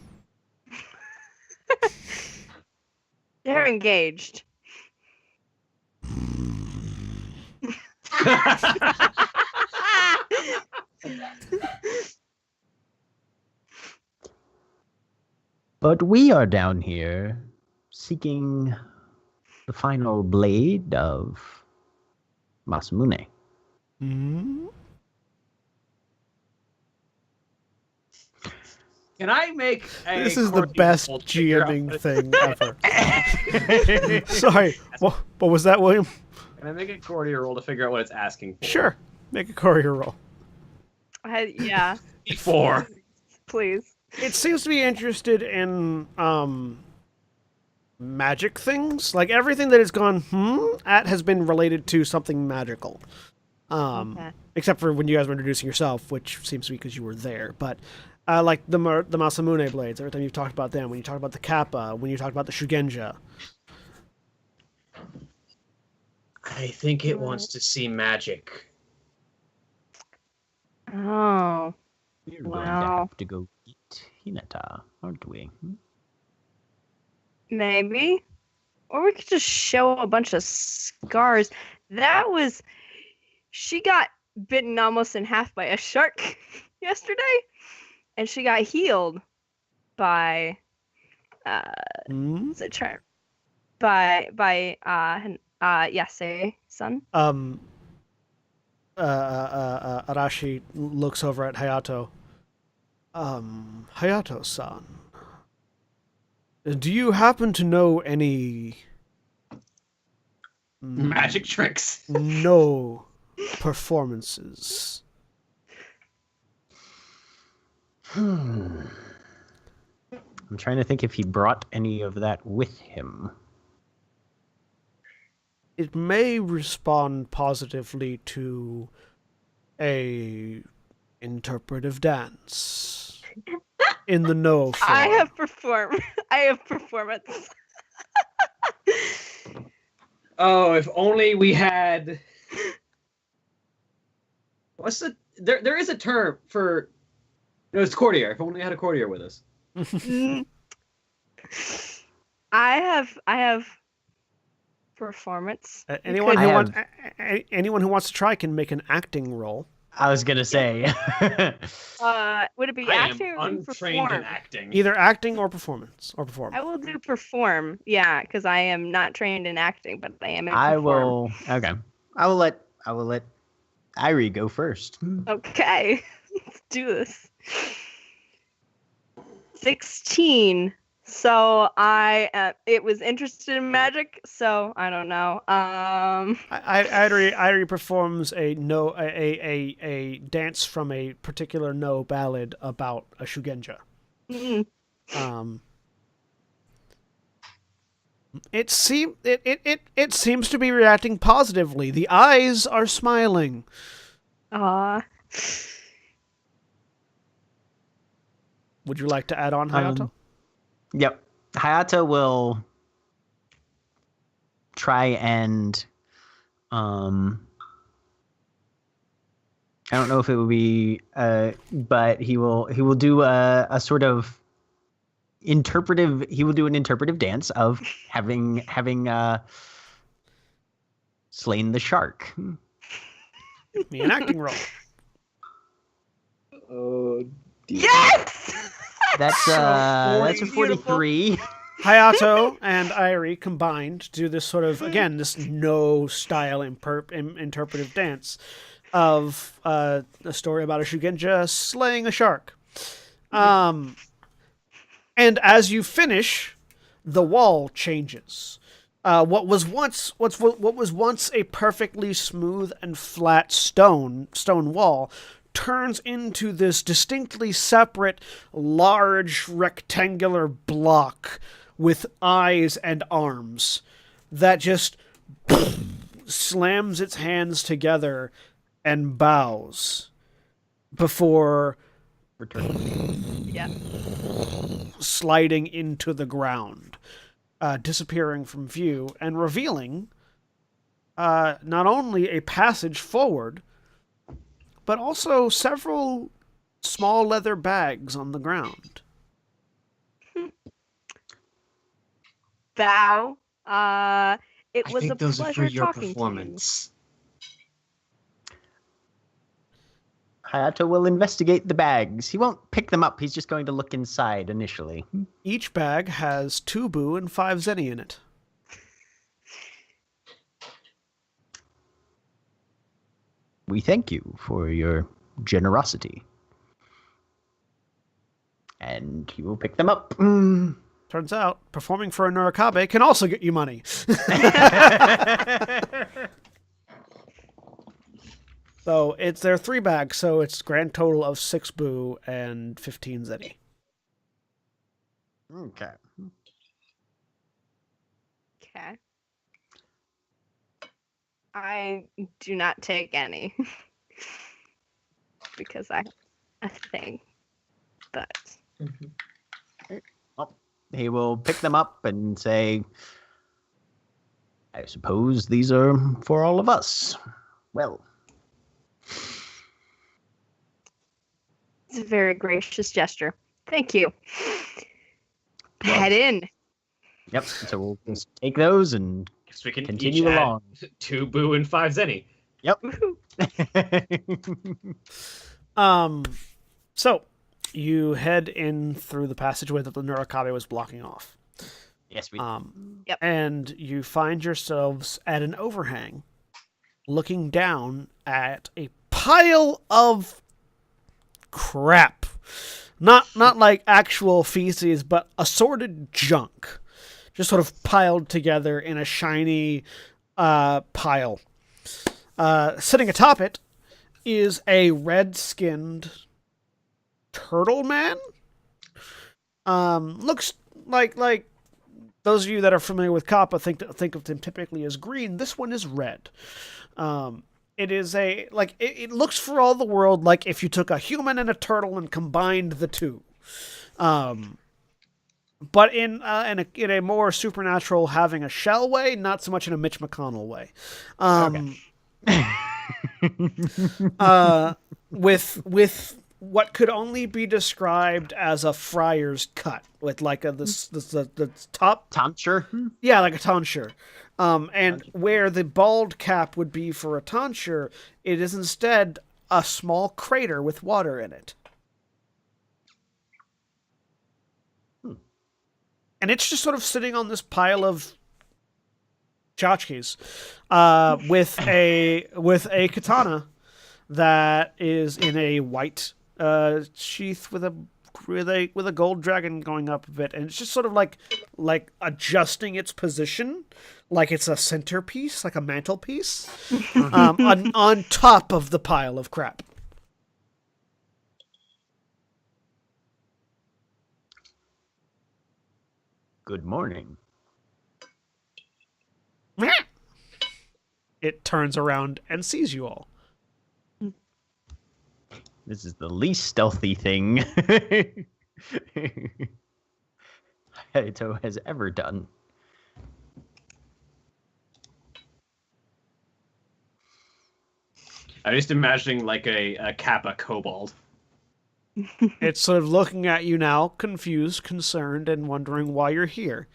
They're engaged. But we are down here seeking the final blade of Masamune. Mm-hmm. Can I make a This is the quirky best roll to figure out GMing what thing ever. Sorry, what was that, William? Can I make a courtier roll to figure out what it's asking for? Sure. Make a courier roll. Yeah, Before. please. It seems to be interested in magic things. Like everything that it's gone at has been related to something magical. Okay. Except for when you guys were introducing yourself, which seems to be because you were there. But like the Masamune blades, every time you've talked about them, when you talk about the Kappa, when you talk about the Shugenja. I think it wants to see magic. Oh, We're going to wow. have to go get Hinata, aren't we? Maybe. Or we could just show a bunch of scars. She got bitten almost in half by a shark yesterday, and she got healed by what's it term? By Yase-san. Arashi looks over at Hayato. Hayato-san, do you happen to know any Magic tricks. no performances? I'm trying to think if he brought any of that with him. It may respond positively to a interpretive dance in the no form. I have performance. Oh, if only we had. What's the? There is a term for. No, it's courtier. If only we had a courtier with us. I have performance. Anyone could- who I wants anyone who wants to try can make an acting roll. I was gonna say. Would it be I am acting or untrained in perform? acting. Either acting or performance or perform. I will do perform. Yeah, because I am not trained in acting, but I am in I perform. will. Okay. I will let Irie go first. Okay, let's do this. 16. So it was interested in magic. So I don't know. Irie performs a dance from a particular no ballad about a Shugenja. mm, It seems to be reacting positively. The eyes are smiling. aw. Would you like to add on, Hayato? Yep. Hayato will try and I don't know if it would be but he will do a sort of interpretive he will do an interpretive dance of having slain the shark. Give me an acting roll. Oh, Yes. That's a Beautiful. 43. Hayato and Irie combined do this sort of, again, this no-style interpretive dance of a story about a Shugenja slaying a shark. And as you finish, the wall changes. What was once a perfectly smooth and flat stone wall turns into this distinctly separate, large, rectangular block with eyes and arms that just slams its hands together and bows before Yeah. sliding into the ground, disappearing from view and revealing not only a passage forward, but also several small leather bags on the ground. Bow. It I was think a those are for pleasure your talking performance. Hayato will investigate the bags. He won't pick them up. He's just going to look inside initially. Each bag has 2 bu and 5 zenny in it. We thank you for your generosity. And he will pick them up. Turns out, performing for a Nurikabe can also get you money. So there are 3 bags, so it's grand total of 6 bu and 15 zenny. Okay. Okay. I do not take any because I have a thing. But He will pick them up and say, I suppose these are for all of us. Well, it's a very gracious gesture. Thank you. Well, Head in. yep. So we'll just take those and So we can continue each add along. 2 boo and 5 zenny. Yep. So you head in through the passageway that the Nurikabe was blocking off. Yes, we Yep. And you find yourselves at an overhang, looking down at a pile of crap. Not like actual feces, but assorted junk. Just sort of piled together in a shiny pile. Sitting atop it is a red-skinned turtle man. Looks like those of you that are familiar with Kappa think of them typically as green. This one is red. It is it looks for all the world like if you took a human and a turtle and combined the two. But in a more supernatural, having a shell way, not so much in a Mitch McConnell way. With what could only be described as a friar's cut, with like the top tonsure. yeah, like a tonsure. And where the bald cap would be for a tonsure, it is instead a small crater with water in it. And it's just sort of sitting on this pile of tchotchkes, with a katana that is in a white sheath with a gold dragon going up a bit, and it's just sort of like adjusting its position, like it's a centerpiece, like a mantelpiece, on top of the pile of crap. Good morning. It turns around and sees you all. This is the least stealthy thing Hayato has ever done. I'm just imagining like a Kappa kobold. It's sort of looking at you now, confused, concerned, and wondering why you're here.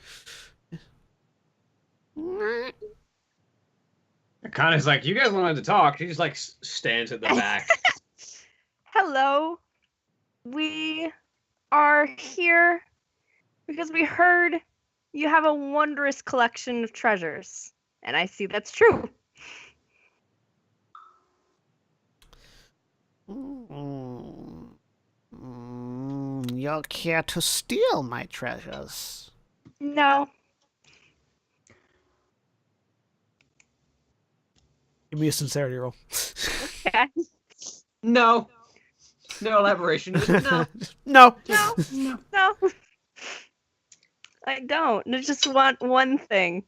Akana's like, you guys wanted to talk. She just like stands at the back. Hello. We are here because we heard you have a wondrous collection of treasures. And I see that's true. You'll care to steal my treasures? No. Give me a sincerity roll. Okay. No. No elaboration. No. No. No. No. I don't. I just want one thing.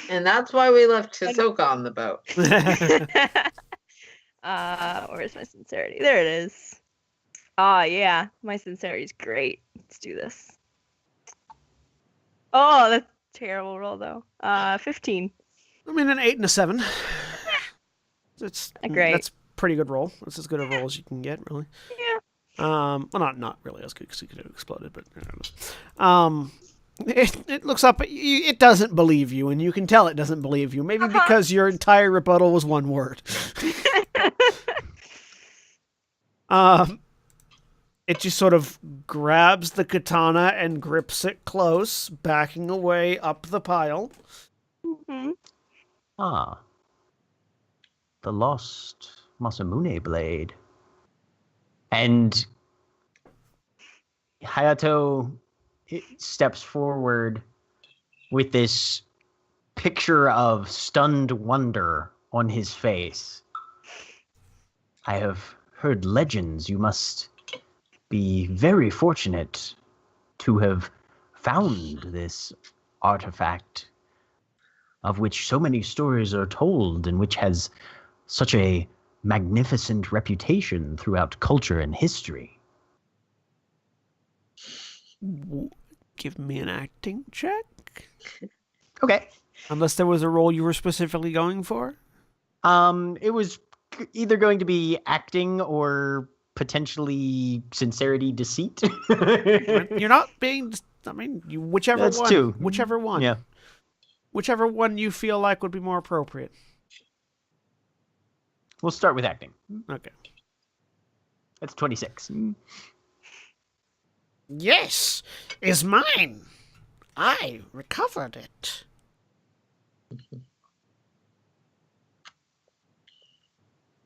And that's why we left Hisoka on the boat. Where's my sincerity? There it is. Ah, yeah. My sincerity is great. Let's do this. Oh, that's a terrible roll, though. 15. I mean, an 8 and a 7. Great. That's pretty good roll. That's as good a roll as you can get, really. Yeah. Well, not really as good because you could have exploded, but it looks up. It doesn't believe you, and you can tell it doesn't believe you. Maybe because your entire rebuttal was one word. It just sort of grabs the katana and grips it close, backing away up the pile. Mm-hmm. Ah. The lost Masamune blade. And Hayato steps forward with this picture of stunned wonder on his face. I have heard legends. You must be very fortunate to have found this artifact of which so many stories are told and which has such a magnificent reputation throughout culture and history. Give me an acting check. Okay. Unless there was a role you were specifically going for? It was either going to be acting or potentially sincerity deceit. You're not being... I mean, whichever That's one. two. Whichever one. Yeah. Whichever one you feel like would be more appropriate. We'll start with acting. Okay. That's 26. Yes, is mine. I recovered it.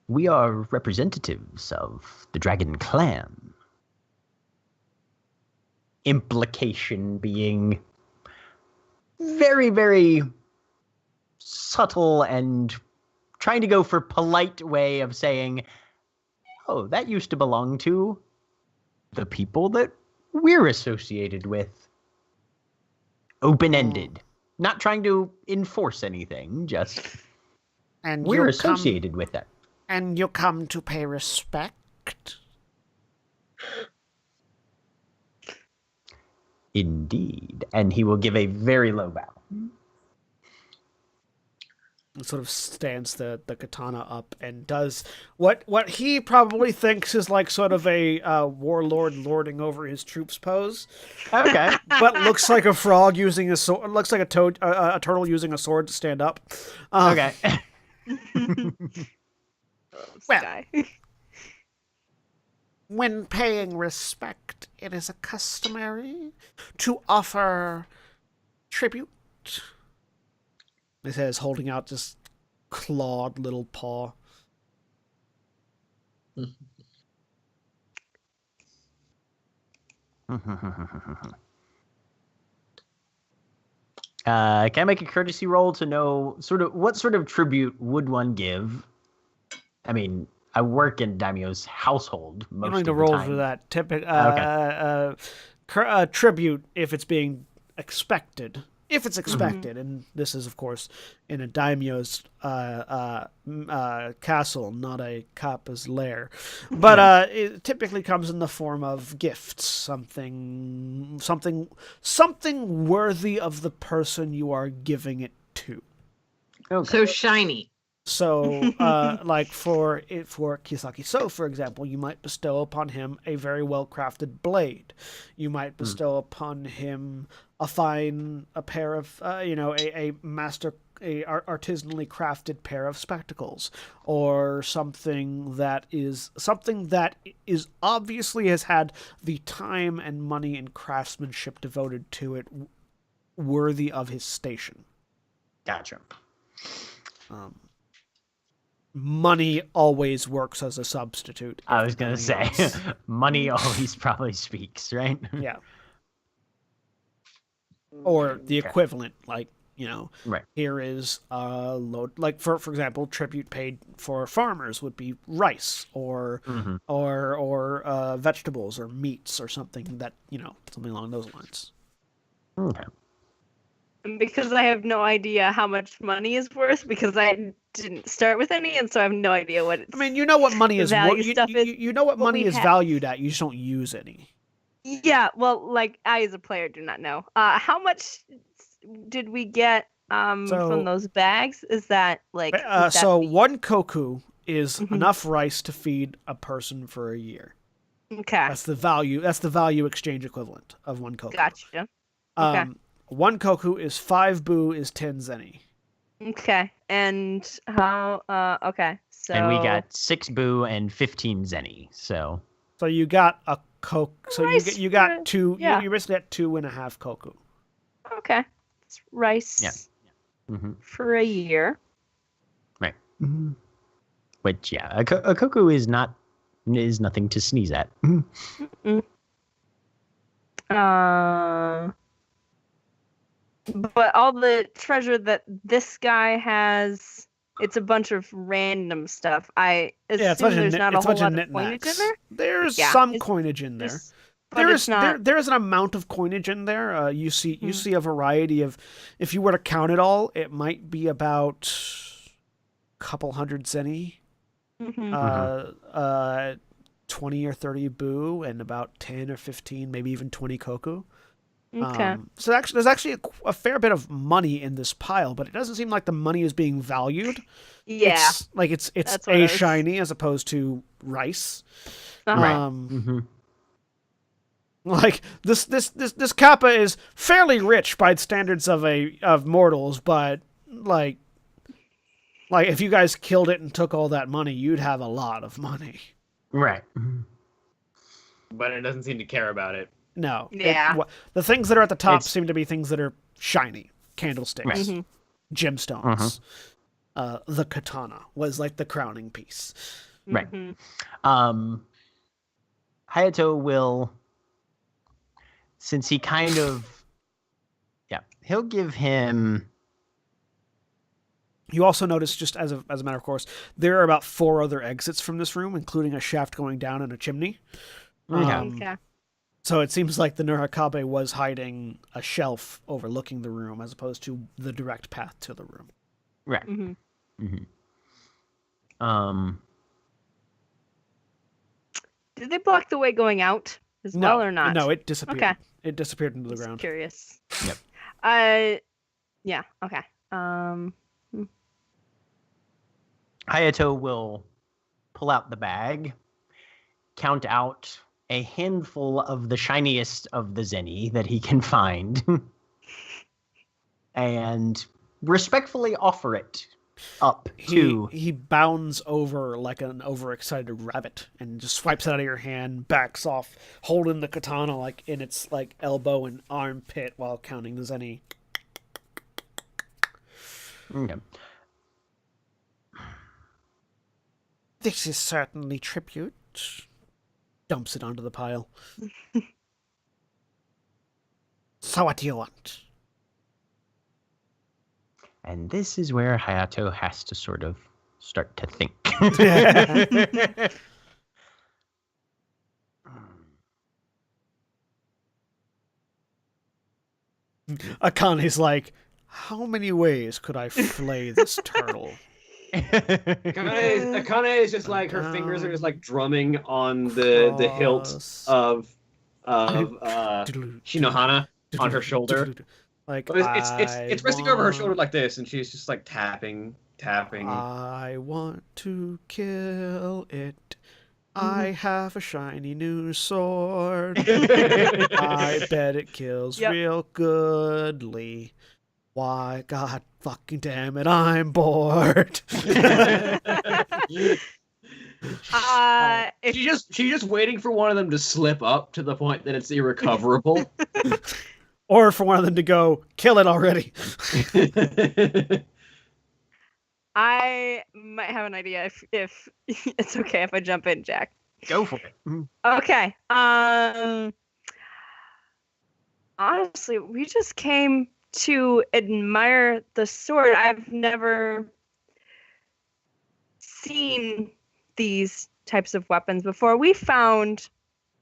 We are representatives of the Dragon Clan. Implication being very, very subtle and trying to go for polite way of saying, oh, that used to belong to the people that we're associated with. Open-ended. Not trying to enforce anything, just And we're associated with that. And you come to pay respect? Indeed. And he will give a very low bow. Sort of stands the katana up and does what he probably thinks is like sort of a warlord lording over his troops pose. Okay. But looks like a frog using a sword. Looks like a turtle using a sword to stand up. Okay. Well, Guy. when paying respect, it is customary to offer tribute. He says, holding out this clawed little paw. Can I make a courtesy roll to know what sort of tribute would one give? I mean, I work in Daimyo's household most You don't need of to the roll time. for that. Tribute if it's being expected. If it's expected, and this is, of course, in a daimyo's castle, not a kappa's lair. But it typically comes in the form of gifts, something worthy of the person you are giving it to. Okay. So shiny. So, like for Kisaki So, for example, you might bestow upon him a very well-crafted blade. You might bestow upon him a pair of, a artisanally crafted pair of spectacles, or something that is obviously has had the time and money and craftsmanship devoted to it, worthy of his station. Gotcha. Money always works as a substitute. I was going to say, money always probably speaks, right? Yeah. Or the equivalent, like, Right. here is a load, like for example, tribute paid for farmers would be rice or vegetables or meats or something that, something along those lines. Okay. because I have no idea how much money is worth because I didn't start with any, and so I have no idea what it's. I mean, you know what money the is value worth. stuff is You know what what money we is have. valued at. You just don't use any. Yeah, well, like I as a player do not know. How much did we get So- from those bags? Is that like would that So be- 1 koku is Mhm. enough rice to feed a person for a year. Okay, That's the value. That's the value exchange equivalent of 1 koku. gotcha. Okay. 1 koku is 5 bu is 10 zenny. Okay, and how? Okay, so And we got 6 boo and 15 zenny. So So you got a koku. So Rice you got for- two. yeah. You basically got 2.5 koku. okay, it's rice hmm for a year. right. Which a koku is nothing to sneeze at. But all the treasure that this guy has, it's a bunch of random stuff. I Yeah, it's a assume bunch there's of not a it's a whole bunch of lot of coinage in knickknacks. there. There's Yeah, some it's- coinage in there. But There it's is not. there is an amount of coinage in there. You see a variety of. If you were to count it all, it might be about a couple hundred zenny, Mhm. 20 or 30 bu, and about 10 or 15, maybe even 20 koku. Okay. So actually, there's actually a fair bit of money in this pile, but it doesn't seem like the money is being valued. Yeah. It's That's what a I was- shiny as opposed to rice. Uh-huh. Like this kappa is fairly rich by the standards of mortals, but like if you guys killed it and took all that money, you'd have a lot of money. Right. But it doesn't seem to care about it. No. Yeah. The things that are at the top It's- seem to be things that are shiny. Candlesticks, Right. Mhm. gemstones. The katana was like the crowning piece. Right. Mhm. Hayato will, since he kind of, he'll give him. You also notice, just as a matter of course, there are about 4 other exits from this room, including a shaft going down and a chimney. Okay. So it seems like the Nurakabe was hiding a shelf overlooking the room as opposed to the direct path to the room. Right. Mhm. Did they block the way going out as well or not? No, it disappeared. Okay. It disappeared into the Just ground. curious. Yep. Yeah. Okay. Hayato will pull out the bag, count out a handful of the shiniest of the zenny that he can find, and respectfully offer it up to. He bounds over like an overexcited rabbit and just swipes it out of your hand, backs off, holding the katana like in its like elbow and armpit while counting the zenny. Okay. This is certainly tribute. Dumps it onto the pile. So what do you want? And this is where Hayato has to sort of start to think. Akane's like, how many ways could I flay this turtle? Akane is just like her fingers are just like drumming on the hilt of Shinohana on her shoulder. Like But it's resting over her shoulder like this, and she's just like tapping. I want to kill it. I have a shiny new sword. I bet it kills Yep. real goodly. Why, God fucking damn it, I'm bored. If She's just waiting for one of them to slip up to the point that it's irrecoverable. Or for one of them to go, kill it already. I might have an idea if it's okay if I jump in, Jack. Go for it. Okay. Honestly, we just came to admire the sword. I've never seen these types of weapons before. We found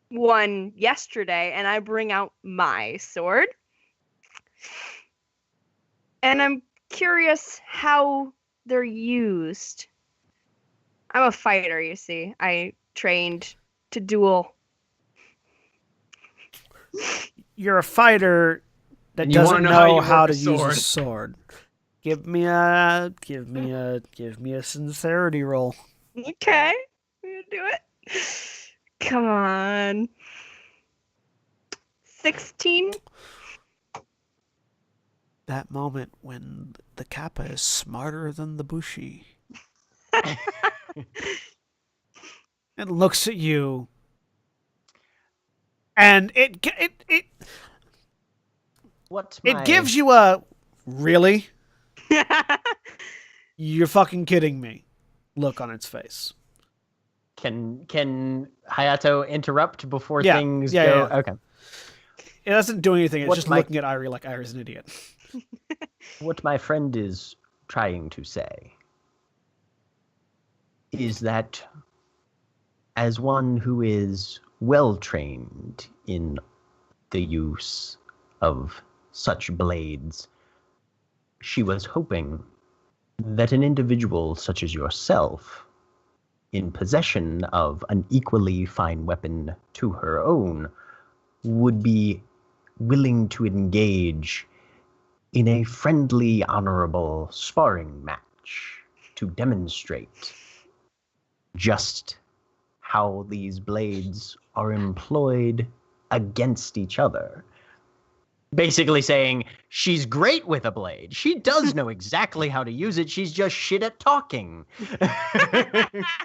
one yesterday, and I bring out my sword. And I'm curious how they're used. I'm a fighter, you see. I trained to duel. You're a fighter that And you wanna doesn't know how you know how work to a use a sword. sword. Give me a sincerity roll. Okay. I'm gonna do it. Come on. 16? That moment when the Kappa is smarter than the Bushi. It looks at you, and it gives you a really. You're fucking kidding me. Look on its face. Can Hayato interrupt before Yeah, things yeah, go? yeah. Okay. It doesn't do anything. It's What just my- looking at Irie like Irie's an idiot. What my friend is trying to say is that as one who is well trained in the use of such blades, she was hoping that an individual such as yourself, in possession of an equally fine weapon to her own, would be willing to engage in a friendly, honorable sparring match to demonstrate just how these blades are employed against each other. Basically saying, she's great with a blade. She does know exactly how to use it. She's just shit at talking.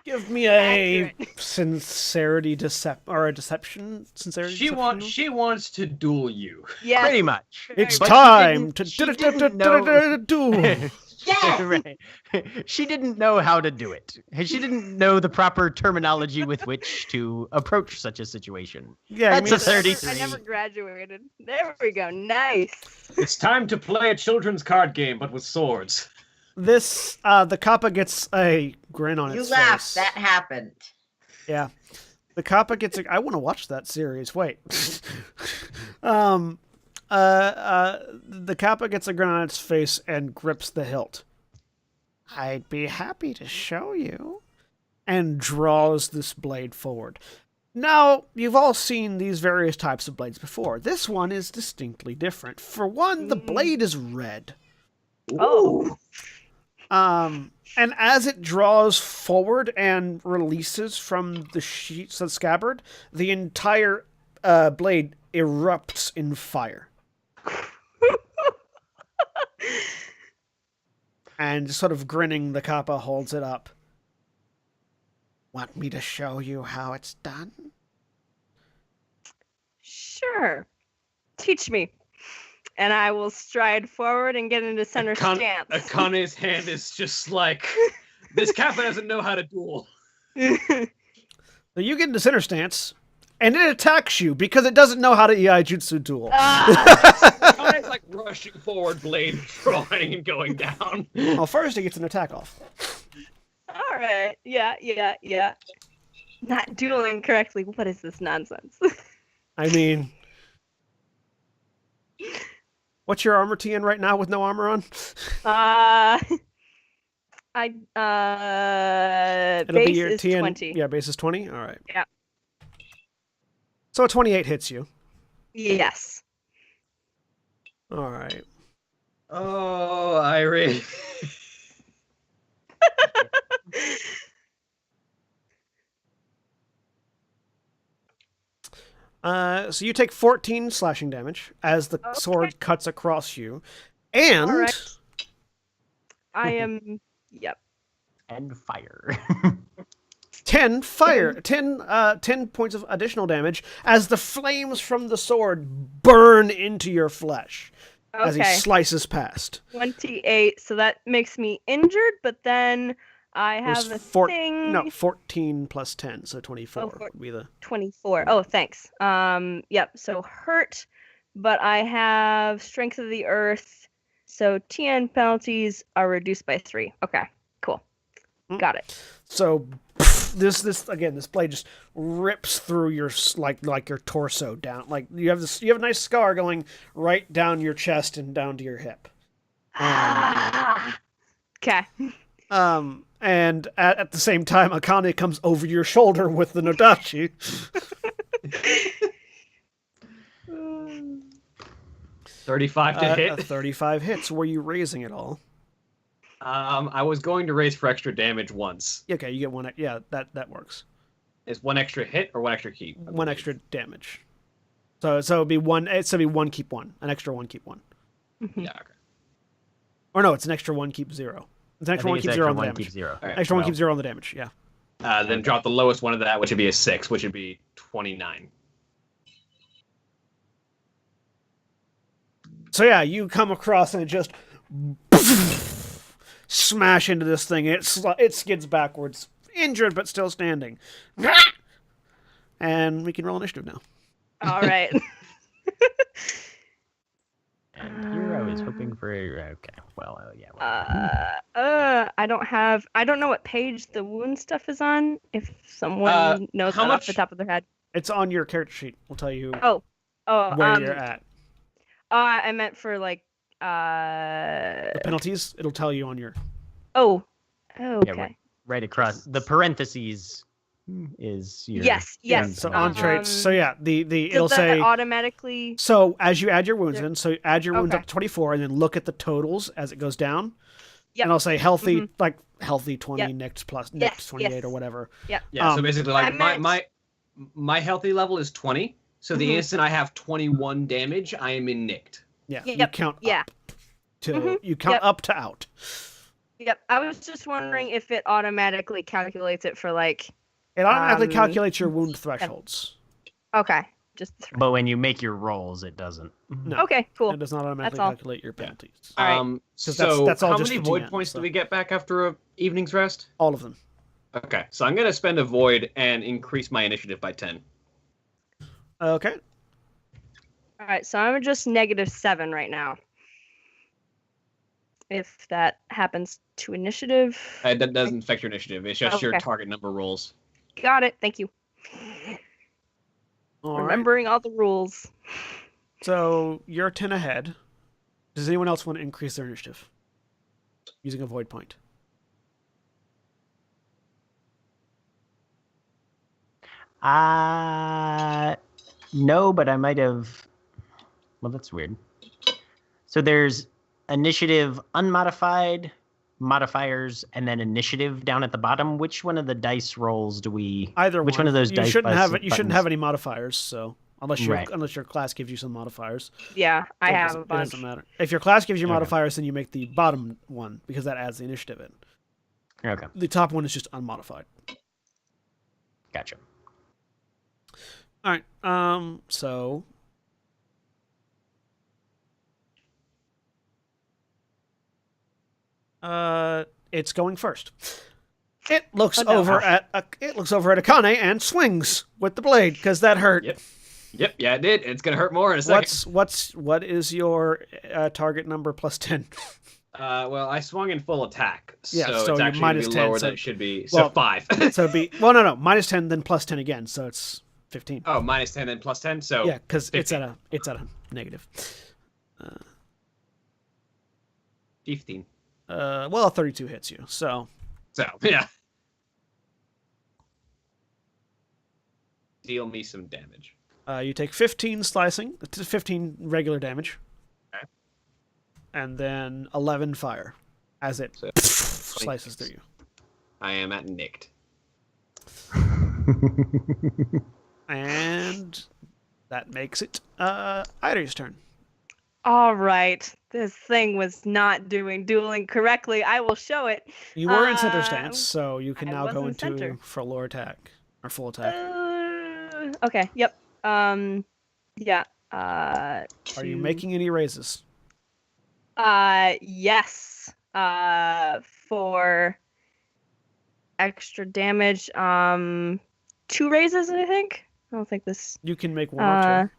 Give me a Accurate. sincerity or a deception. Sincerity. She wants to duel you. Yes. Pretty much. It's But time to she didn't know- do. Yes! Right. She didn't know how to do it. She didn't know the proper terminology with which to approach such a situation. Yeah, That's a 33. I never graduated. There we go. Nice. It's time to play a children's card game, but with swords. This the Kappa gets a grin on You its laughed. face. That happened. Yeah, the Kappa gets a. I want to watch that series. Wait. The Kappa gets a grin on its face and grips the hilt. I'd be happy to show you. And draws this blade forward. Now, you've all seen these various types of blades before. This one is distinctly different. For one, the blade is red. Oh. And as it draws forward and releases from the sheets of the scabbard, the entire blade erupts in fire. And sort of grinning, the Kappa holds it up. Want me to show you how it's done? Sure. Teach me. And I will stride forward and get into center stance. Akane's hand is just like, this Kappa doesn't know how to duel. So you get into center stance, and it attacks you because it doesn't know how to EI Jutsu duel. Akane's like rushing forward, blade drawing and going down. Well, first he gets an attack off. All right. Yeah. Not dueling correctly. What is this nonsense? I mean, what's your armor TN right now with no armor on? It'll Base be your is TN. 20. Yeah, base is 20. All right. Yeah. So a 28 hits you. Yes. All right. Oh, Irie. So you take 14 slashing damage as the sword cuts across you, and All right. I am. Yep. And fire. 10 points of additional damage as the flames from the sword burn into your flesh as he Okay. slices past. 28. So that makes me injured, but then I It was have a thing. No, 14 plus 10, so 24 Oh, would be the... 24. Oh, thanks. Yep. So hurt, but I have strength of the earth. So TN penalties are reduced by 3. Okay. Cool. Got it. So this blade just rips through your like your torso down. Like you have a nice scar going right down your chest and down to your hip. Okay. And at the same time, Akane comes over your shoulder with the Nodachi. 35 to hit. 35 hits. Were you raising it all? I was going to raise for extra damage once. Okay, you get one. Yeah, that works. Is one extra hit or one extra keep? One extra damage. So it'd be one. It'd be one keep one. An extra one keep one. Yeah. Okay. Or no, it's an extra one keep zero. It's an extra one keep zero on the damage. Keep zero. Right, Extra one keep zero on the damage. Yeah. Then drop the lowest one of that, which would be a 6, which would be 29. So yeah, you come across and it just smash into this thing. It skids backwards, injured but still standing. And we can roll initiative now. All right. And here I was hoping for. Okay, well, yeah. I don't know what page the wound stuff is on. If someone knows that off the top of their head. It's on your character sheet. We'll tell you Oh, where you're at. I meant for like The penalties, it'll tell you on your. Oh, okay. Yeah, right across the parentheses is your. Yes. So on traits. So yeah, it'll does that say automatically. So as you add your wounds in, so add your wounds Okay. up to 24, and then look at the totals as it goes down. Yep. And I'll say healthy, like healthy 20, Yep. nicked plus Yes, nicked 28 yes. or whatever. Yep. Yeah. So basically, like I meant- my healthy level is 20. So the instant I have 21 damage, I am in nicked. Yeah. Yep, You count yeah. up to Mhm, you count yep. up to out. Yep. I was just wondering if it automatically calculates it for like. It automatically Um, calculates your wound thresholds. Okay. Just. But when you make your rolls, it doesn't. No. Okay. Cool. It does not automatically all. calculate your penalties. All right. 'Cause So that's all how just many for void GM, points so. do we get back after a evening's rest? All of them. Okay, so I'm gonna spend a void and increase my initiative by 10. Okay. All right. So I'm just -7 right now. If that happens to initiative. That doesn't affect your initiative. It's just your Okay. target number rolls. Got it. Thank you. All right. Remembering all the rules. So you're 10 ahead. Does anyone else want to increase their initiative using a void point? No, but I might have. Well, that's weird. So there's initiative unmodified, modifiers, and then initiative down at the bottom. Which one of the dice rolls do we? Either Which one. one of those you dice shouldn't have buttons- You shouldn't have any modifiers. So unless Right. your class gives you some modifiers, Yeah, I it have doesn't- a bunch. It doesn't matter. If your class gives you Okay. modifiers, then you make the bottom one because that adds the initiative in. Okay, The top one is just unmodified. gotcha. All right. So. It's going first. It looks Oh, no. over at Akane and swings with the blade because that hurt. Yep, yeah, it did. It's gonna hurt more in a second. What is your target number plus 10? Well, I swung in full attack, Yeah, so so it's you're actually minus gonna be 10, lower so- than it should be. well- So 5. So it'd be no, minus 10 then plus 10 again, so it's 15. Oh, minus 10 and plus 10. So Yeah, because it's 15. at a negative. 15. Well, 32 hits you, so So yeah. Deal me some damage. you take 15 slicing, 15 regular damage, Okay. and then 11 fire as it So, slices through you. I am at nicked. And that makes it Ida's turn. All right. This thing was not doing dueling correctly. I will show it. You were in center stance, Um, so you can I now was go in into center. full attack or full attack. Okay. Yep. Yeah. Are you to- making any raises? Yes. For extra damage. 2 raises, I think. I don't think this. You can make one or two.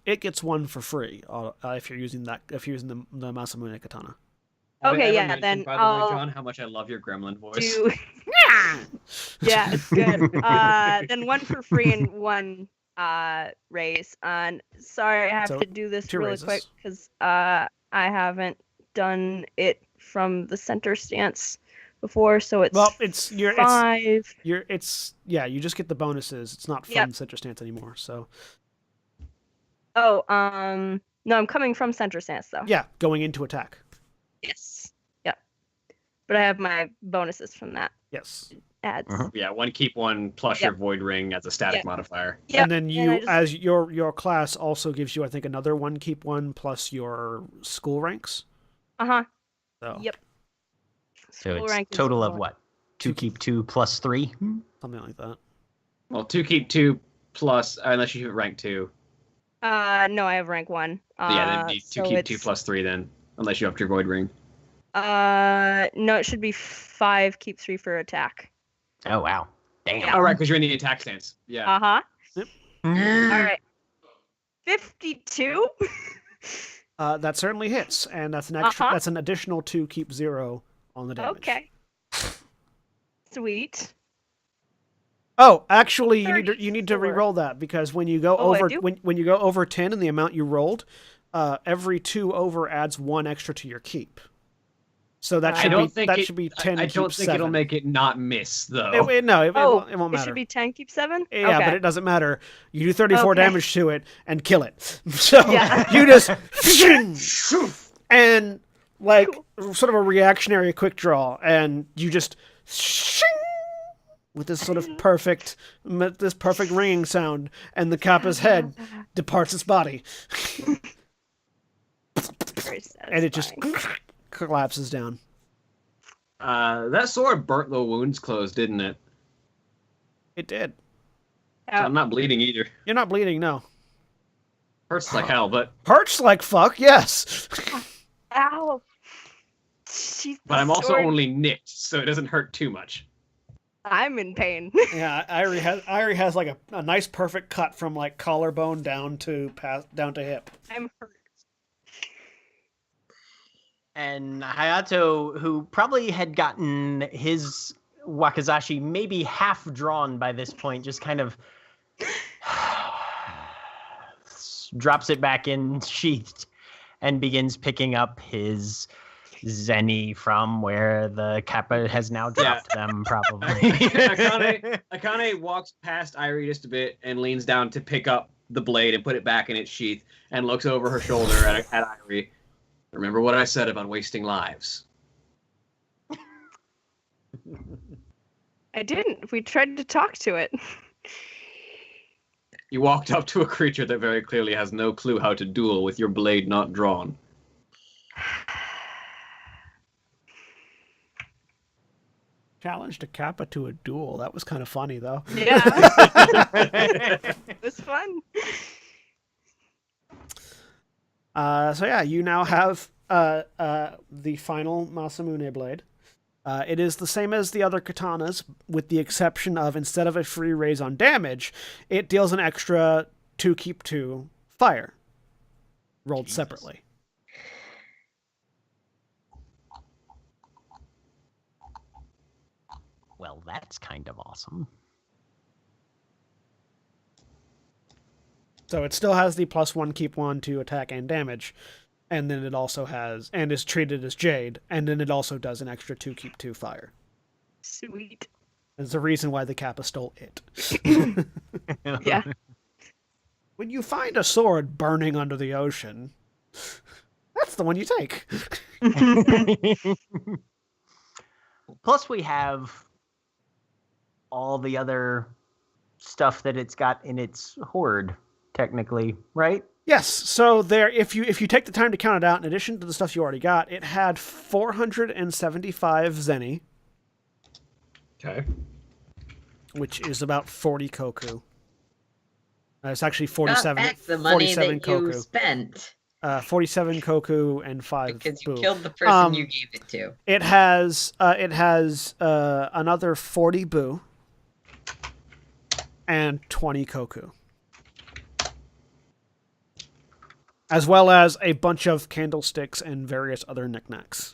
It gets one for free if you're using the Masamune katana. Have I Okay, ever yeah, mentioned, then by the I'll way, John, how much I love your gremlin voice. do. Yeah, it's good. Then 1 for free and 1 raise. And sorry, I have So, to do this 2 really raises. quick because I haven't done it from the center stance before, so it's Well, it's 5. you just get the bonuses. It's not from Yep. center stance anymore. So Oh, no, I'm coming from center stance though. yeah, going into attack. Yes. Yep. But I have my bonuses from that Yes. adds. Yeah, 1 keep 1 plus your void ring as a static Yep. modifier. Yep. And then and you, I just- as your class also gives you, I think, another 1 keep 1 plus your school ranks. Uh-huh. So Yep. So School it's rank is total of one. what? 2 keep 2 plus 3? something like that. Well, 2 keep 2 plus, unless you hit rank 2. No, I have rank 1. Yeah, then you need 2 so keep 2 it's- plus 3 then, unless you upped your void ring. No, it should be 5 keep 3 for attack. Oh, wow. Damn. Yeah. Oh, right, because you're in the attack stance. Yeah. Uh-huh. Yep. All right. 52? That certainly hits, and that's an extra. Uh-huh. That's an additional 2 keep 0 on the damage. Okay. Sweet. Oh, actually, you need to 34. re-roll that because when you go Oh, I over do? when you go over 10 in the amount you rolled, every 2 over adds 1 extra to your keep. So that I should don't be that should be 10. I keep don't think 7. it'll make it not miss, though. No, it Oh, won't it matter. should be 10 keep 7? Yeah, okay. but it doesn't matter. You do 34 Okay. damage to it and kill it. So Yeah. you just and like sort of a reactionary quick draw, and you just with this sort of perfect ringing sound, and the Kappa's head departs its body, Very and it just satisfying. collapses down. That sword burnt the wounds closed, didn't it? It did. So I'm not bleeding either. You're not bleeding, no. Hurts like hell, but Hurts like fuck, yes. Ow. Jeez, I'm the also sword- only nicked, so it doesn't hurt too much. I'm in pain. Yeah, Irie has like a nice perfect cut from like collarbone down to hip. I'm hurt. And Hayato, who probably had gotten his wakizashi maybe half drawn by this point, just kind of drops it back in sheathed and begins picking up his zenny from where the Kappa has now dropped them, probably. Akane walks past Irie just a bit and leans down to pick up the blade and put it back in its sheath and looks over her shoulder at Irie. Remember what I said about wasting lives. I didn't. We tried to talk to it. You walked up to a creature that very clearly has no clue how to duel with your blade not drawn. Challenged a Kappa to a duel. That was kind of funny, though. Yeah. It was fun. So yeah, you now have the final Masamune blade. It is the same as the other katanas, with the exception of instead of a free raise on damage, it deals an extra 2 keep 2 fire, rolled Jesus. separately. Well, that's kind of awesome. So it still has the +1 keep 1 to attack and damage, and then it also has and is treated as Jade, and then it also does an extra 2 keep 2 fire. Sweet. There's a reason why the Kappa stole it. Yeah. When you find a sword burning under the ocean, that's the one you take. Plus, we have all the other stuff that it's got in its hoard, technically, right? Yes. So there, if you take the time to count it out, in addition to the stuff you already got, it had 475 zenny, Okay. which is about 40 koku. It's actually Got 47. back the money 47 that you koku. spent 47 koku and 5 because you boo. killed the person you gave it to. It has another 40 boo and 20 koku, as well as a bunch of candlesticks and various other knickknacks.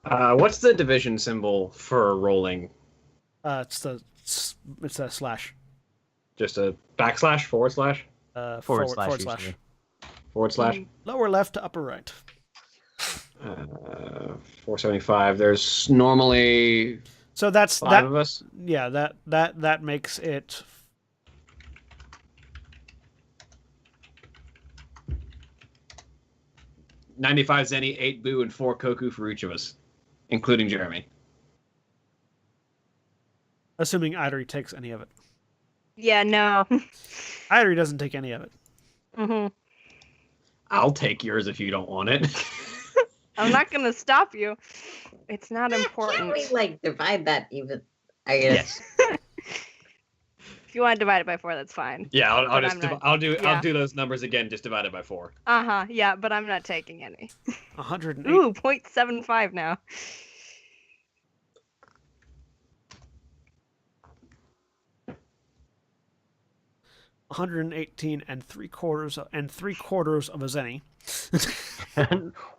What's the division symbol for rolling? It's a slash. Just a backslash, forward slash, Forward slash. Forward slash. forward slash. Lower left to upper right. 475. There's normally So that's 5 of us. Yeah, that makes it. $95 Zenny, 8 Boo, and 4 Koku for each of us, including Jeremy. Assuming Idri takes any of it. Yeah, no. Idri doesn't take any of it. hmm I'll take yours if you don't want it. I'm not gonna stop you. It's not Can't important. we like divide that even? I guess. If you want to divide it by 4, that's fine. Yeah, I'll But just I'm not- I'll do yeah. those numbers again, just divided by 4. Yeah, but I'm not taking any. 108. Ooh, 0.75 now. $118 and three quarters of a zenny.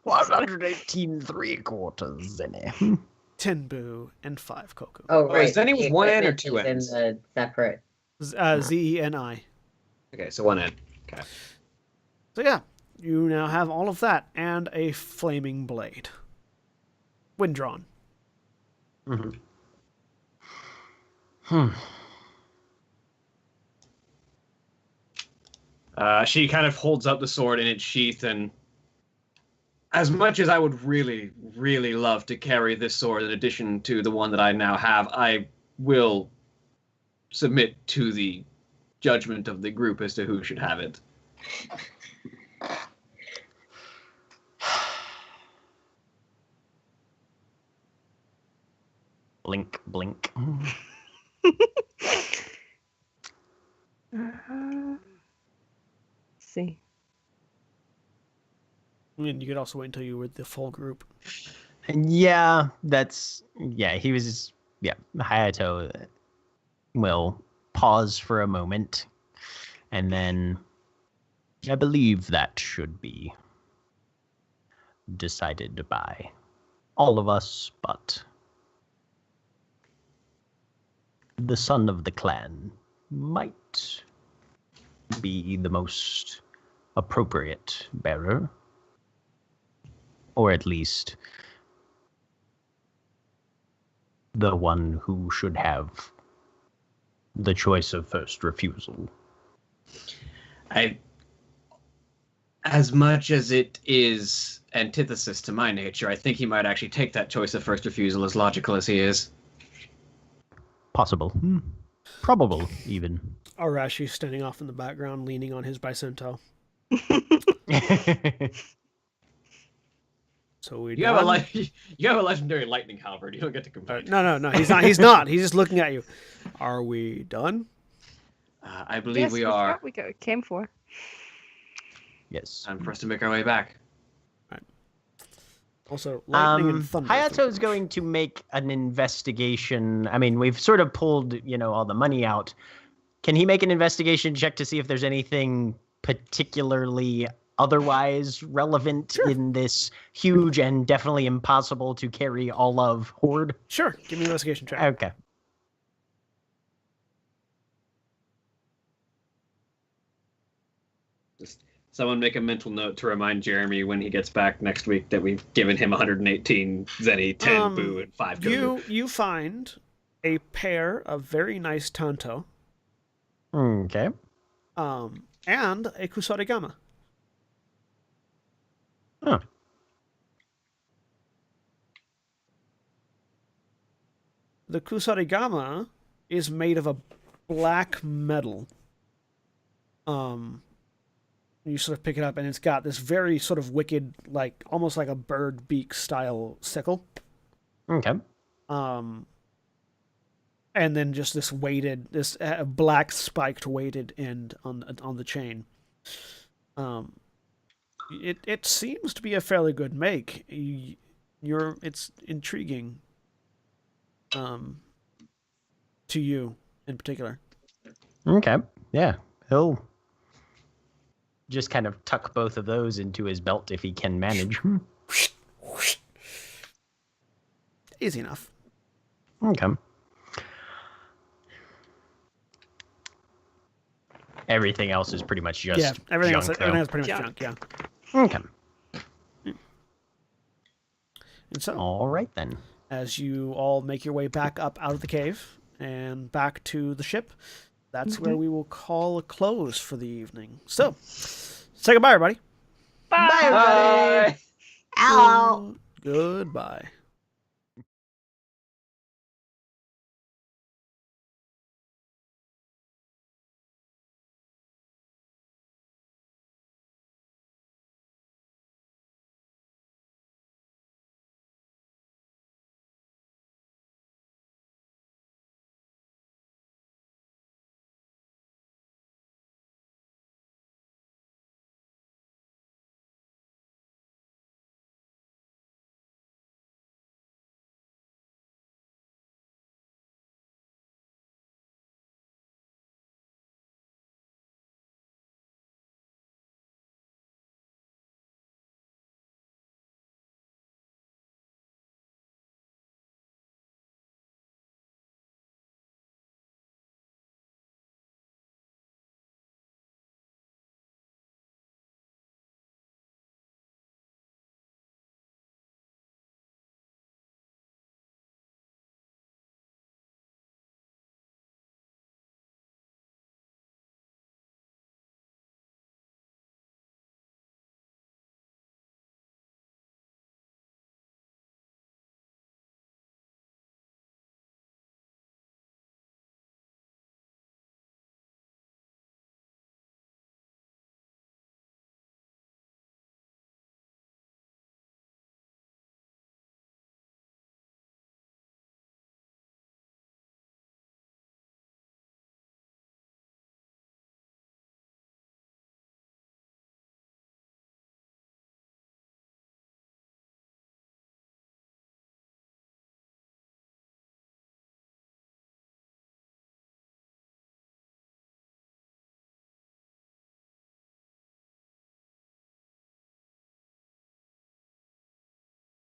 118 3/4 Zenny. 10 boo and 5 Koku. Oh, Wait, right. is Zenny with the one N or equipment 2 is N's? in the separate. ZENI. Okay, so 1 N. Okay. So yeah, you now have all of that and a flaming blade. Wind drawn. Mm-hmm. She kind of holds up the sword in its sheath, and as much as I would really, really love to carry this sword in addition to the one that I now have, I will submit to the judgment of the group as to who should have it. Blink, blink. Let's see. And you could also wait until you were with the full group. Yeah, he was, Hayato will pause for a moment, and then I believe that should be decided by all of us, but the son of the clan might be the most appropriate bearer, or at least the one who should have the choice of first refusal. As much as it is antithesis to my nature, I think he might actually take that choice of first refusal, as logical as he is. Possible. Probable, even. Arashi standing off in the background, leaning on his bicento. So we You have a legendary lightning halberd. You don't get to complain. No. He's not. He's not. He's just looking at you. Are we done? I believe Yes, we that's are. what we came for. Yes. Time for us to make our way back. Also, lightning and thunder. Hayato's going to make an investigation. I mean, we've sort of pulled, all the money out. Can he make an investigation check to see if there's anything particularly otherwise relevant in this huge and definitely impossible to carry all of hoard? Sure. Give me an investigation check. Okay. Just someone make a mental note to remind Jeremy when he gets back next week that we've given him 118 Zenny, 10 Boo, and 5 Goku. You find a pair of very nice Tanto, Okay. and a Kusarigama. Huh. The Kusarigama is made of a black metal. You sort of pick it up, and it's got this very sort of wicked, like almost like a bird beak style sickle. Okay. And then just this weighted, this black spiked weighted end on the chain. It seems to be a fairly good make. It's intriguing. To you in particular. Okay. Yeah. He'll just kind of tuck both of those into his belt if he can manage. easy enough. Okay. Everything else is pretty much just Yeah, everything else. junk, though. Everything else pretty much Junk. junk. Yeah. Okay. And so, All right then. as you all make your way back up out of the cave and back to the ship, that's where we will call a close for the evening. So, say goodbye, everybody. Bye. Bye, everybody. Ow. Goodbye.